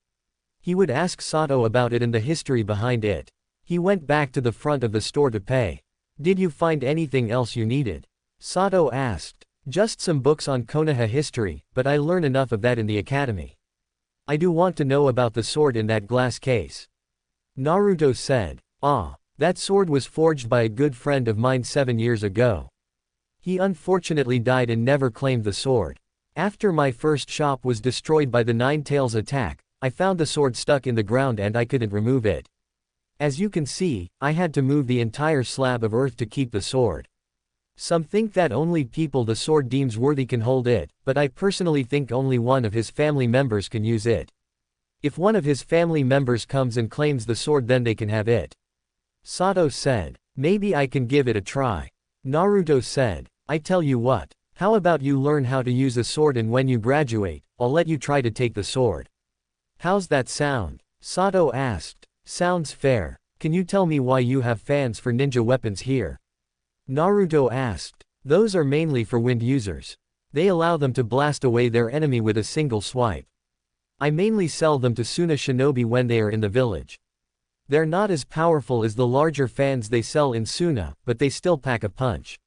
S1: He would ask Sato about it and the history behind it. He went back to the front of the store to pay. Did you find anything else you needed? Sato asked. Just some books on Konoha history, but I learn enough of that in the academy. I do want to know about the sword in that glass case. Naruto said. Ah, that sword was forged by a good friend of mine 7 years ago. He unfortunately died and never claimed the sword. After my first shop was destroyed by the Nine Tails attack, I found the sword stuck in the ground and I couldn't remove it. As you can see, I had to move the entire slab of earth to keep the sword. Some think that only people the sword deems worthy can hold it, but I personally think only one of his family members can use it. If one of his family members comes and claims the sword, then they can have it. Sato said. Maybe I can give it a try. Naruto said. I tell you what. How about you learn how to use a sword, and when you graduate, I'll let you try to take the sword. How's that sound? Sato asked. Sounds fair. Can you tell me why you have fans for ninja weapons here? Naruto asked. Those are mainly for wind users. They allow them to blast away their enemy with a single swipe. I mainly sell them to Suna shinobi when they are in the village. They're not as powerful as the larger fans they sell in Suna, but they still pack a punch.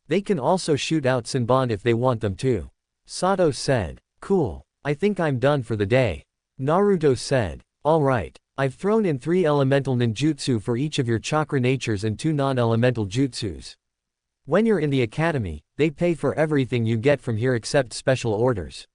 S1: They can also shoot out Senbon if they want them to. Sato said. Cool. I think I'm done for the day. Naruto said. Alright. I've thrown in 3 elemental ninjutsu for each of your chakra natures and 2 non-elemental jutsus. When you're in the academy, they pay for everything you get from here except special orders.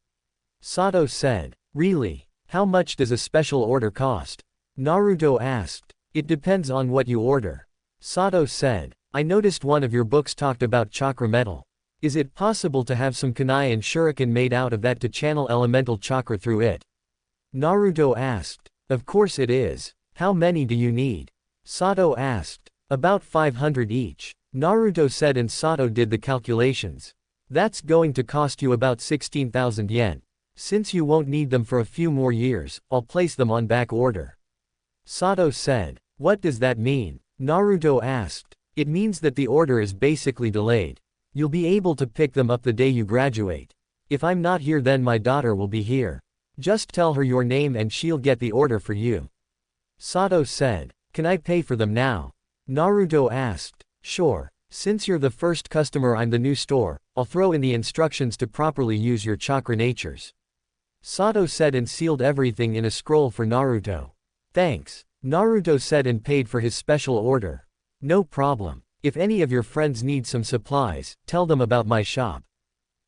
S1: Sato said. Really? How much does a special order cost? Naruto asked. It depends on what you order. Sato said. I noticed one of your books talked about chakra metal. Is it possible to have some kunai and shuriken made out of that to channel elemental chakra through it? Naruto asked. Of course it is. How many do you need? Sato asked. About 500 each. Naruto said, and Sato did the calculations. That's going to cost you about 16,000 yen. Since you won't need them for a few more years, I'll place them on back order. Sato said. What does that mean? Naruto asked. It means that the order is basically delayed. You'll be able to pick them up the day you graduate. If I'm not here, then my daughter will be here. Just tell her your name and she'll get the order for you. Sato said. Can I pay for them now? Naruto asked. Sure. Since you're the first customer in the new store, I'll throw in the instructions to properly use your chakra natures. Sato said, and sealed everything in a scroll for Naruto. Thanks. Naruto said, and paid for his special order. No problem. If any of your friends need some supplies, tell them about my shop.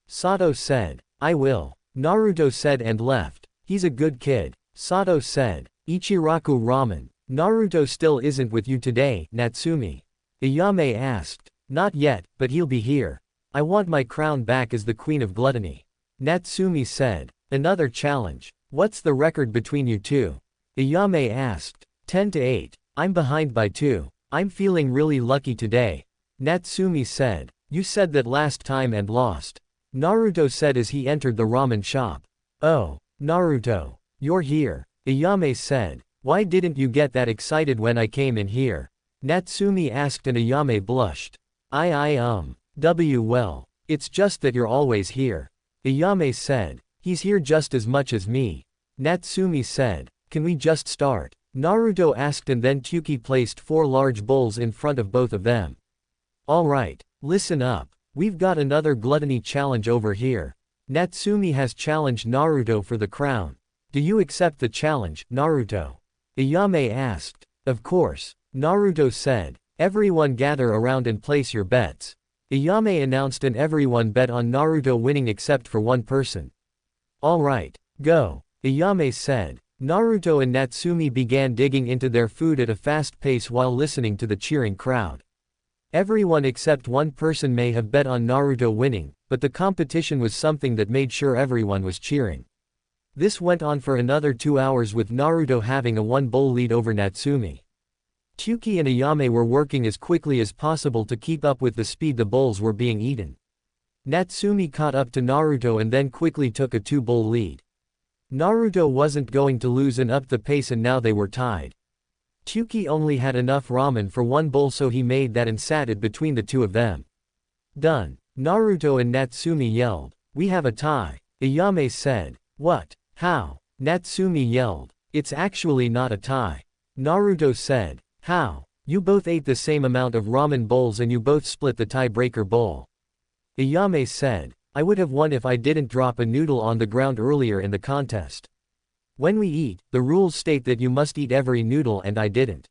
S1: Sato said. I will. Naruto said, and left. He's a good kid. Sato said. Ichiraku ramen. Naruto still isn't with you today, Natsumi? Ayame asked. Not yet, but he'll be here. I want my crown back as the queen of gluttony. Natsumi said. Another challenge. What's the record between you two? Ayame asked. 10-8. I'm behind by 2. I'm feeling really lucky today. Natsumi said. You said that last time and lost. Naruto said as he entered the ramen shop. Oh, Naruto. You're here. Ayame said. Why didn't you get that excited when I came in here? Natsumi asked, and Ayame blushed. Well. It's just that you're always here. Ayame said. He's here just as much as me. Natsumi said. Can we just start? Naruto asked, and then Tyuki placed 4 large bowls in front of both of them. Alright, listen up. We've got another gluttony challenge over here. Natsumi has challenged Naruto for the crown. Do you accept the challenge, Naruto? Ayame asked. Of course. Naruto said. Everyone gather around and place your bets. Ayame announced, and everyone bet on Naruto winning except for one person. Alright, go. Ayame said. Naruto and Natsumi began digging into their food at a fast pace while listening to the cheering crowd. Everyone except one person may have bet on Naruto winning, but the competition was something that made sure everyone was cheering. This went on for another 2 hours, with Naruto having a 1-bowl lead over Natsumi. Tyuki and Ayame were working as quickly as possible to keep up with the speed the bowls were being eaten. Natsumi caught up to Naruto and then quickly took a 2-bowl lead. Naruto wasn't going to lose and upped the pace, and now they were tied. Tyuki only had enough ramen for 1 bowl, so he made that and sat it between the 2 of them. Done. Naruto and Natsumi yelled. We have a tie. Ayame said. What? How? Natsumi yelled. It's actually not a tie. Naruto said. How? You both ate the same amount of ramen bowls and you both split the tiebreaker bowl. Ayame said. I would have won if I didn't drop a noodle on the ground earlier in the contest. When we eat, the rules state that you must eat every noodle, and I didn't.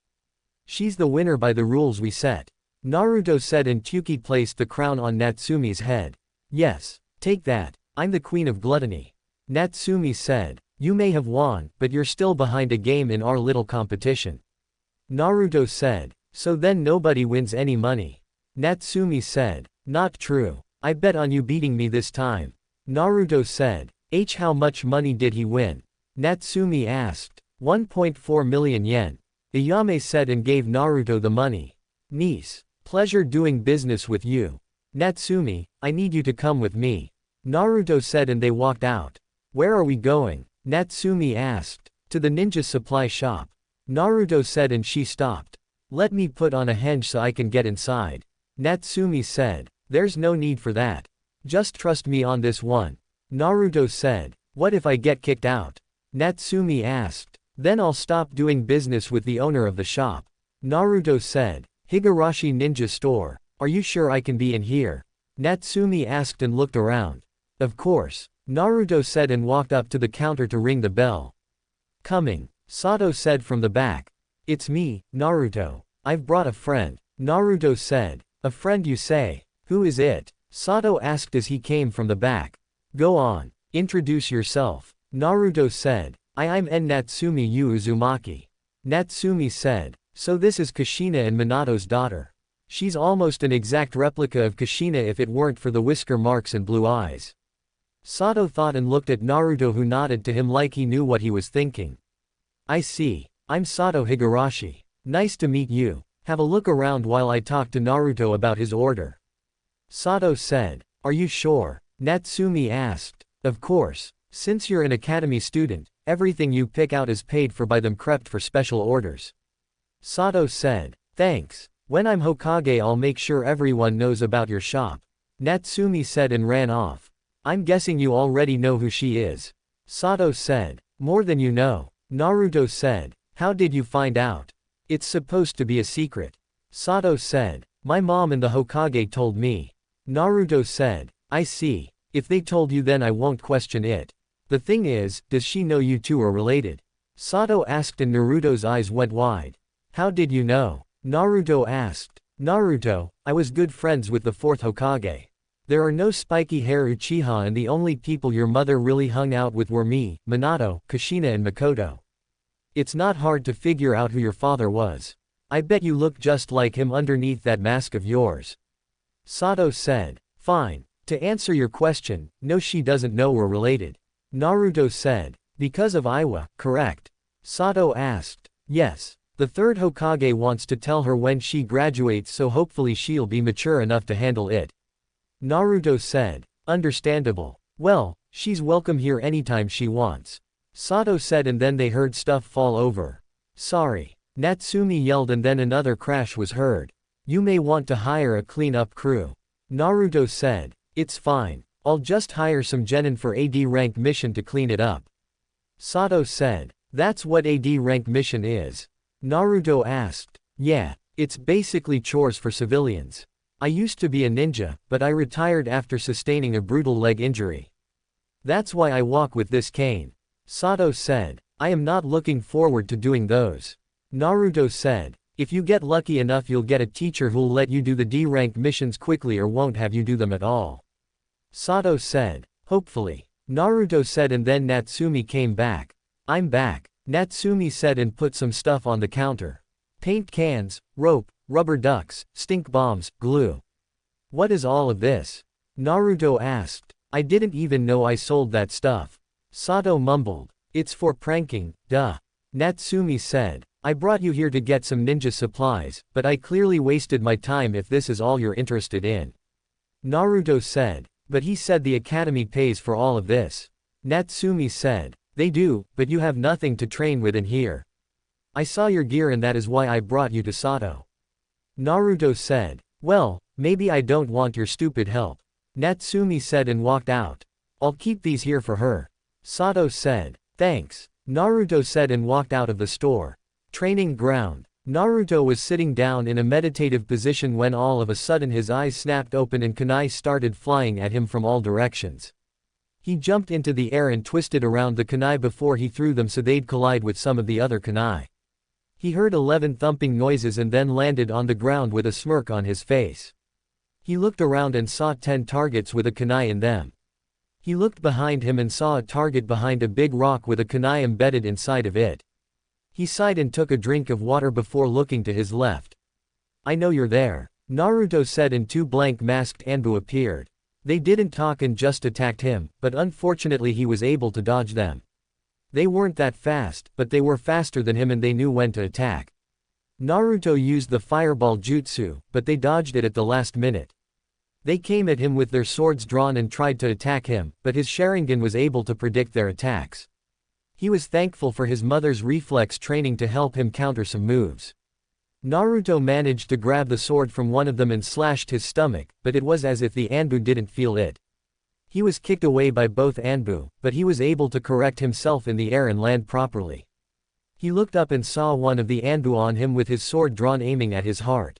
S1: She's the winner by the rules we set. Naruto said, and Tyuki placed the crown on Natsumi's head. Yes, take that. I'm the queen of gluttony. Natsumi said. You may have won, but you're still behind a game in our little competition. Naruto said. So then nobody wins any money. Natsumi said. Not true. I bet on you beating me this time. Naruto said. How much money did he win? Natsumi asked. 1.4 million yen. Ayame said and gave Naruto the money. Niece. Pleasure doing business with you. Natsumi, I need you to come with me. Naruto said and they walked out. Where are we going? Natsumi asked. To the ninja supply shop. Naruto said and she stopped. Let me put on a hinge so I can get inside. Natsumi said. There's no need for that. Just trust me on this one. Naruto said. What if I get kicked out? Natsumi asked. Then I'll stop doing business with the owner of the shop. Naruto said. Higurashi Ninja Store. Are you sure I can be in here? Natsumi asked and looked around. Of course. Naruto said and walked up to the counter to ring the bell. Coming. Sato said from the back. It's me, Naruto. I've brought a friend. Naruto said. A friend you say? Who is it? Sato asked as he came from the back. Go on. Introduce yourself. Naruto said. I'm Natsumi Uzumaki. Natsumi said. So this is Kushina and Minato's daughter. She's almost an exact replica of Kushina if it weren't for the whisker marks and blue eyes. Sato thought and looked at Naruto, who nodded to him like he knew what he was thinking. I see. I'm Sato Higurashi. Nice to meet you. Have a look around while I talk to Naruto about his order. Sato said. Are you sure? Natsumi asked. Of course. Since you're an academy student, everything you pick out is paid for by them crept for special orders. Sato said. Thanks. When I'm Hokage I'll make sure everyone knows about your shop. Natsumi said and ran off. I'm guessing you already know who she is. Sato said. More than you know. Naruto said. How did you find out? It's supposed to be a secret. Sato said. My mom and the Hokage told me. Naruto said. I see. If they told you then I won't question it. The thing is, does she know you two are related? Sato asked and Naruto's eyes went wide. How did you know? Naruto asked. Naruto, I was good friends with the fourth Hokage. There are no spiky hair Uchiha and the only people your mother really hung out with were me, Minato, Kushina and Makoto. It's not hard to figure out who your father was. I bet you look just like him underneath that mask of yours. Sato said. Fine. To answer your question, no, she doesn't know we're related. Naruto said. Because of Iwa, correct? Sato asked. Yes. The third Hokage wants to tell her when she graduates, so hopefully she'll be mature enough to handle it. Naruto said. Understandable. Well, she's welcome here anytime she wants. Sato said and then they heard stuff fall over. Sorry. Natsumi yelled and then another crash was heard. You may want to hire a clean-up crew. Naruto said. It's fine. I'll just hire some genin for AD rank mission to clean it up. Sato said. That's what AD rank mission is. Naruto asked. Yeah, it's basically chores for civilians. I used to be a ninja, but I retired after sustaining a brutal leg injury. That's why I walk with this cane. Sato said. I am not looking forward to doing those. Naruto said. If you get lucky enough you'll get a teacher who'll let you do the D rank missions quickly or won't have you do them at all. Sato said. Hopefully. Naruto said and then Natsumi came back. I'm back. Natsumi said and put some stuff on the counter. Paint cans, rope, rubber ducks, stink bombs, glue. What is all of this? Naruto asked. I didn't even know I sold that stuff. Sato mumbled. It's for pranking, duh. Natsumi said. I brought you here to get some ninja supplies, but I clearly wasted my time if this is all you're interested in. Naruto said. But he said the academy pays for all of this. Natsumi said. They do, but you have nothing to train with in here. I saw your gear and that is why I brought you to Sato. Naruto said. Well, maybe I don't want your stupid help. Natsumi said and walked out. I'll keep these here for her. Sato said. Thanks. Naruto said and walked out of the store. Training ground. Naruto was sitting down in a meditative position when all of a sudden his eyes snapped open and kunai started flying at him from all directions. He jumped into the air and twisted around the kunai before he threw them so they'd collide with some of the other kunai. He heard 11 thumping noises and then landed on the ground with a smirk on his face. He looked around and saw 10 targets with a kunai in them. He looked behind him and saw a target behind a big rock with a kunai embedded inside of it. He sighed and took a drink of water before looking to his left. I know you're there. Naruto said and 2 blank masked Anbu appeared. They didn't talk and just attacked him, but unfortunately he was able to dodge them. They weren't that fast, but they were faster than him and they knew when to attack. Naruto used the fireball jutsu, but they dodged it at the last minute. They came at him with their swords drawn and tried to attack him, but his Sharingan was able to predict their attacks. He was thankful for his mother's reflex training to help him counter some moves. Naruto managed to grab the sword from one of them and slashed his stomach, but it was as if the Anbu didn't feel it. He was kicked away by both Anbu, but he was able to correct himself in the air and land properly. He looked up and saw one of the Anbu on him with his sword drawn aiming at his heart.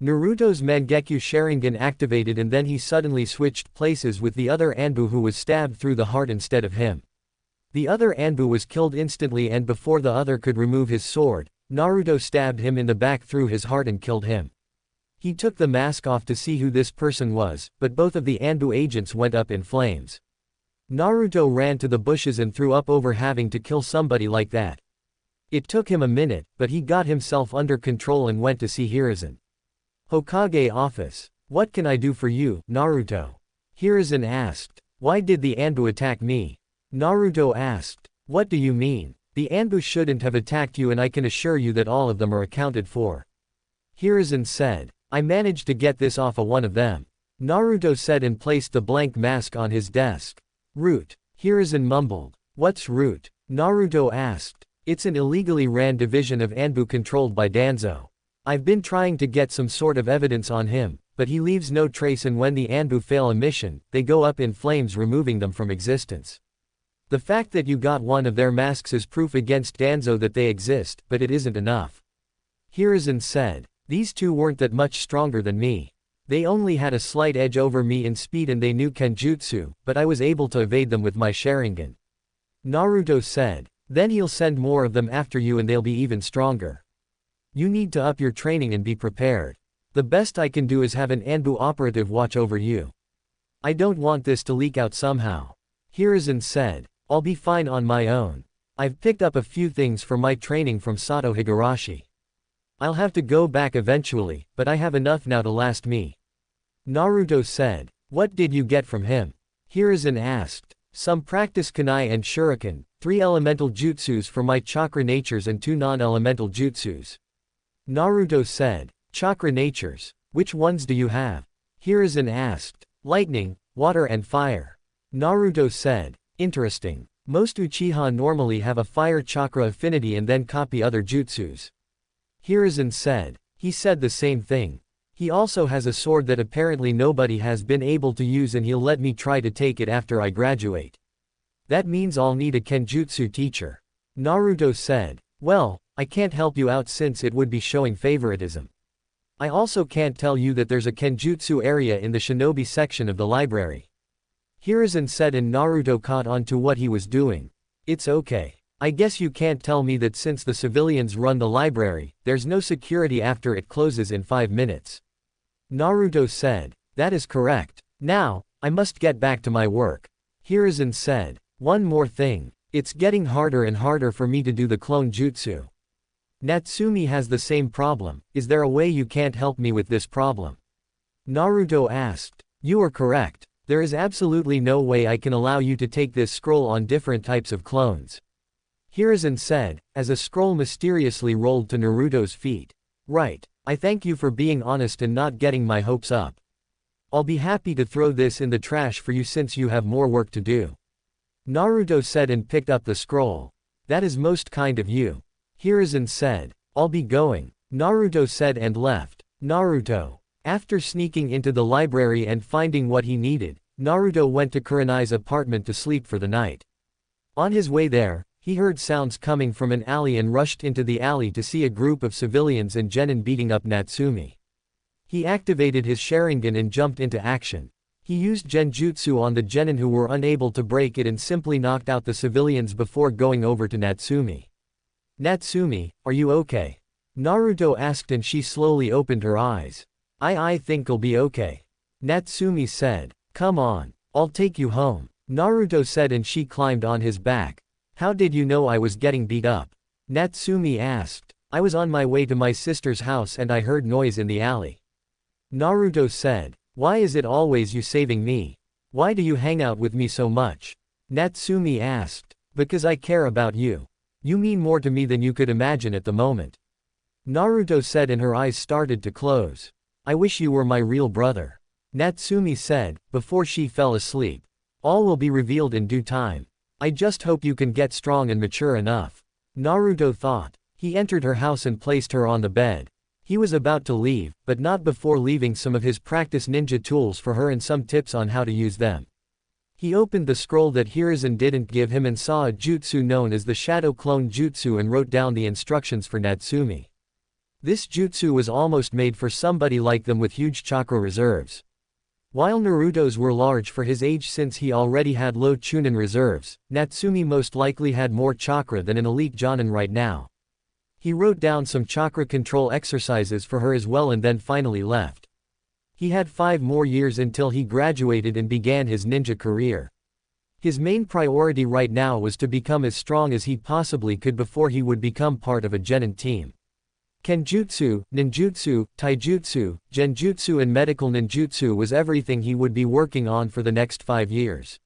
S1: Naruto's Mangekyō Sharingan activated and then he suddenly switched places with the other Anbu who was stabbed through the heart instead of him. The other Anbu was killed instantly and before the other could remove his sword, Naruto stabbed him in the back through his heart and killed him. He took the mask off to see who this person was, but both of the Anbu agents went up in flames. Naruto ran to the bushes and threw up over having to kill somebody like that. It took him a minute, but he got himself under control and went to see Hiruzen. Hokage office. What can I do for you, Naruto? Hiruzen asked. Why did the Anbu attack me? Naruto asked. What do you mean? The Anbu shouldn't have attacked you and I can assure you that all of them are accounted for. Hiruzen said. I managed to get this off of one of them. Naruto said and placed the blank mask on his desk. Root. Hiruzen mumbled. What's Root? Naruto asked. It's an illegally ran division of Anbu controlled by Danzo. I've been trying to get some sort of evidence on him, but he leaves no trace and when the Anbu fail a mission, they go up in flames removing them from existence. The fact that you got one of their masks is proof against Danzo that they exist, but it isn't enough. Hiruzen said. These two weren't that much stronger than me. They only had a slight edge over me in speed and they knew Kenjutsu, but I was able to evade them with my Sharingan. Naruto said. Then he'll send more of them after you and they'll be even stronger. You need to up your training and be prepared. The best I can do is have an Anbu operative watch over you. I don't want this to leak out somehow. Hiruzen said. I'll be fine on my own. I've picked up a few things for my training from Sato Higurashi. I'll have to go back eventually, but I have enough now to last me. Naruto said. What did you get from him? Hiruzen asked. Some practice kunai and shuriken, 3 elemental jutsus for my chakra natures and 2 non-elemental jutsus. Naruto said. Chakra natures? Which ones do you have? Hiruzen asked. Lightning, water and fire. Naruto said. Interesting. Most Uchiha normally have a fire chakra affinity and then copy other jutsus. Hiruzen said. He said the same thing. He also has a sword that apparently nobody has been able to use and he'll let me try to take it after I graduate. That means I'll need a Kenjutsu teacher. Naruto said. Well, I can't help you out since it would be showing favoritism. I also can't tell you that there's a Kenjutsu area in the shinobi section of the library. Hiruzen said and Naruto caught on to what he was doing. It's okay. I guess you can't tell me that since the civilians run the library, there's no security after it closes in 5 minutes. Naruto said. That is correct. Now, I must get back to my work. Hiruzen said. One more thing. It's getting harder and harder for me to do the clone jutsu. Natsumi has the same problem. Is there a way you can't help me with this problem? Naruto asked. You are correct. There is absolutely no way I can allow you to take this scroll on different types of clones. Hiruzen said, as a scroll mysteriously rolled to Naruto's feet. Right. I thank you for being honest and not getting my hopes up. I'll be happy to throw this in the trash for you since you have more work to do. Naruto said and picked up the scroll. That is most kind of you. Hiruzen said. I'll be going. Naruto said and left. Naruto. After sneaking into the library and finding what he needed, Naruto went to Kurenai's apartment to sleep for the night. On his way there, he heard sounds coming from an alley and rushed into the alley to see a group of civilians and genin beating up Natsumi. He activated his Sharingan and jumped into action. He used genjutsu on the genin who were unable to break it and simply knocked out the civilians before going over to Natsumi. Natsumi, are you okay? Naruto asked and she slowly opened her eyes. I think I'll be okay. Natsumi said. Come on. I'll take you home. Naruto said and she climbed on his back. How did you know I was getting beat up? Natsumi asked. I was on my way to my sister's house and I heard noise in the alley. Naruto said. Why is it always you saving me? Why do you hang out with me so much? Natsumi asked. Because I care about you. You mean more to me than you could imagine at the moment. Naruto said, and her eyes started to close. I wish you were my real brother. Natsumi said, before she fell asleep. All will be revealed in due time. I just hope you can get strong and mature enough. Naruto thought. He entered her house and placed her on the bed. He was about to leave, but not before leaving some of his practice ninja tools for her and some tips on how to use them. He opened the scroll that Hiruzen didn't give him and saw a jutsu known as the Shadow Clone Jutsu and wrote down the instructions for Natsumi. This jutsu was almost made for somebody like them with huge chakra reserves. While Naruto's were large for his age since he already had low chunin reserves, Natsumi most likely had more chakra than an elite jonin right now. He wrote down some chakra control exercises for her as well and then finally left. He had 5 more years until he graduated and began his ninja career. His main priority right now was to become as strong as he possibly could before he would become part of a genin team. Kenjutsu, ninjutsu, taijutsu, genjutsu and medical ninjutsu was everything he would be working on for the next 5 years.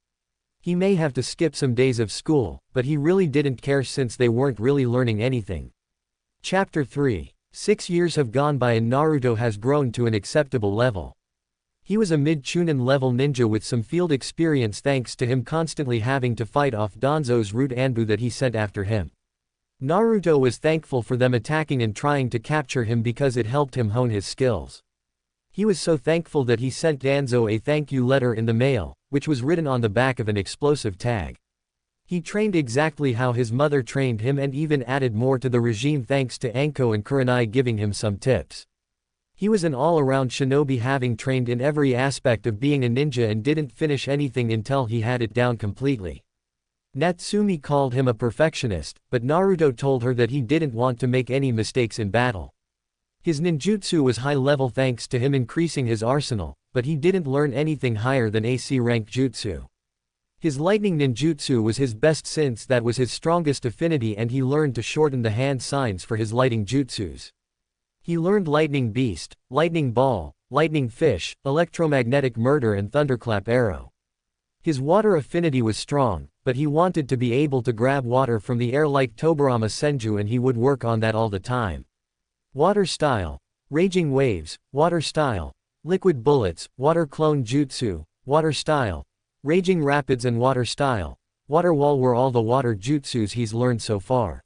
S1: He may have to skip some days of school, but he really didn't care since they weren't really learning anything. Chapter 3. 6 years have gone by and Naruto has grown to an acceptable level. He was a mid-chunin level ninja with some field experience thanks to him constantly having to fight off Danzo's root Anbu that he sent after him. Naruto was thankful for them attacking and trying to capture him because it helped him hone his skills. He was so thankful that he sent Danzo a thank you letter in the mail, which was written on the back of an explosive tag. He trained exactly how his mother trained him and even added more to the regime thanks to Anko and Kurenai giving him some tips. He was an all-around shinobi having trained in every aspect of being a ninja and didn't finish anything until he had it down completely. Natsumi called him a perfectionist, but Naruto told her that he didn't want to make any mistakes in battle. His ninjutsu was high level thanks to him increasing his arsenal, but he didn't learn anything higher than AC rank jutsu. His lightning ninjutsu was his best since that was his strongest affinity and he learned to shorten the hand signs for his lighting jutsus. He learned lightning beast, lightning ball, lightning fish, electromagnetic murder and thunderclap arrow. His water affinity was strong, but he wanted to be able to grab water from the air like Tobirama Senju and he would work on that all the time. Water style, raging waves, water style, liquid bullets, water clone jutsu, water style, raging rapids and water style, water wall were all the water jutsus he's learned so far.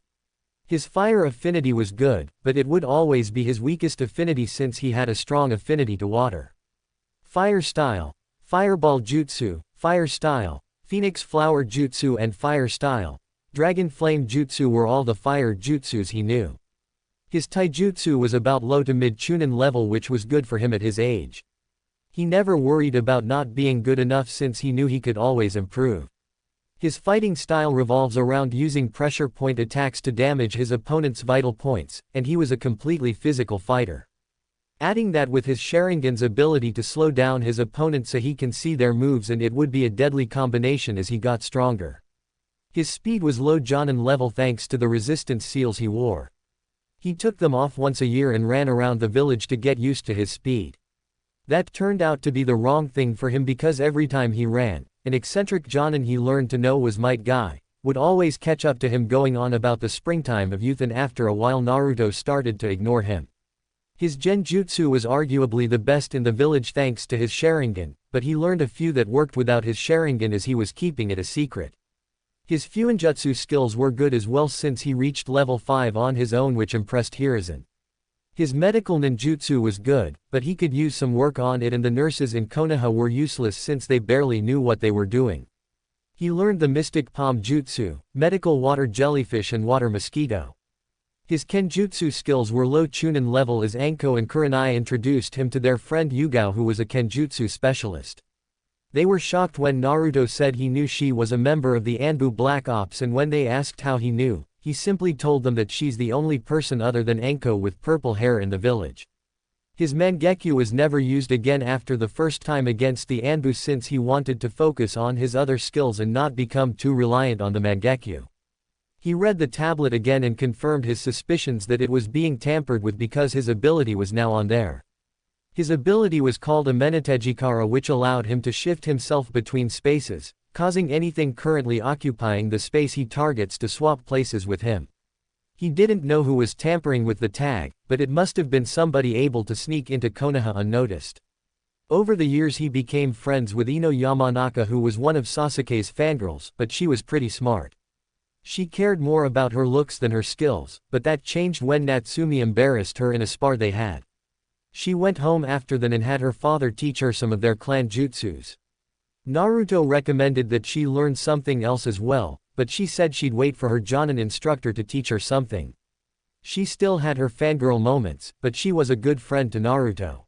S1: His fire affinity was good, but it would always be his weakest affinity since he had a strong affinity to water. Fire style, fireball jutsu, fire style, phoenix flower jutsu and fire style, dragon flame jutsu were all the fire jutsus he knew. His taijutsu was about low to mid chunin level which was good for him at his age. He never worried about not being good enough since he knew he could always improve. His fighting style revolves around using pressure point attacks to damage his opponent's vital points, and he was a completely physical fighter. Adding that with his Sharingan's ability to slow down his opponent so he can see their moves and it would be a deadly combination as he got stronger. His speed was low jonin level thanks to the resistance seals he wore. He took them off once a year and ran around the village to get used to his speed. That turned out to be the wrong thing for him because every time he ran, an eccentric jonin he learned to know was Might Guy, would always catch up to him going on about the springtime of youth and after a while Naruto started to ignore him. His genjutsu was arguably the best in the village thanks to his Sharingan, but he learned a few that worked without his Sharingan as he was keeping it a secret. His Fuinjutsu skills were good as well since he reached level 5 on his own which impressed Hiruzen. His medical ninjutsu was good, but he could use some work on it and the nurses in Konoha were useless since they barely knew what they were doing. He learned the mystic palm jutsu, medical water jellyfish and water mosquito. His kenjutsu skills were low chunin level as Anko and Kurenai introduced him to their friend Yugao who was a kenjutsu specialist. They were shocked when Naruto said he knew she was a member of the Anbu Black Ops and when they asked how he knew, he simply told them that she's the only person other than Anko with purple hair in the village. His Mangekyō was never used again after the first time against the Anbu since he wanted to focus on his other skills and not become too reliant on the Mangekyō. He read the tablet again and confirmed his suspicions that it was being tampered with because his ability was now on there. His ability was called a Menetejikara which allowed him to shift himself between spaces, causing anything currently occupying the space he targets to swap places with him. He didn't know who was tampering with the tag, but it must have been somebody able to sneak into Konoha unnoticed. Over the years he became friends with Ino Yamanaka, who was one of Sasuke's fangirls, but she was pretty smart. She cared more about her looks than her skills, but that changed when Natsumi embarrassed her in a spar they had. She went home after then and had her father teach her some of their clan jutsus. Naruto recommended that she learn something else as well, but she said she'd wait for her Jonin instructor to teach her something. She still had her fangirl moments, but she was a good friend to Naruto.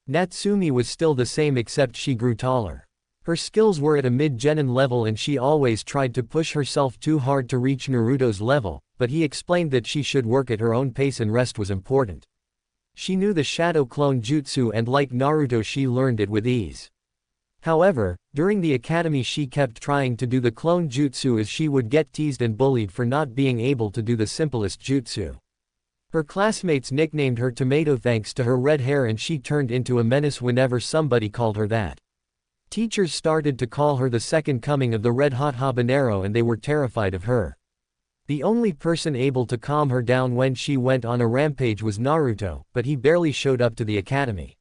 S1: Natsumi was still the same except she grew taller. Her skills were at a mid-genin level and she always tried to push herself too hard to reach Naruto's level, but he explained that she should work at her own pace and rest was important. She knew the shadow clone jutsu and like Naruto she learned it with ease. However, during the academy she kept trying to do the clone jutsu as she would get teased and bullied for not being able to do the simplest jutsu. Her classmates nicknamed her Tomato thanks to her red hair and she turned into a menace whenever somebody called her that. Teachers started to call her the second coming of the red-hot habanero and they were terrified of her. The only person able to calm her down when she went on a rampage was Naruto, but he barely showed up to the academy.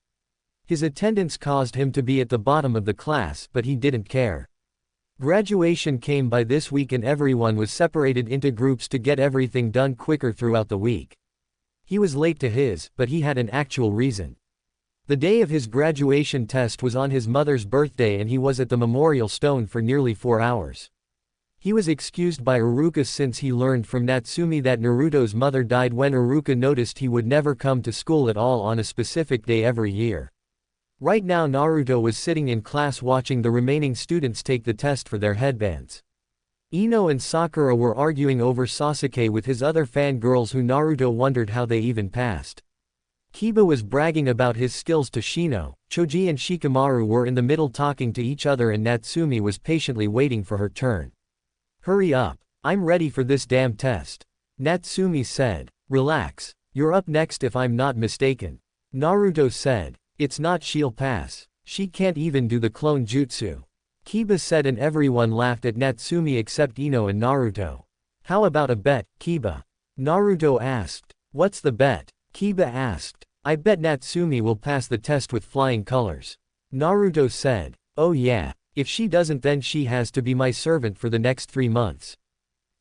S1: His attendance caused him to be at the bottom of the class, but he didn't care. Graduation came by this week and everyone was separated into groups to get everything done quicker throughout the week. He was late to his, but he had an actual reason. The day of his graduation test was on his mother's birthday and he was at the memorial stone for nearly 4 hours. He was excused by Iruka since he learned from Natsumi that Naruto's mother died when Iruka noticed he would never come to school at all on a specific day every year. Right now Naruto was sitting in class watching the remaining students take the test for their headbands. Ino and Sakura were arguing over Sasuke with his other fangirls who Naruto wondered how they even passed. Kiba was bragging about his skills to Shino, Choji and Shikamaru were in the middle talking to each other and Natsumi was patiently waiting for her turn. "Hurry up, I'm ready for this damn test," Natsumi said. "Relax, you're up next if I'm not mistaken." Naruto said. "It's not, she'll pass. She can't even do the clone jutsu," Kiba said and everyone laughed at Natsumi except Ino and Naruto. "How about a bet, Kiba?" Naruto asked. "What's the bet?" Kiba asked. "I bet Natsumi will pass the test with flying colors." Naruto said. "Oh yeah, if she doesn't then she has to be my servant for the next 3 months."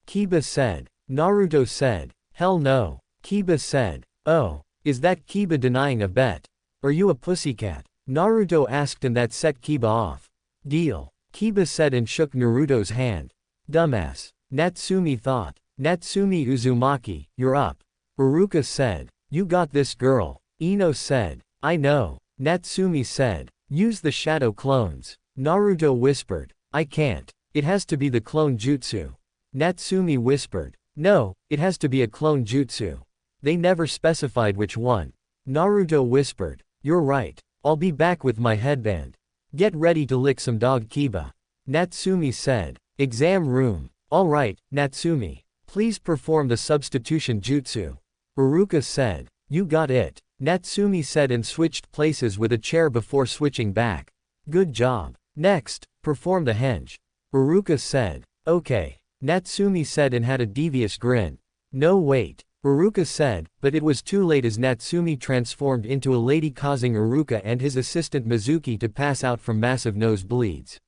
S1: Kiba said. Naruto said. "Hell no." Kiba said. "Oh, is that Kiba denying a bet? Are you a pussycat?" Naruto asked and that set Kiba off. "Deal," Kiba said and shook Naruto's hand. "Dumbass," Natsumi thought. "Natsumi Uzumaki, you're up," Iruka said. "You got this girl," Ino said. "I know," Natsumi said. "Use the shadow clones," Naruto whispered. "I can't. It has to be the clone jutsu." Natsumi whispered. "No, it has to be a clone jutsu. They never specified which one." Naruto whispered. "You're right. I'll be back with my headband. Get ready to lick some dog, Kiba," Natsumi said. "Exam room. All right, Natsumi. Please perform the substitution jutsu," Iruka said. "You got it," Natsumi said and switched places with a chair before switching back. "Good job. Next, perform the henge," Iruka said. "Okay," Natsumi said and had a devious grin. "No wait," Iruka said, but it was too late as Natsumi transformed into a lady causing Iruka and his assistant Mizuki to pass out from massive nosebleeds.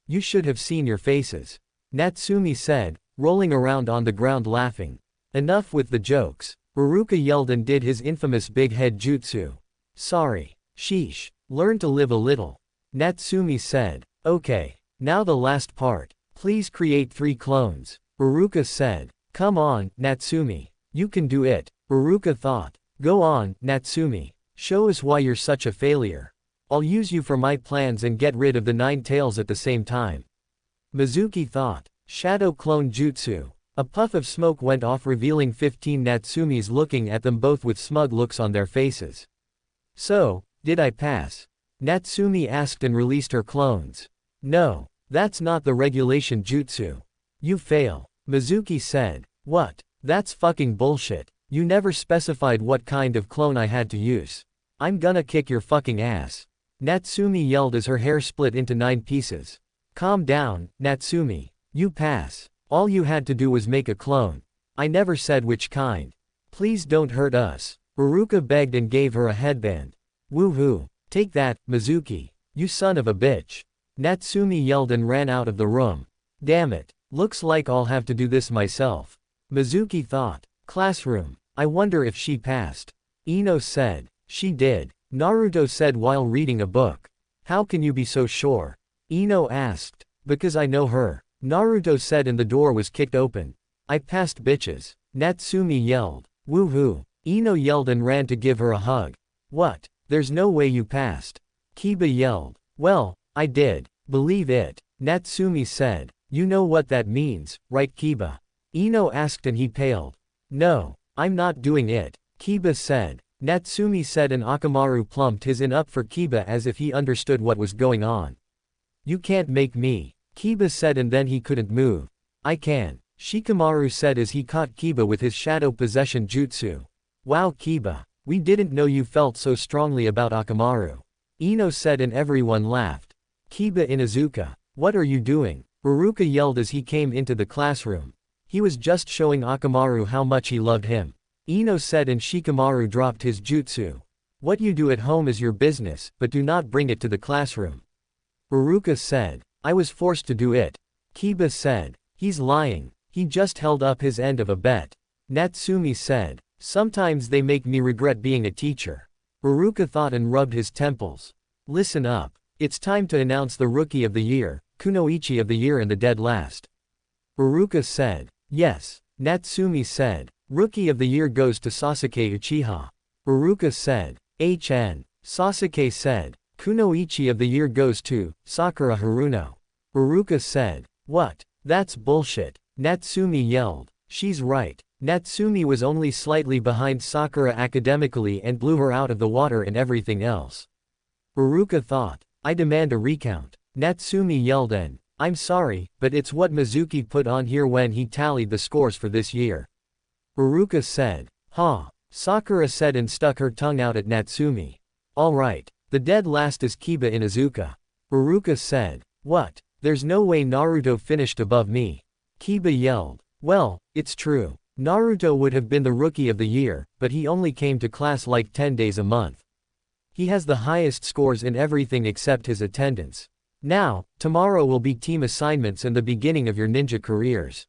S1: "You should have seen your faces," Natsumi said, rolling around on the ground laughing. "Enough with the jokes," Iruka yelled and did his infamous big head jutsu. "Sorry. Sheesh. Learn to live a little," Natsumi said. "Okay. Now the last part. Please create 3 clones," Iruka said. "Come on, Natsumi. You can do it," Iruka thought. "Go on, Natsumi. Show us why you're such a failure. I'll use you for my plans and get rid of the 9 tails at the same time." Mizuki thought. Shadow clone jutsu. A puff of smoke went off revealing 15 Natsumis looking at them both with smug looks on their faces. "So, did I pass?" Natsumi asked and released her clones. "No, that's not the regulation jutsu. You fail," Mizuki said. "What? That's fucking bullshit. You never specified what kind of clone I had to use. I'm gonna kick your fucking ass," Natsumi yelled as her hair split into 9 pieces. Calm down, Natsumi. You pass. All you had to do was make a clone. I never said which kind. Please don't hurt us. Uruka begged and gave her a headband. Woohoo. Take that, Mizuki. You son of a bitch. Natsumi yelled and ran out of the room. Damn it. Looks like I'll have to do this myself. Mizuki thought. Classroom. I wonder if she passed. Ino said. She did. Naruto said while reading a book. How can you be so sure? Ino asked. Because I know her. Naruto said and the door was kicked open. I passed bitches. Natsumi yelled. Woohoo. Ino yelled and ran to give her a hug. What? There's no way you passed. Kiba yelled. Well, I did. Believe it. Natsumi said. You know what that means, right Kiba? Ino asked and he paled. No, I'm not doing it. Kiba said. Natsumi said and Akamaru plumped his in up for Kiba as if he understood what was going on. You can't make me. Kiba said and then he couldn't move. I can. Shikamaru said as he caught Kiba with his shadow possession jutsu. Wow Kiba. We didn't know you felt so strongly about Akamaru. Ino said and everyone laughed. Kiba Inuzuka. What are you doing? Uruka yelled as he came into the classroom. He was just showing Akamaru how much he loved him. Ino said and Shikamaru dropped his jutsu. What you do at home is your business, but do not bring it to the classroom. Uruka said. I was forced to do it. Kiba said. He's lying. He just held up his end of a bet. Natsumi said. Sometimes they make me regret being a teacher. Uruka thought and rubbed his temples. Listen up. It's time to announce the Rookie of the Year, Kunoichi of the Year and the Dead Last. Uruka said. Yes. Natsumi said. Rookie of the Year goes to Sasuke Uchiha. Uruka said. HN. Sasuke said. Kunoichi of the Year goes to Sakura Haruno. Uruka said. What? That's bullshit. Natsumi yelled. She's right. Natsumi was only slightly behind Sakura academically and blew her out of the water in everything else. Uruka thought. I demand a recount. Natsumi yelled and, I'm sorry, but it's what Mizuki put on here when he tallied the scores for this year. Uruka said. Huh. Sakura said and stuck her tongue out at Natsumi. Alright. The dead last is Kiba Inuzuka. Uruka said. What? There's no way Naruto finished above me. Kiba yelled. Well, it's true. Naruto would have been the Rookie of the Year, but he only came to class like 10 days a month. He has the highest scores in everything except his attendance. Now, tomorrow will be team assignments and the beginning of your ninja careers.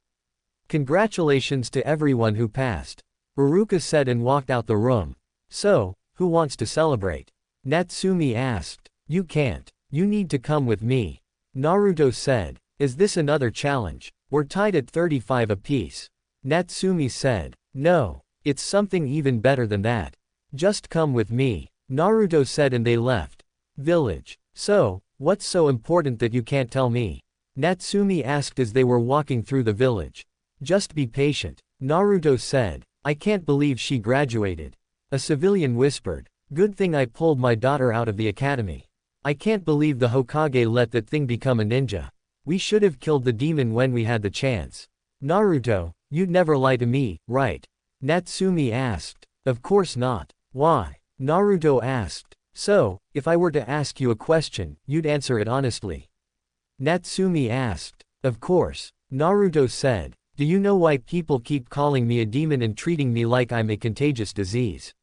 S1: Congratulations to everyone who passed. Uruka said and walked out the room. So, who wants to celebrate? Natsumi asked. You can't. You need to come with me. Naruto said. Is this another challenge? We're tied at 35 apiece. Natsumi said. No. It's something even better than that. Just come with me. Naruto said and they left. Village. So, what's so important that you can't tell me? Natsumi asked as they were walking through the village. Just be patient. Naruto said. I can't believe she graduated. A civilian whispered. Good thing I pulled my daughter out of the academy. I can't believe the Hokage let that thing become a ninja. We should have killed the demon when we had the chance. Naruto, you'd never lie to me, right? Natsumi asked. Of course not. Why? Naruto asked. So, if I were to ask you a question, you'd answer it honestly. Natsumi asked. Of course. Naruto said. Do you know why people keep calling me a demon and treating me like I'm a contagious disease?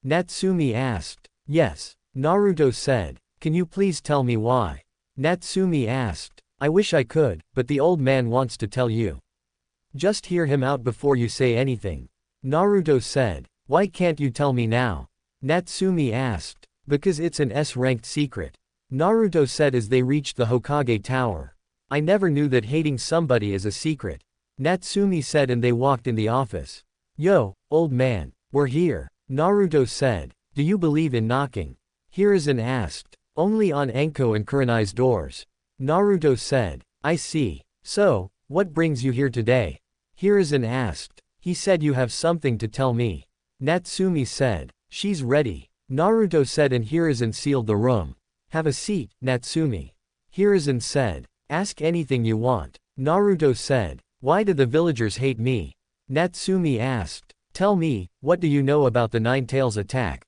S1: Natsumi asked. Yes. Naruto said. Can you please tell me why? Natsumi asked. I wish I could, but the old man wants to tell you. Just hear him out before you say anything. Naruto said. Why can't you tell me now? Natsumi asked. Because it's an S-ranked secret. Naruto said as they reached the Hokage Tower. I never knew that hating somebody is a secret. Natsumi said and they walked in the office. Yo, old man, we're here. Naruto said. Do you believe in knocking? Hiruzen asked. Only on Anko and Kurenai's doors. Naruto said. I see. So, what brings you here today? Hiruzen asked. He said you have something to tell me. Natsumi said. She's ready. Naruto said and Hiruzen sealed the room. Have a seat, Natsumi. Hiruzen said. Ask anything you want. Naruto said. Why do the villagers hate me? Natsumi asked. Tell me, what do you know about the Nine Tails attack?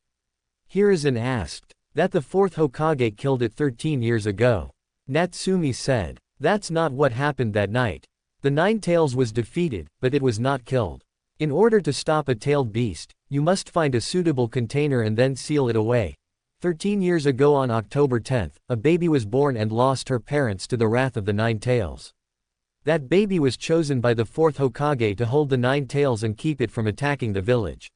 S1: Hiruzen asked. That the fourth Hokage killed it 13 years ago. Natsumi said. That's not what happened that night. The Nine Tails was defeated, but it was not killed. In order to stop a tailed beast, you must find a suitable container and then seal it away. 13 years ago on October 10th, a baby was born and lost her parents to the wrath of the Nine Tails. That baby was chosen by the 4th Hokage to hold the Nine Tails and keep it from attacking the village.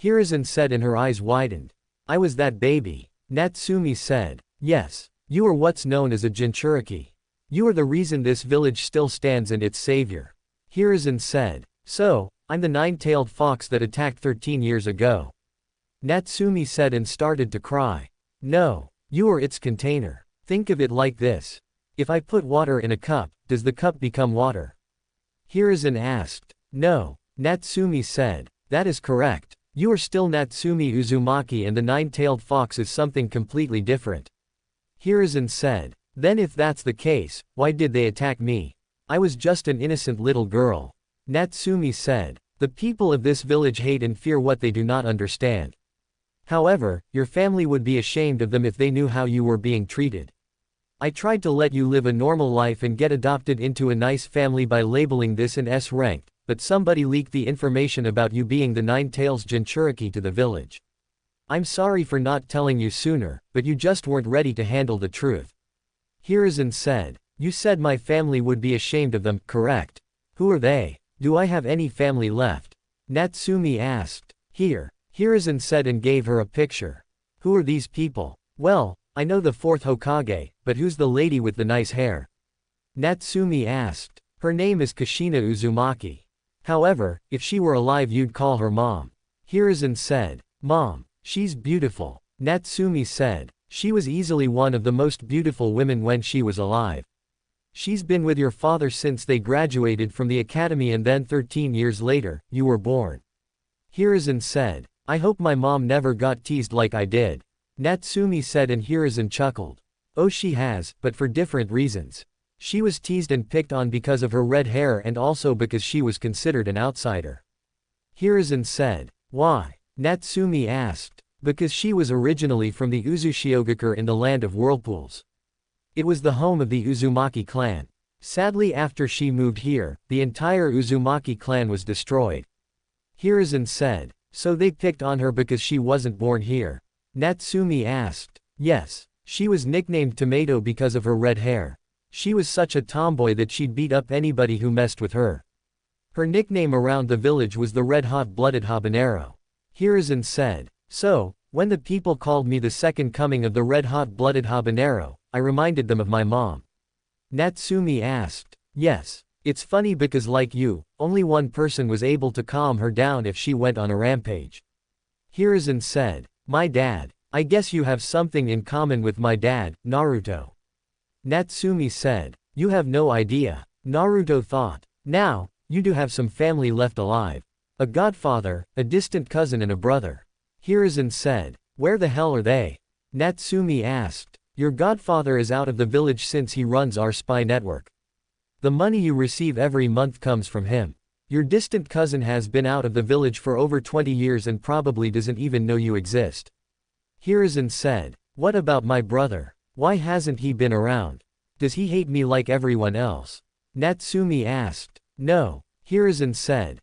S1: Hiruzen said, and her eyes widened. I was that baby. Natsumi said. Yes. You are what's known as a Jinchuriki. You are the reason this village still stands and its savior. Hiruzen said. So, I'm the nine-tailed fox that attacked 13 years ago. Natsumi said and started to cry. No. You are its container. Think of it like this. If I put water in a cup, does the cup become water? Hiruzen asked. No. Natsumi said. That is correct. You are still Natsumi Uzumaki and the nine-tailed fox is something completely different. Hiruzen said. Then if that's the case, why did they attack me? I was just an innocent little girl. Natsumi said. The people of this village hate and fear what they do not understand. However, your family would be ashamed of them if they knew how you were being treated. I tried to let you live a normal life and get adopted into a nice family by labeling this an S rank, but somebody leaked the information about you being the Nine Tails Jinchuriki to the village. I'm sorry for not telling you sooner, but you just weren't ready to handle the truth. Hiruzen said. You said my family would be ashamed of them, correct? Who are they? Do I have any family left? Natsumi asked. Here. Hiruzen said and gave her a picture. Who are these people? Well, I know the 4th Hokage, but who's the lady with the nice hair? Natsumi asked. Her name is Kushina Uzumaki. However, if she were alive you'd call her Mom. Hiruzen said. Mom. She's beautiful. Natsumi said. She was easily one of the most beautiful women when she was alive. She's been with your father since they graduated from the academy and then 13 years later, you were born. Hiruzen said. I hope my mom never got teased like I did. Natsumi said and Hiruzen chuckled. Oh, she has, but for different reasons. She was teased and picked on because of her red hair and also because she was considered an outsider. Hiruzen said. Why? Natsumi asked. Because she was originally from the Uzushiogakure in the land of whirlpools. It was the home of the Uzumaki clan. Sadly, after she moved here, the entire Uzumaki clan was destroyed. Hiruzen said. So they picked on her because she wasn't born here? Natsumi asked. Yes. She was nicknamed Tomato because of her red hair. She was such a tomboy that she'd beat up anybody who messed with her. Her nickname around the village was the red-hot-blooded habanero. Hiruzen said. So, when the people called me the second coming of the red-hot-blooded habanero, I reminded them of my mom. Natsumi asked. Yes. It's funny because like you, only one person was able to calm her down if she went on a rampage. Hiruzen said. My dad. I guess you have something in common with my dad, Naruto. Natsumi said. You have no idea. Naruto thought. Now, you do have some family left alive. A godfather, a distant cousin and a brother. Hiruzen said. Where the hell are they? Natsumi asked. Your godfather is out of the village since he runs our spy network. The money you receive every month comes from him. Your distant cousin has been out of the village for over 20 years and probably doesn't even know you exist. Hiruzen said. What about my brother? Why hasn't he been around? Does he hate me like everyone else? Natsumi asked. No. Hiruzen said.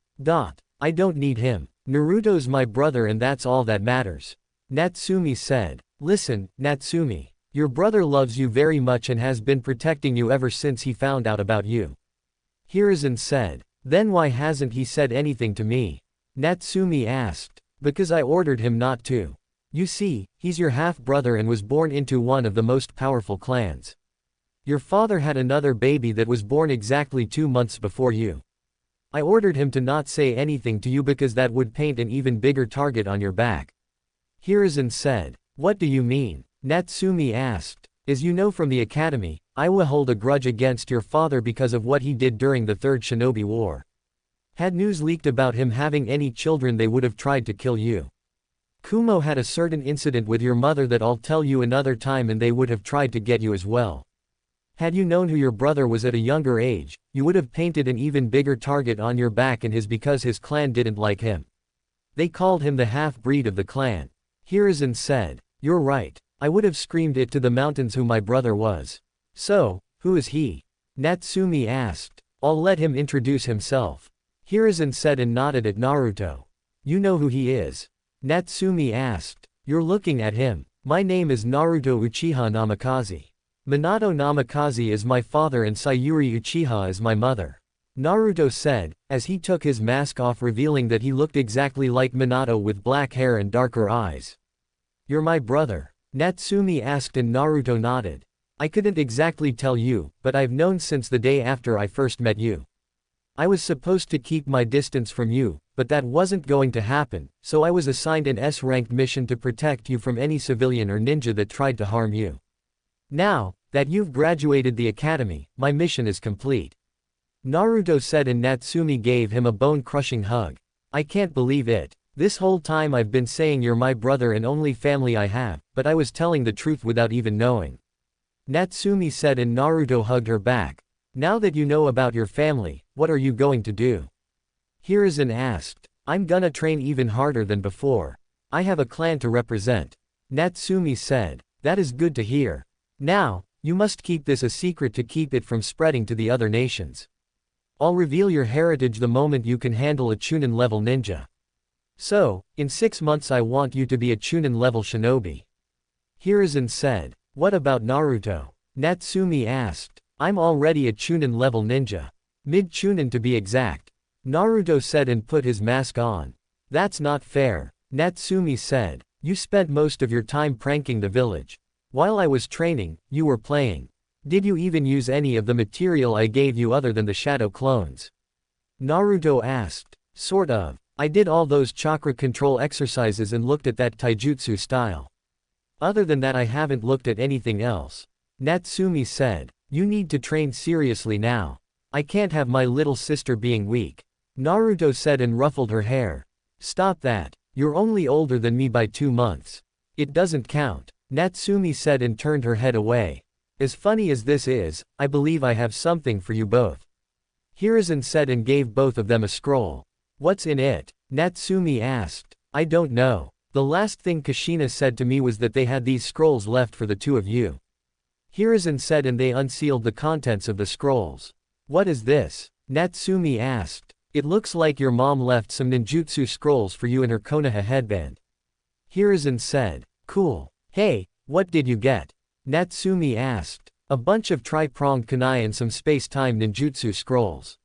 S1: I don't need him. Naruto's my brother and that's all that matters. Natsumi said. Listen, Natsumi. Your brother loves you very much and has been protecting you ever since he found out about you. Hiruzen said. Then why hasn't he said anything to me? Natsumi asked. Because I ordered him not to. You see, he's your half-brother and was born into one of the most powerful clans. Your father had another baby that was born exactly 2 months before you. I ordered him to not say anything to you because that would paint an even bigger target on your back. Hiruzen said. What do you mean? Natsumi asked. As you know from the academy, I will hold a grudge against your father because of what he did during the Third Shinobi War. Had news leaked about him having any children they would have tried to kill you. Kumo had a certain incident with your mother that I'll tell you another time and they would have tried to get you as well. Had you known who your brother was at a younger age, you would have painted an even bigger target on your back and his because his clan didn't like him. They called him the half-breed of the clan. Hiruzen said. You're right. I would have screamed it to the mountains who my brother was. So, who is he? Natsumi asked. I'll let him introduce himself. Hiruzen said and nodded at Naruto. You know who he is? Natsumi asked. You're looking at him. My name is Naruto Uchiha Namikaze. Minato Namikaze is my father and Sayuri Uchiha is my mother. Naruto said, as he took his mask off, revealing that he looked exactly like Minato with black hair and darker eyes. You're my brother? Natsumi asked and Naruto nodded. I couldn't exactly tell you, but I've known since the day after I first met you. I was supposed to keep my distance from you, but that wasn't going to happen, so I was assigned an S-ranked mission to protect you from any civilian or ninja that tried to harm you. Now that you've graduated the academy, my mission is complete. Naruto said and Natsumi gave him a bone-crushing hug. I can't believe it. This whole time I've been saying you're my brother and only family I have, but I was telling the truth without even knowing. Natsumi said and Naruto hugged her back. Now that you know about your family, what are you going to do? Hiruzen asked. I'm gonna train even harder than before. I have a clan to represent. Natsumi said. That is good to hear. Now, you must keep this a secret to keep it from spreading to the other nations. I'll reveal your heritage the moment you can handle a Chunin level ninja. So, in 6 months I want you to be a Chunin level shinobi. Hiruzen said. What about Naruto? Natsumi asked. I'm already a Chunin level ninja. Mid-Chunin to be exact. Naruto said and put his mask on. That's not fair. Natsumi said. You spent most of your time pranking the village. While I was training, you were playing. Did you even use any of the material I gave you other than the shadow clones? Naruto asked. Sort of. I did all those chakra control exercises and looked at that taijutsu style. Other than that I haven't looked at anything else. Natsumi said. You need to train seriously now. I can't have my little sister being weak. Naruto said and ruffled her hair. Stop that. You're only older than me by 2 months. It doesn't count. Natsumi said and turned her head away. As funny as this is, I believe I have something for you both. Hiruzen said and gave both of them a scroll. What's in it? Natsumi asked. I don't know. The last thing Kushina said to me was that they had these scrolls left for the two of you. Hiruzen said and they unsealed the contents of the scrolls. What is this? Natsumi asked. It looks like your mom left some ninjutsu scrolls for you in her Konoha headband. Hiruzen said. Cool. Hey, what did you get? Natsumi asked. A bunch of tri-pronged kunai and some space-time ninjutsu scrolls.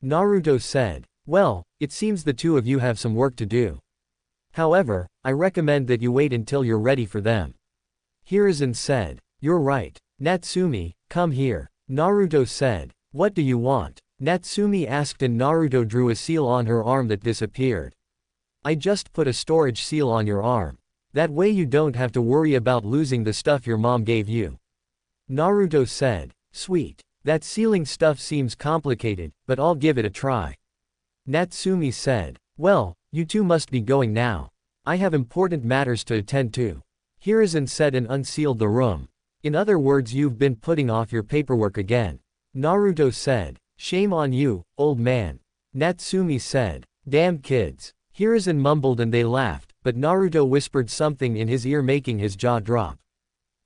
S1: Naruto said. Well, it seems the two of you have some work to do. However, I recommend that you wait until you're ready for them. Hiruzen said. You're right. Natsumi, come here. Naruto said. What do you want? Natsumi asked and Naruto drew a seal on her arm that disappeared. I just put a storage seal on your arm. That way you don't have to worry about losing the stuff your mom gave you. Naruto said. Sweet. That sealing stuff seems complicated, but I'll give it a try. Natsumi said. Well, you two must be going now. I have important matters to attend to. Hiruzen said and unsealed the room. In other words, you've been putting off your paperwork again. Naruto said. Shame on you, old man. Natsumi said. Damn kids. Hiruzen mumbled and they laughed, but Naruto whispered something in his ear making his jaw drop.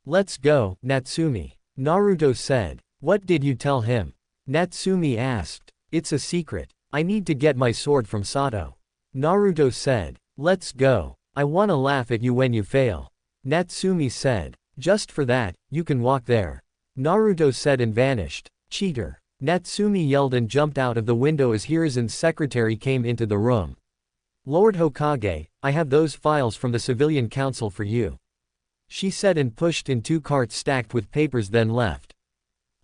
S1: Let's go, Natsumi. Naruto said. What did you tell him? Natsumi asked. It's a secret. I need to get my sword from Sato. Naruto said. Let's go. I wanna laugh at you when you fail. Natsumi said. Just for that, you can walk there. Naruto said and vanished. Cheater. Natsumi yelled and jumped out of the window as Hiruzen's secretary came into the room. Lord Hokage, I have those files from the civilian council for you. She said and pushed in 2 carts stacked with papers then left.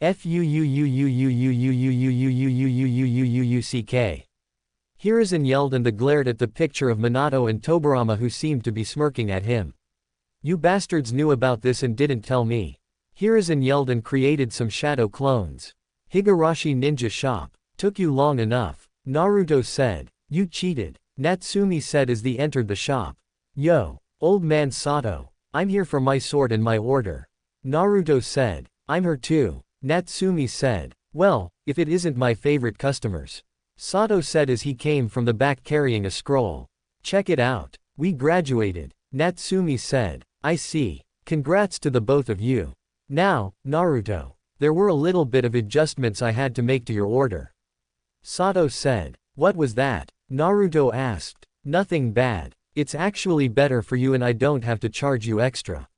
S1: Fuck. Hiruzen yelled and glared at the picture of Minato and Tobirama who seemed to be smirking at him. You bastards knew about this and didn't tell me. Hiruzen yelled and created some shadow clones. Higurashi Ninja Shop. Took you long enough. Naruto said. You cheated. Natsumi said as they entered the shop. Yo, old man Sato. I'm here for my sword and my order. Naruto said. I'm her too. Natsumi said. Well, if it isn't my favorite customers. Sato said as he came from the back carrying a scroll. Check it out. We graduated. Natsumi said. I see. Congrats to the both of you. Now, Naruto. There were a little bit of adjustments I had to make to your order. Sato said. What was that? Naruto asked. Nothing bad. It's actually better for you and I don't have to charge you extra.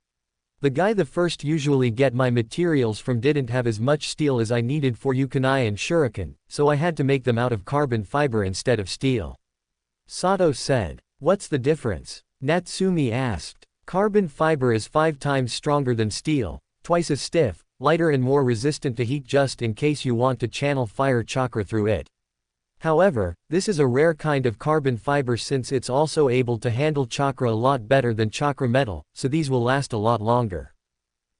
S1: The guy the first usually get my materials from didn't have as much steel as I needed for kunai and shuriken, so I had to make them out of carbon fiber instead of steel. Sato said. What's the difference? Natsumi asked. Carbon fiber is 5 times stronger than steel, twice as stiff, lighter and more resistant to heat just in case you want to channel fire chakra through it. However, this is a rare kind of carbon fiber since it's also able to handle chakra a lot better than chakra metal, so these will last a lot longer.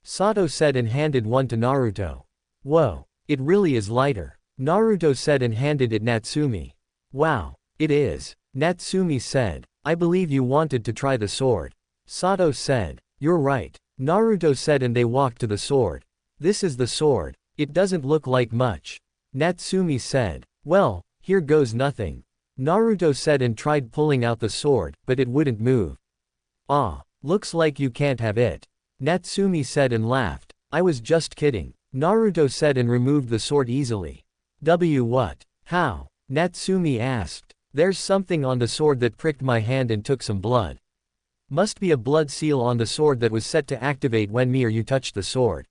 S1: Sato said and handed one to Naruto. Whoa, it really is lighter. Naruto said and handed it Natsumi. Wow, it is. Natsumi said. I believe you wanted to try the sword. Sato said. You're right. Naruto said and they walked to the sword. This is the sword. It doesn't look like much. Natsumi said. Well, here goes nothing. Naruto said and tried pulling out the sword, but it wouldn't move. Ah, looks like you can't have it. Natsumi said and laughed. I was just kidding. Naruto said and removed the sword easily. What? How? Natsumi asked. There's something on the sword that pricked my hand and took some blood. Must be a blood seal on the sword that was set to activate when me or you touched the sword.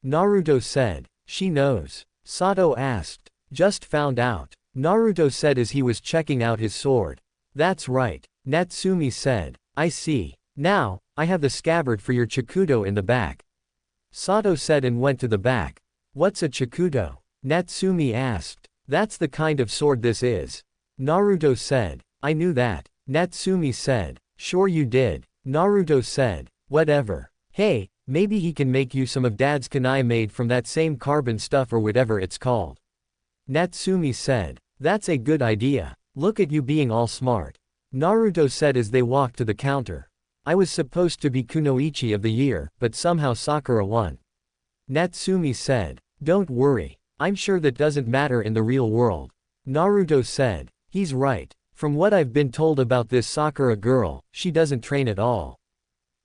S1: Naruto said. She knows. Sato asked. Just found out. Naruto said as he was checking out his sword. That's right. Natsumi said. I see. Now, I have the scabbard for your chakudo in the back. Sato said and went to the back. What's a chakudo? Natsumi asked. That's the kind of sword this is. Naruto said. I knew that. Natsumi said. Sure you did. Naruto said. Whatever. Hey, maybe he can make you some of Dad's kunai made from that same carbon stuff or whatever it's called. Natsumi said. That's a good idea. Look at you being all smart. Naruto said as they walked to the counter. I was supposed to be kunoichi of the year, but somehow Sakura won. Natsumi said. Don't worry. I'm sure that doesn't matter in the real world. Naruto said. He's right. From what I've been told about this Sakura girl, she doesn't train at all.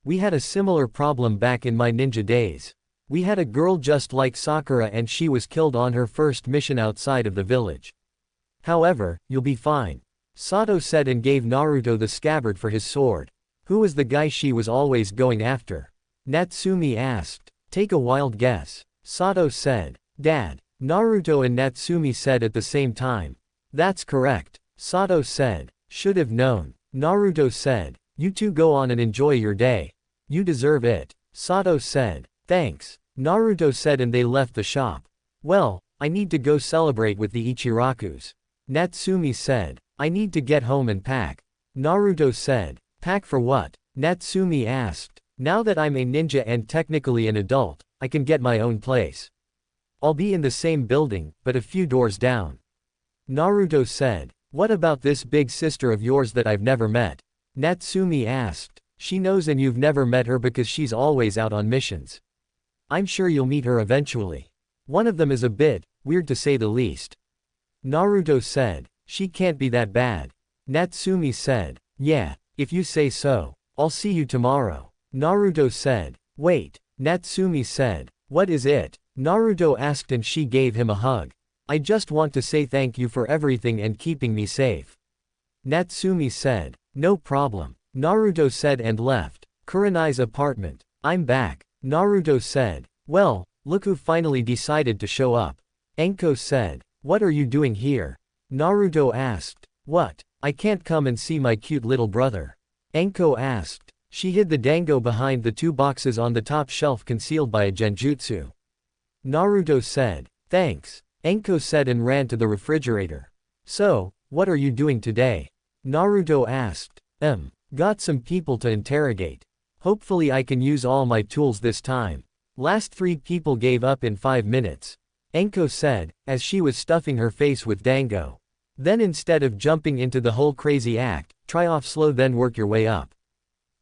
S1: We had a similar problem back in my ninja days. We had a girl just like Sakura and she was killed on her first mission outside of the village. However, you'll be fine. Sato said and gave Naruto the scabbard for his sword. Who was the guy she was always going after? Natsumi asked. Take a wild guess. Sato said. Dad. Naruto and Natsumi said at the same time. That's correct. Sato said. Should have known. Naruto said. You two go on and enjoy your day. You deserve it. Sato said. Thanks. Naruto said and they left the shop. Well, I need to go celebrate with the Ichirakus. Natsumi said. I need to get home and pack. Naruto said. Pack for what? Natsumi asked. Now that I'm a ninja and technically an adult, I can get my own place. I'll be in the same building, but a few doors down. Naruto said. What about this big sister of yours that I've never met? Natsumi asked. She knows and you've never met her because she's always out on missions. I'm sure you'll meet her eventually. One of them is a bit weird to say the least. Naruto said. She can't be that bad. Natsumi said. Yeah, if you say so. I'll see you tomorrow. Naruto said. Wait. Natsumi said. What is it? Naruto asked and she gave him a hug. I just want to say thank you for everything and keeping me safe. Natsumi said. No problem. Naruto said and left. Kurenai's apartment. I'm back. Naruto said. Well, look who finally decided to show up. Enko said. What are you doing here? Naruto asked. What? I can't come and see my cute little brother. Enko asked. She hid the dango behind the 2 boxes on the top shelf concealed by a genjutsu. Naruto said. Thanks. Enko said and ran to the refrigerator. So, what are you doing today? Naruto asked. Got some people to interrogate. Hopefully I can use all my tools this time. Last 3 people gave up in 5 minutes. Enko said, as she was stuffing her face with dango. Then instead of jumping into the whole crazy act, try off slow then work your way up.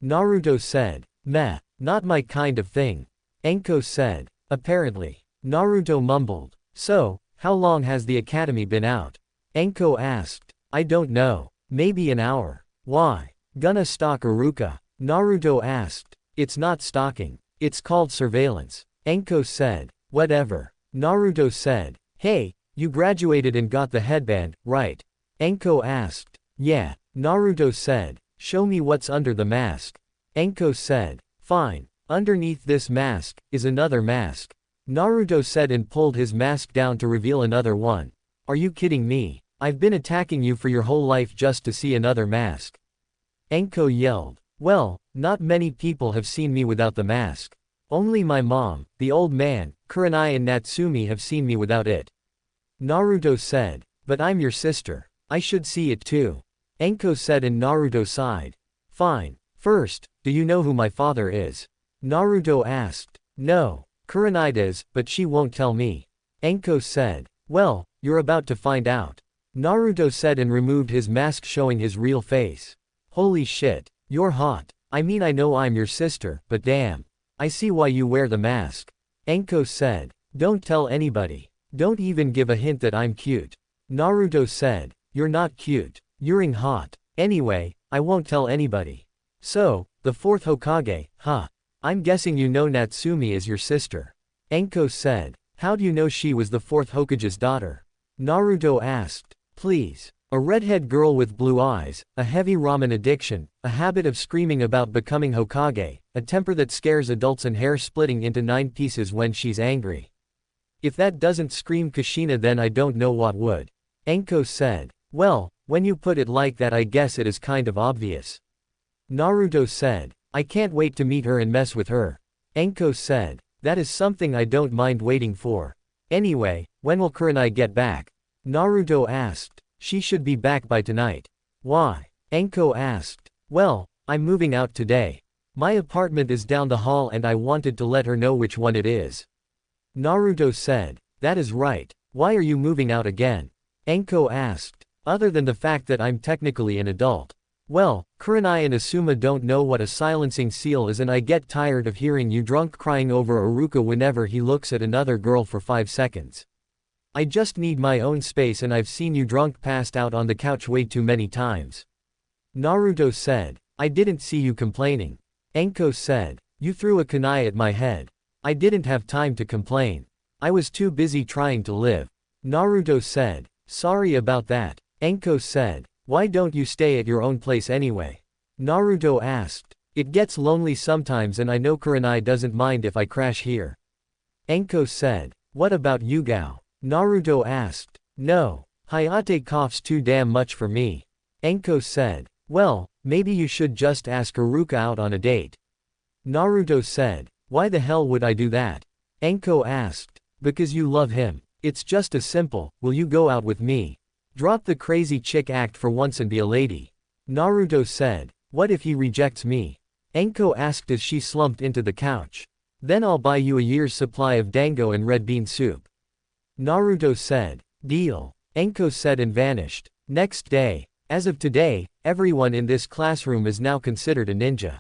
S1: Naruto said. Meh, not my kind of thing. Enko said. Apparently. Naruto mumbled. So, how long has the academy been out? Enko asked. I don't know. Maybe an hour. Why? Gonna stalk Iruka? Naruto asked. It's not stalking. It's called surveillance. Enko said. Whatever. Naruto said. Hey, you graduated and got the headband, right? Enko asked. Yeah. Naruto said. Show me what's under the mask. Enko said. Fine. Underneath this mask is another mask. Naruto said and pulled his mask down to reveal another one. Are you kidding me? I've been attacking you for your whole life just to see another mask. Enko yelled. Well, not many people have seen me without the mask. Only my mom, the old man, Kurenai and Natsumi have seen me without it. Naruto said. But I'm your sister. I should see it too. Enko said and Naruto sighed. Fine. First, do you know who my father is? Naruto asked. No. Kurenai does, but she won't tell me. Enko said. Well, you're about to find out. Naruto said and removed his mask showing his real face. Holy shit. You're hot. I mean I know I'm your sister, but damn. I see why you wear the mask. Enko said. Don't tell anybody. Don't even give a hint that I'm cute. Naruto said. You're not cute. You're hot. Anyway, I won't tell anybody. So, the fourth Hokage, huh? I'm guessing you know Natsumi is your sister. Enko said. How do you know she was the fourth Hokage's daughter? Naruto asked. Please. A redhead girl with blue eyes, a heavy ramen addiction, a habit of screaming about becoming Hokage, a temper that scares adults and hair splitting into 9 pieces when she's angry. If that doesn't scream Kushina then I don't know what would. Enko said. Well, when you put it like that I guess it is kind of obvious. Naruto said. I can't wait to meet her and mess with her. Enko said. That is something I don't mind waiting for. Anyway, when will Kurenai get back? Naruto asked. She should be back by tonight. Why? Enko asked. Well, I'm moving out today. My apartment is down the hall and I wanted to let her know which one it is. Naruto said. That is right. Why are you moving out again? Enko asked. Other than the fact that I'm technically an adult. Well, Kurenai and Asuma don't know what a silencing seal is and I get tired of hearing you drunk crying over Iruka whenever he looks at another girl for 5 seconds. I just need my own space and I've seen you drunk passed out on the couch way too many times. Naruto said. I didn't see you complaining. Enko said. You threw a kunai at my head. I didn't have time to complain. I was too busy trying to live. Naruto said. Sorry about that. Enko said. Why don't you stay at your own place anyway? Naruto asked. It gets lonely sometimes and I know Kurenai doesn't mind if I crash here. Enko said. What about Yugao? Naruto asked. No. Hayate coughs too damn much for me. Enko said. Well, maybe you should just ask Iruka out on a date. Naruto said. Why the hell would I do that? Enko asked. Because you love him. It's just as simple, will you go out with me? Drop the crazy chick act for once and be a lady. Naruto said. What if he rejects me? Enko asked as she slumped into the couch. Then I'll buy you a year's supply of dango and red bean soup. Naruto said. Deal. Enko said and vanished. Next day. As of today, everyone in this classroom is now considered a ninja.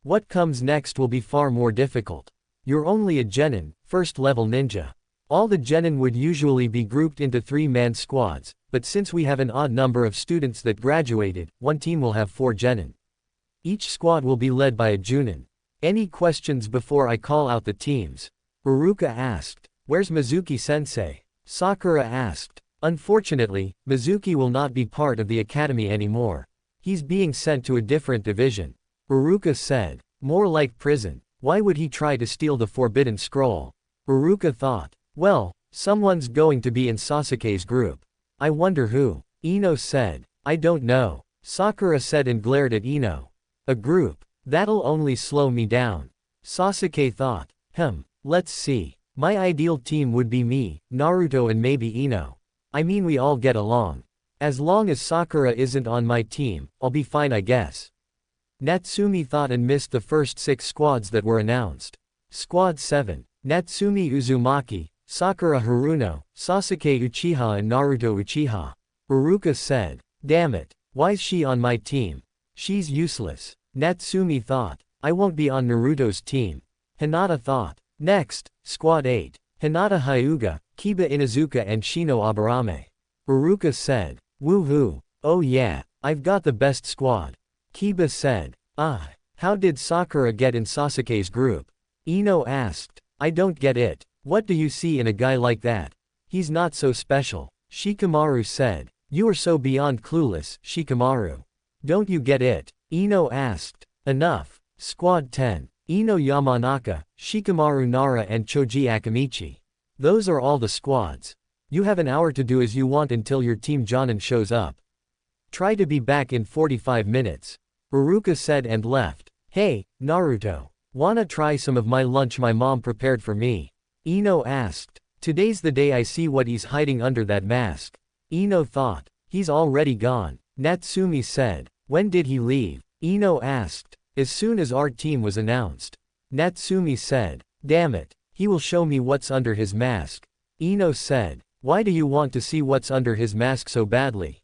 S1: What comes next will be far more difficult. You're only a genin, first level ninja. All the genin would usually be grouped into 3-man squads, but since we have an odd number of students that graduated, one team will have 4 genin. Each squad will be led by a junin. Any questions before I call out the teams? Iruka asked. Where's Mizuki-sensei? Sakura asked. Unfortunately, Mizuki will not be part of the academy anymore. He's being sent to a different division. Iruka said. More like prison. Why would he try to steal the forbidden scroll? Iruka thought. Well, someone's going to be in Sasuke's group. I wonder who. Ino said. I don't know. Sakura said and glared at Ino. A group. That'll only slow me down. Sasuke thought. Let's see. My ideal team would be me, Naruto and maybe Ino. I mean we all get along. As long as Sakura isn't on my team, I'll be fine I guess. Natsumi thought and missed the first 6 squads that were announced. Squad 7. Natsumi Uzumaki, Sakura Haruno, Sasuke Uchiha and Naruto Uchiha. Iruka said. Damn it. Why's she on my team? She's useless. Natsumi thought. I won't be on Naruto's team. Hinata thought. Next, Squad 8. Hinata Hyuga, Kiba Inuzuka and Shino Aburame. Iruka said. Woohoo. Oh yeah, I've got the best squad. Kiba said. How did Sakura get in Sasuke's group? Ino asked. I don't get it. What do you see in a guy like that? He's not so special. Shikamaru said. You are so beyond clueless, Shikamaru. Don't you get it? Ino asked. Enough. Squad 10. Ino Yamanaka, Shikamaru Nara and Choji Akamichi. Those are all the squads. You have an hour to do as you want until your team Jonin shows up. Try to be back in 45 minutes. Iruka said and left. Hey, Naruto. Wanna try some of my lunch my mom prepared for me? Ino asked. Today's the day I see what he's hiding under that mask. Ino thought. He's already gone. Natsumi said. When did he leave? Ino asked. As soon as our team was announced. Natsumi said. Damn it. He will show me what's under his mask. Ino said. Why do you want to see what's under his mask so badly?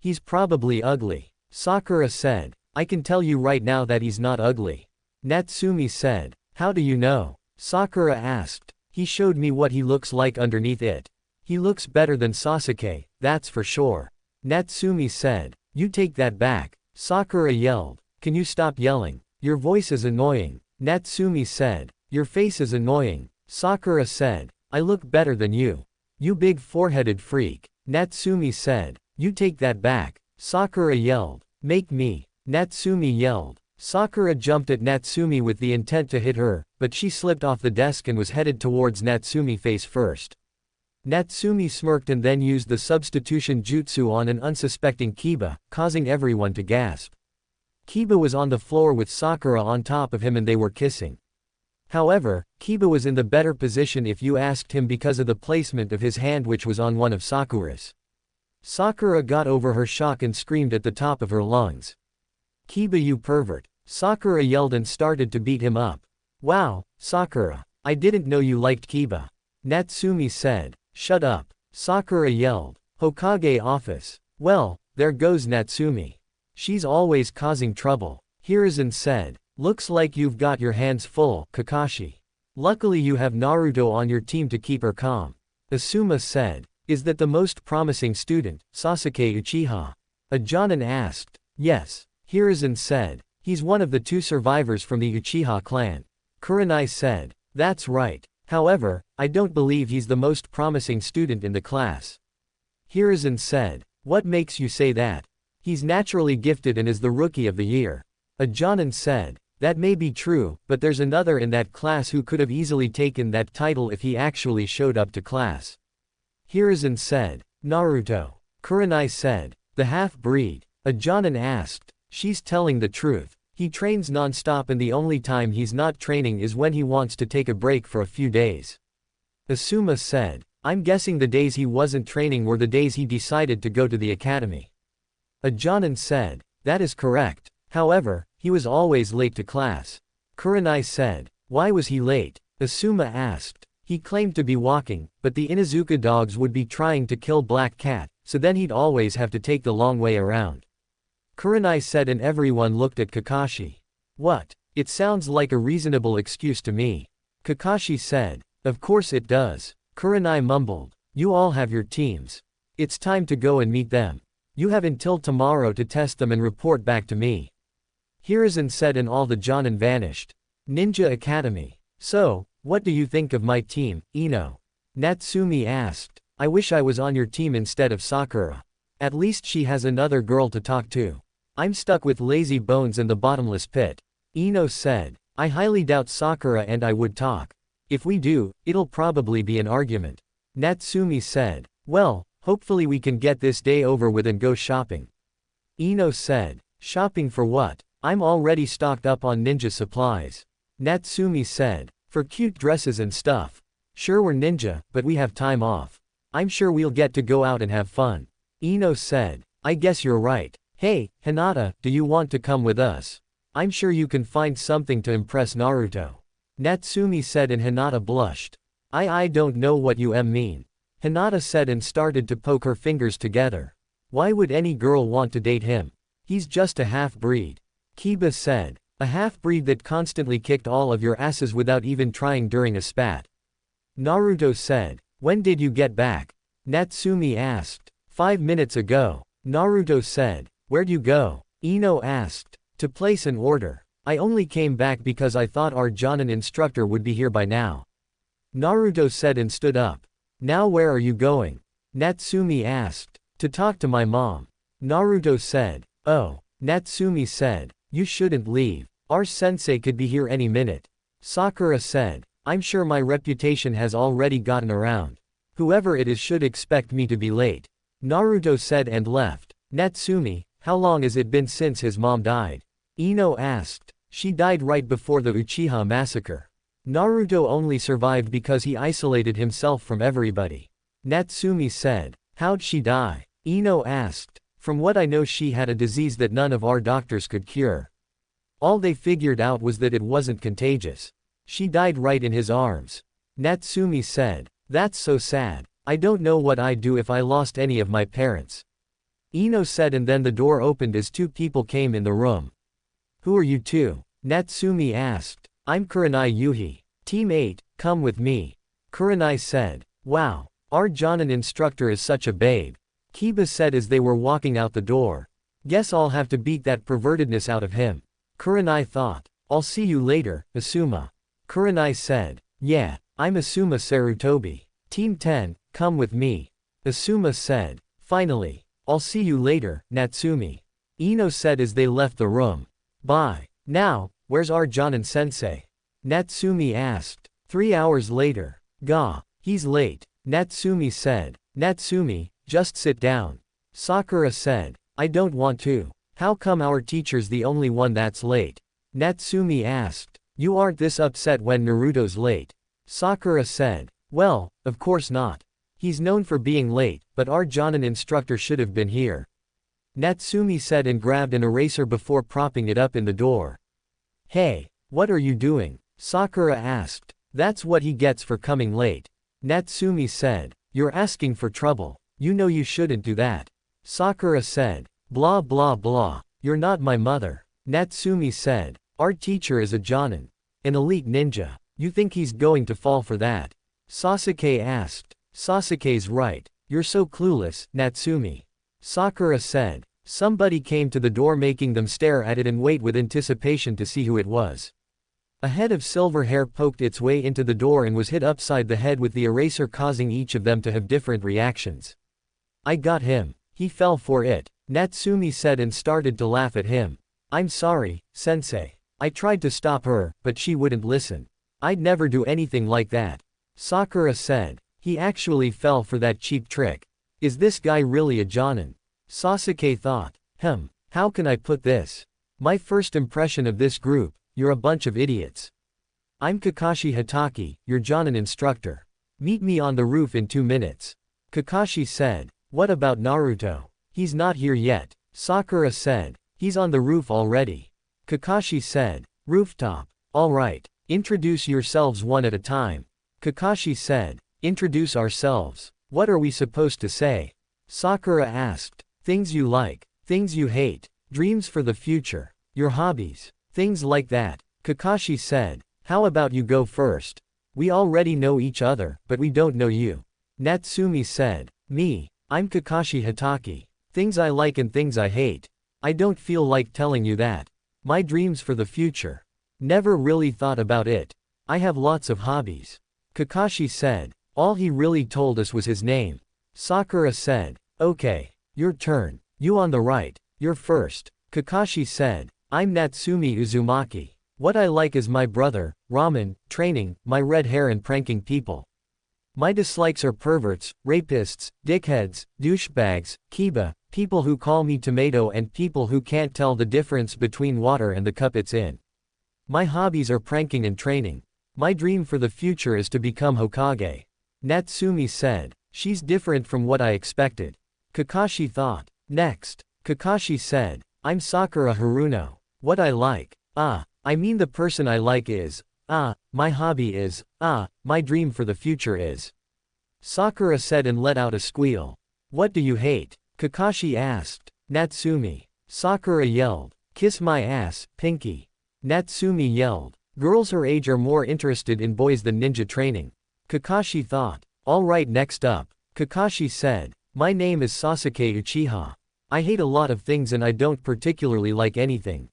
S1: He's probably ugly. Sakura said. I can tell you right now that he's not ugly. Natsumi said. How do you know? Sakura asked. He showed me what he looks like underneath it. He looks better than Sasuke, that's for sure. Natsumi said. You take that back. Sakura yelled. Can you stop yelling? Your voice is annoying. Natsumi said. Your face is annoying. Sakura said. I look better than you. You big four-headed freak. Natsumi said. You take that back. Sakura yelled. Make me. Natsumi yelled. Sakura jumped at Natsumi with the intent to hit her, but she slipped off the desk and was headed towards Natsumi face first. Natsumi smirked and then used the substitution jutsu on an unsuspecting Kiba, causing everyone to gasp. Kiba was on the floor with Sakura on top of him and they were kissing. However, Kiba was in the better position if you asked him because of the placement of his hand which was on one of Sakura's. Sakura got over her shock and screamed at the top of her lungs. Kiba, you pervert. Sakura yelled and started to beat him up. Wow, Sakura. I didn't know you liked Kiba. Natsumi said. Shut up. Sakura yelled. Hokage office. Well, there goes Natsumi. She's always causing trouble. Hiruzen said. Looks like you've got your hands full, Kakashi. Luckily you have Naruto on your team to keep her calm. Asuma said. Is that the most promising student, Sasuke Uchiha? A Jonin asked. Yes. Hiruzen said. He's one of the 2 survivors from the Uchiha clan. Kurenai said. That's right. However, I don't believe he's the most promising student in the class. Hiruzen said. What makes you say that? He's naturally gifted and is the rookie of the year. A Jonin said. That may be true, but there's another in that class who could have easily taken that title if he actually showed up to class. Hiruzen said. Naruto. Kurenai said. The half-breed. A Jonin asked. She's telling the truth. He trains non-stop and the only time he's not training is when he wants to take a break for a few days. Asuma said. I'm guessing the days he wasn't training were the days he decided to go to the academy. A Jonin said. That is correct. However, he was always late to class. Kurenai said. Why was he late? Asuma asked. He claimed to be walking, but the Inuzuka dogs would be trying to kill Black Cat, so then he'd always have to take the long way around. Kurenai said and everyone looked at Kakashi. What? It sounds like a reasonable excuse to me. Kakashi said. Of course it does. Kurenai mumbled. You all have your teams. It's time to go and meet them. You have until tomorrow to test them and report back to me. Hiruzen said and all the Jonin vanished. Ninja Academy. So, what do you think of my team, Ino? Natsumi asked. I wish I was on your team instead of Sakura. At least she has another girl to talk to. I'm stuck with lazy bones in the bottomless pit. Ino said. I highly doubt Sakura and I would talk. If we do, it'll probably be an argument. Natsumi said. Well, hopefully we can get this day over with and go shopping. Ino said. Shopping for what? I'm already stocked up on ninja supplies. Natsumi said. For cute dresses and stuff. Sure, we're ninja, but we have time off. I'm sure we'll get to go out and have fun. Ino said. I guess you're right. Hey, Hinata, do you want to come with us? I'm sure you can find something to impress Naruto. Natsumi said and Hinata blushed. I don't know what you mean. Hinata said and started to poke her fingers together. Why would any girl want to date him? He's just a half-breed. Kiba said. A half-breed that constantly kicked all of your asses without even trying during a spat. Naruto said. When did you get back? Natsumi asked. 5 minutes ago. Naruto said. Where'd you go? Ino asked. To place an order. I only came back because I thought our Jonin instructor would be here by now. Naruto said and stood up. Now where are you going? Natsumi asked. To talk to my mom. Naruto said. Oh. Natsumi said. You shouldn't leave. Our sensei could be here any minute. Sakura said. I'm sure my reputation has already gotten around. Whoever it is should expect me to be late. Naruto said and left. Natsumi, how long has it been since his mom died? Ino asked. She died right before the Uchiha massacre. Naruto only survived because he isolated himself from everybody. Natsumi said. How'd she die? Ino asked. From what I know, she had a disease that none of our doctors could cure. All they figured out was that it wasn't contagious. She died right in his arms. Natsumi said. That's so sad. I don't know what I'd do if I lost any of my parents. Ino said, and then the door opened as two people came in the room. Who are you two? Natsumi asked. I'm Kurenai Yuhi. Team 8, come with me. Kurenai said. Wow. Our Jonin instructor is such a babe. Kiba said as they were walking out the door. Guess I'll have to beat that pervertedness out of him. Kurenai thought. I'll see you later, Asuma. Kurenai said. Yeah, I'm Asuma Sarutobi. Team 10, come with me. Asuma said. Finally. I'll see you later, Natsumi. Ino said as they left the room. Bye. Now, where's our Jonin sensei? Natsumi asked. 3 hours later. Gah, he's late. Natsumi said. Natsumi, just sit down. Sakura said. I don't want to. How come our teacher's the only one that's late? Natsumi asked. You aren't this upset when Naruto's late. Sakura said. Well, of course not. He's known for being late, but our Jonin instructor should have been here. Natsumi said and grabbed an eraser before propping it up in the door. Hey, what are you doing? Sakura asked. That's what he gets for coming late. Natsumi said. You're asking for trouble. You know you shouldn't do that. Sakura said. Blah blah blah. You're not my mother. Natsumi said. Our teacher is a Jonin. An elite ninja. You think he's going to fall for that? Sasuke asked. Sasuke's right. You're so clueless, Natsumi. Sakura said. Somebody came to the door, making them stare at it and wait with anticipation to see who it was. A head of silver hair poked its way into the door and was hit upside the head with the eraser, causing each of them to have different reactions. I got him. He fell for it, Natsumi said and started to laugh at him. I'm sorry, sensei. I tried to stop her, but she wouldn't listen. I'd never do anything like that. Sakura said. He actually fell for that cheap trick. Is this guy really a Jonin? Sasuke thought. How can I put this? My first impression of this group, you're a bunch of idiots. I'm Kakashi Hatake, your Jonin instructor. Meet me on the roof in 2 minutes. Kakashi said. What about Naruto? He's not here yet. Sakura said. He's on the roof already. Kakashi said. Rooftop. Alright. Introduce yourselves one at a time. Kakashi said. Introduce ourselves. What are we supposed to say? Sakura asked. Things you like. Things you hate. Dreams for the future. Your hobbies. Things like that. Kakashi said. How about you go first? We already know each other, but we don't know you. Natsumi said. Me. I'm Kakashi Hatake. Things I like and things I hate. I don't feel like telling you that. My dreams for the future. Never really thought about it. I have lots of hobbies. Kakashi said. All he really told us was his name. Sakura said. Okay. Your turn. You on the right. You're first. Kakashi said. I'm Natsumi Uzumaki. What I like is my brother, ramen, training, my red hair and pranking people. My dislikes are perverts, rapists, dickheads, douchebags, Kiba, people who call me tomato and people who can't tell the difference between water and the cup it's in. My hobbies are pranking and training. My dream for the future is to become Hokage. Natsumi said. She's different from what I expected. Kakashi thought. Next. Kakashi said. I'm Sakura Haruno. What I like. I mean the person I like is. My hobby is. My dream for the future is. Sakura said and let out a squeal. What do you hate? Kakashi asked. Natsumi. Sakura yelled. Kiss my ass, Pinky. Natsumi yelled. Girls her age are more interested in boys than ninja training. Kakashi thought. Alright, next up. Kakashi said. My name is Sasuke Uchiha. I hate a lot of things and I don't particularly like anything.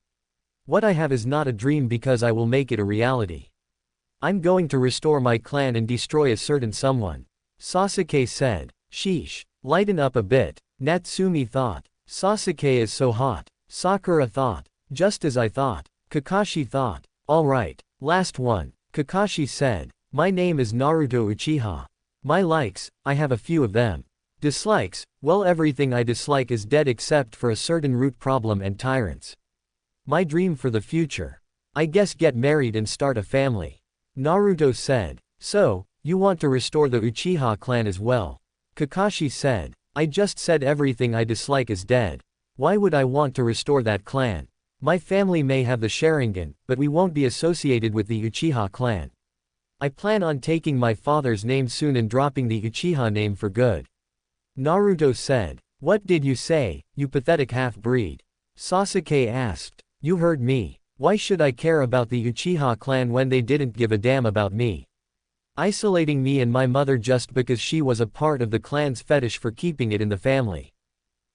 S1: What I have is not a dream because I will make it a reality. I'm going to restore my clan and destroy a certain someone. Sasuke said. Sheesh. Lighten up a bit. Natsumi thought. Sasuke is so hot. Sakura thought. Just as I thought. Kakashi thought. Alright. Last one. Kakashi said. My name is Naruto Uchiha. My likes, I have a few of them. Dislikes, well, everything I dislike is dead except for a certain root problem and tyrants. My dream for the future. I guess get married and start a family. Naruto said. So, you want to restore the Uchiha clan as well? Kakashi said. I just said everything I dislike is dead. Why would I want to restore that clan? My family may have the Sharingan, but we won't be associated with the Uchiha clan. I plan on taking my father's name soon and dropping the Uchiha name for good. Naruto said. What did you say, you pathetic half-breed? Sasuke asked. You heard me. Why should I care about the Uchiha clan when they didn't give a damn about me? Isolating me and my mother just because she was a part of the clan's fetish for keeping it in the family.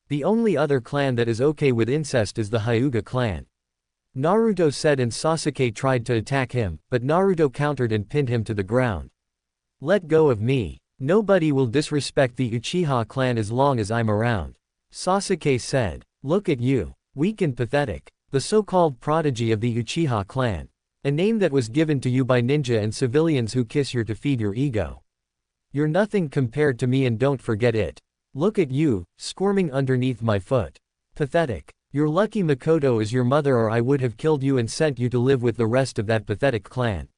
S1: The only other clan that is okay with incest is the Hyuga clan. Naruto said, and Sasuke tried to attack him, but Naruto countered and pinned him to the ground. Let go of me. Nobody will disrespect the Uchiha clan as long as I'm around. Sasuke said. Look at you. Weak and pathetic. The so-called prodigy of the Uchiha clan. A name that was given to you by ninja and civilians who kiss you to feed your ego. You're nothing compared to me, and don't forget it. Look at you, squirming underneath my foot. Pathetic. You're lucky Makoto is your mother, or I would have killed you and sent you to live with the rest of that pathetic clan.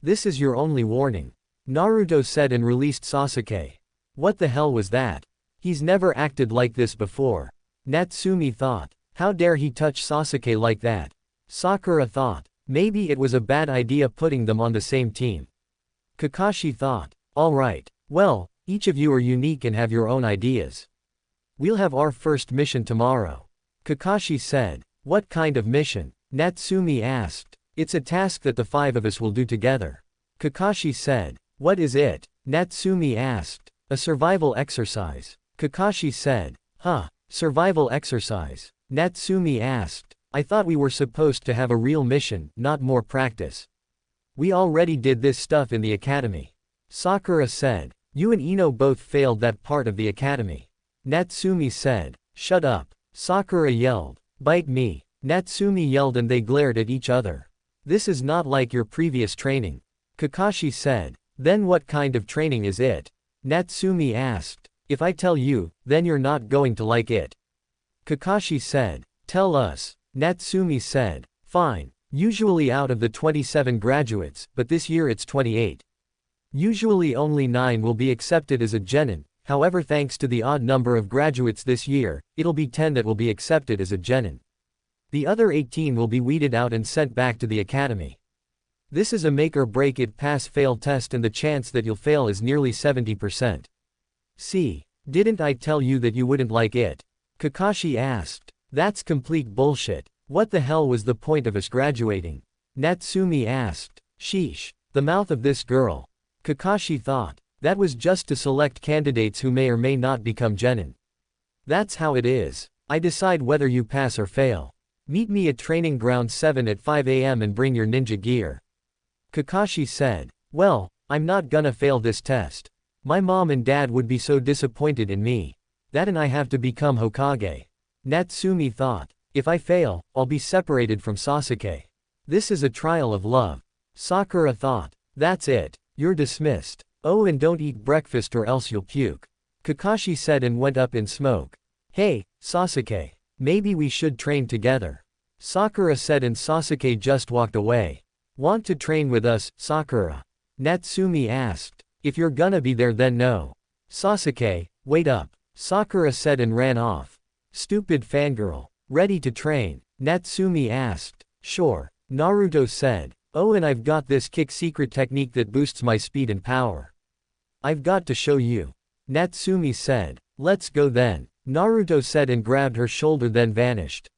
S1: This is your only warning. Naruto said and released Sasuke. What the hell was that? He's never acted like this before. Natsumi thought. How dare he touch Sasuke like that? Sakura thought. Maybe it was a bad idea putting them on the same team. Kakashi thought. Alright. Well, each of you are unique and have your own ideas. We'll have our first mission tomorrow. Kakashi said. What kind of mission? Natsumi asked. It's a task that the 5 of us will do together. Kakashi said. What is it? Natsumi asked. A survival exercise. Kakashi said. Huh, survival exercise. Natsumi asked. I thought we were supposed to have a real mission, not more practice. We already did this stuff in the academy. Sakura said. You and Ino both failed that part of the academy. Natsumi said. Shut up. Sakura yelled. Bite me. Natsumi yelled and they glared at each other. This is not like your previous training. Kakashi said. Then what kind of training is it? Natsumi asked. If I tell you, then you're not going to like it. Kakashi said. Tell us. Natsumi said. Fine. Usually out of the 27 graduates, but this year it's 28. Usually only 9 will be accepted as a genin, however thanks to the odd number of graduates this year, it'll be 10 that will be accepted as a genin. The other 18 will be weeded out and sent back to the academy. This is a make-or-break-it pass-fail test, and the chance that you'll fail is nearly 70%. See, didn't I tell you that you wouldn't like it? Kakashi asked. That's complete bullshit. What the hell was the point of us graduating? Natsumi asked. Sheesh. The mouth of this girl. Kakashi thought. That was just to select candidates who may or may not become genin. That's how it is. I decide whether you pass or fail. Meet me at Training Ground 7 at 5 AM and bring your ninja gear. Kakashi said. Well, I'm not gonna fail this test. My mom and dad would be so disappointed in me. That and I have to become Hokage. Natsumi thought. If I fail, I'll be separated from Sasuke. This is a trial of love. Sakura thought. That's it. You're dismissed. Oh, and don't eat breakfast or else you'll puke. Kakashi said and went up in smoke. Hey, Sasuke. Maybe we should train together. Sakura said and Sasuke just walked away. Want to train with us, Sakura? Natsumi asked. If you're gonna be there then no. Sasuke, wait up. Sakura said and ran off. Stupid fangirl. Ready to train? Natsumi asked. Sure. Naruto said. Oh, and I've got this kick secret technique that boosts my speed and power. I've got to show you. Natsumi said. Let's go then. Naruto said and grabbed her shoulder then vanished.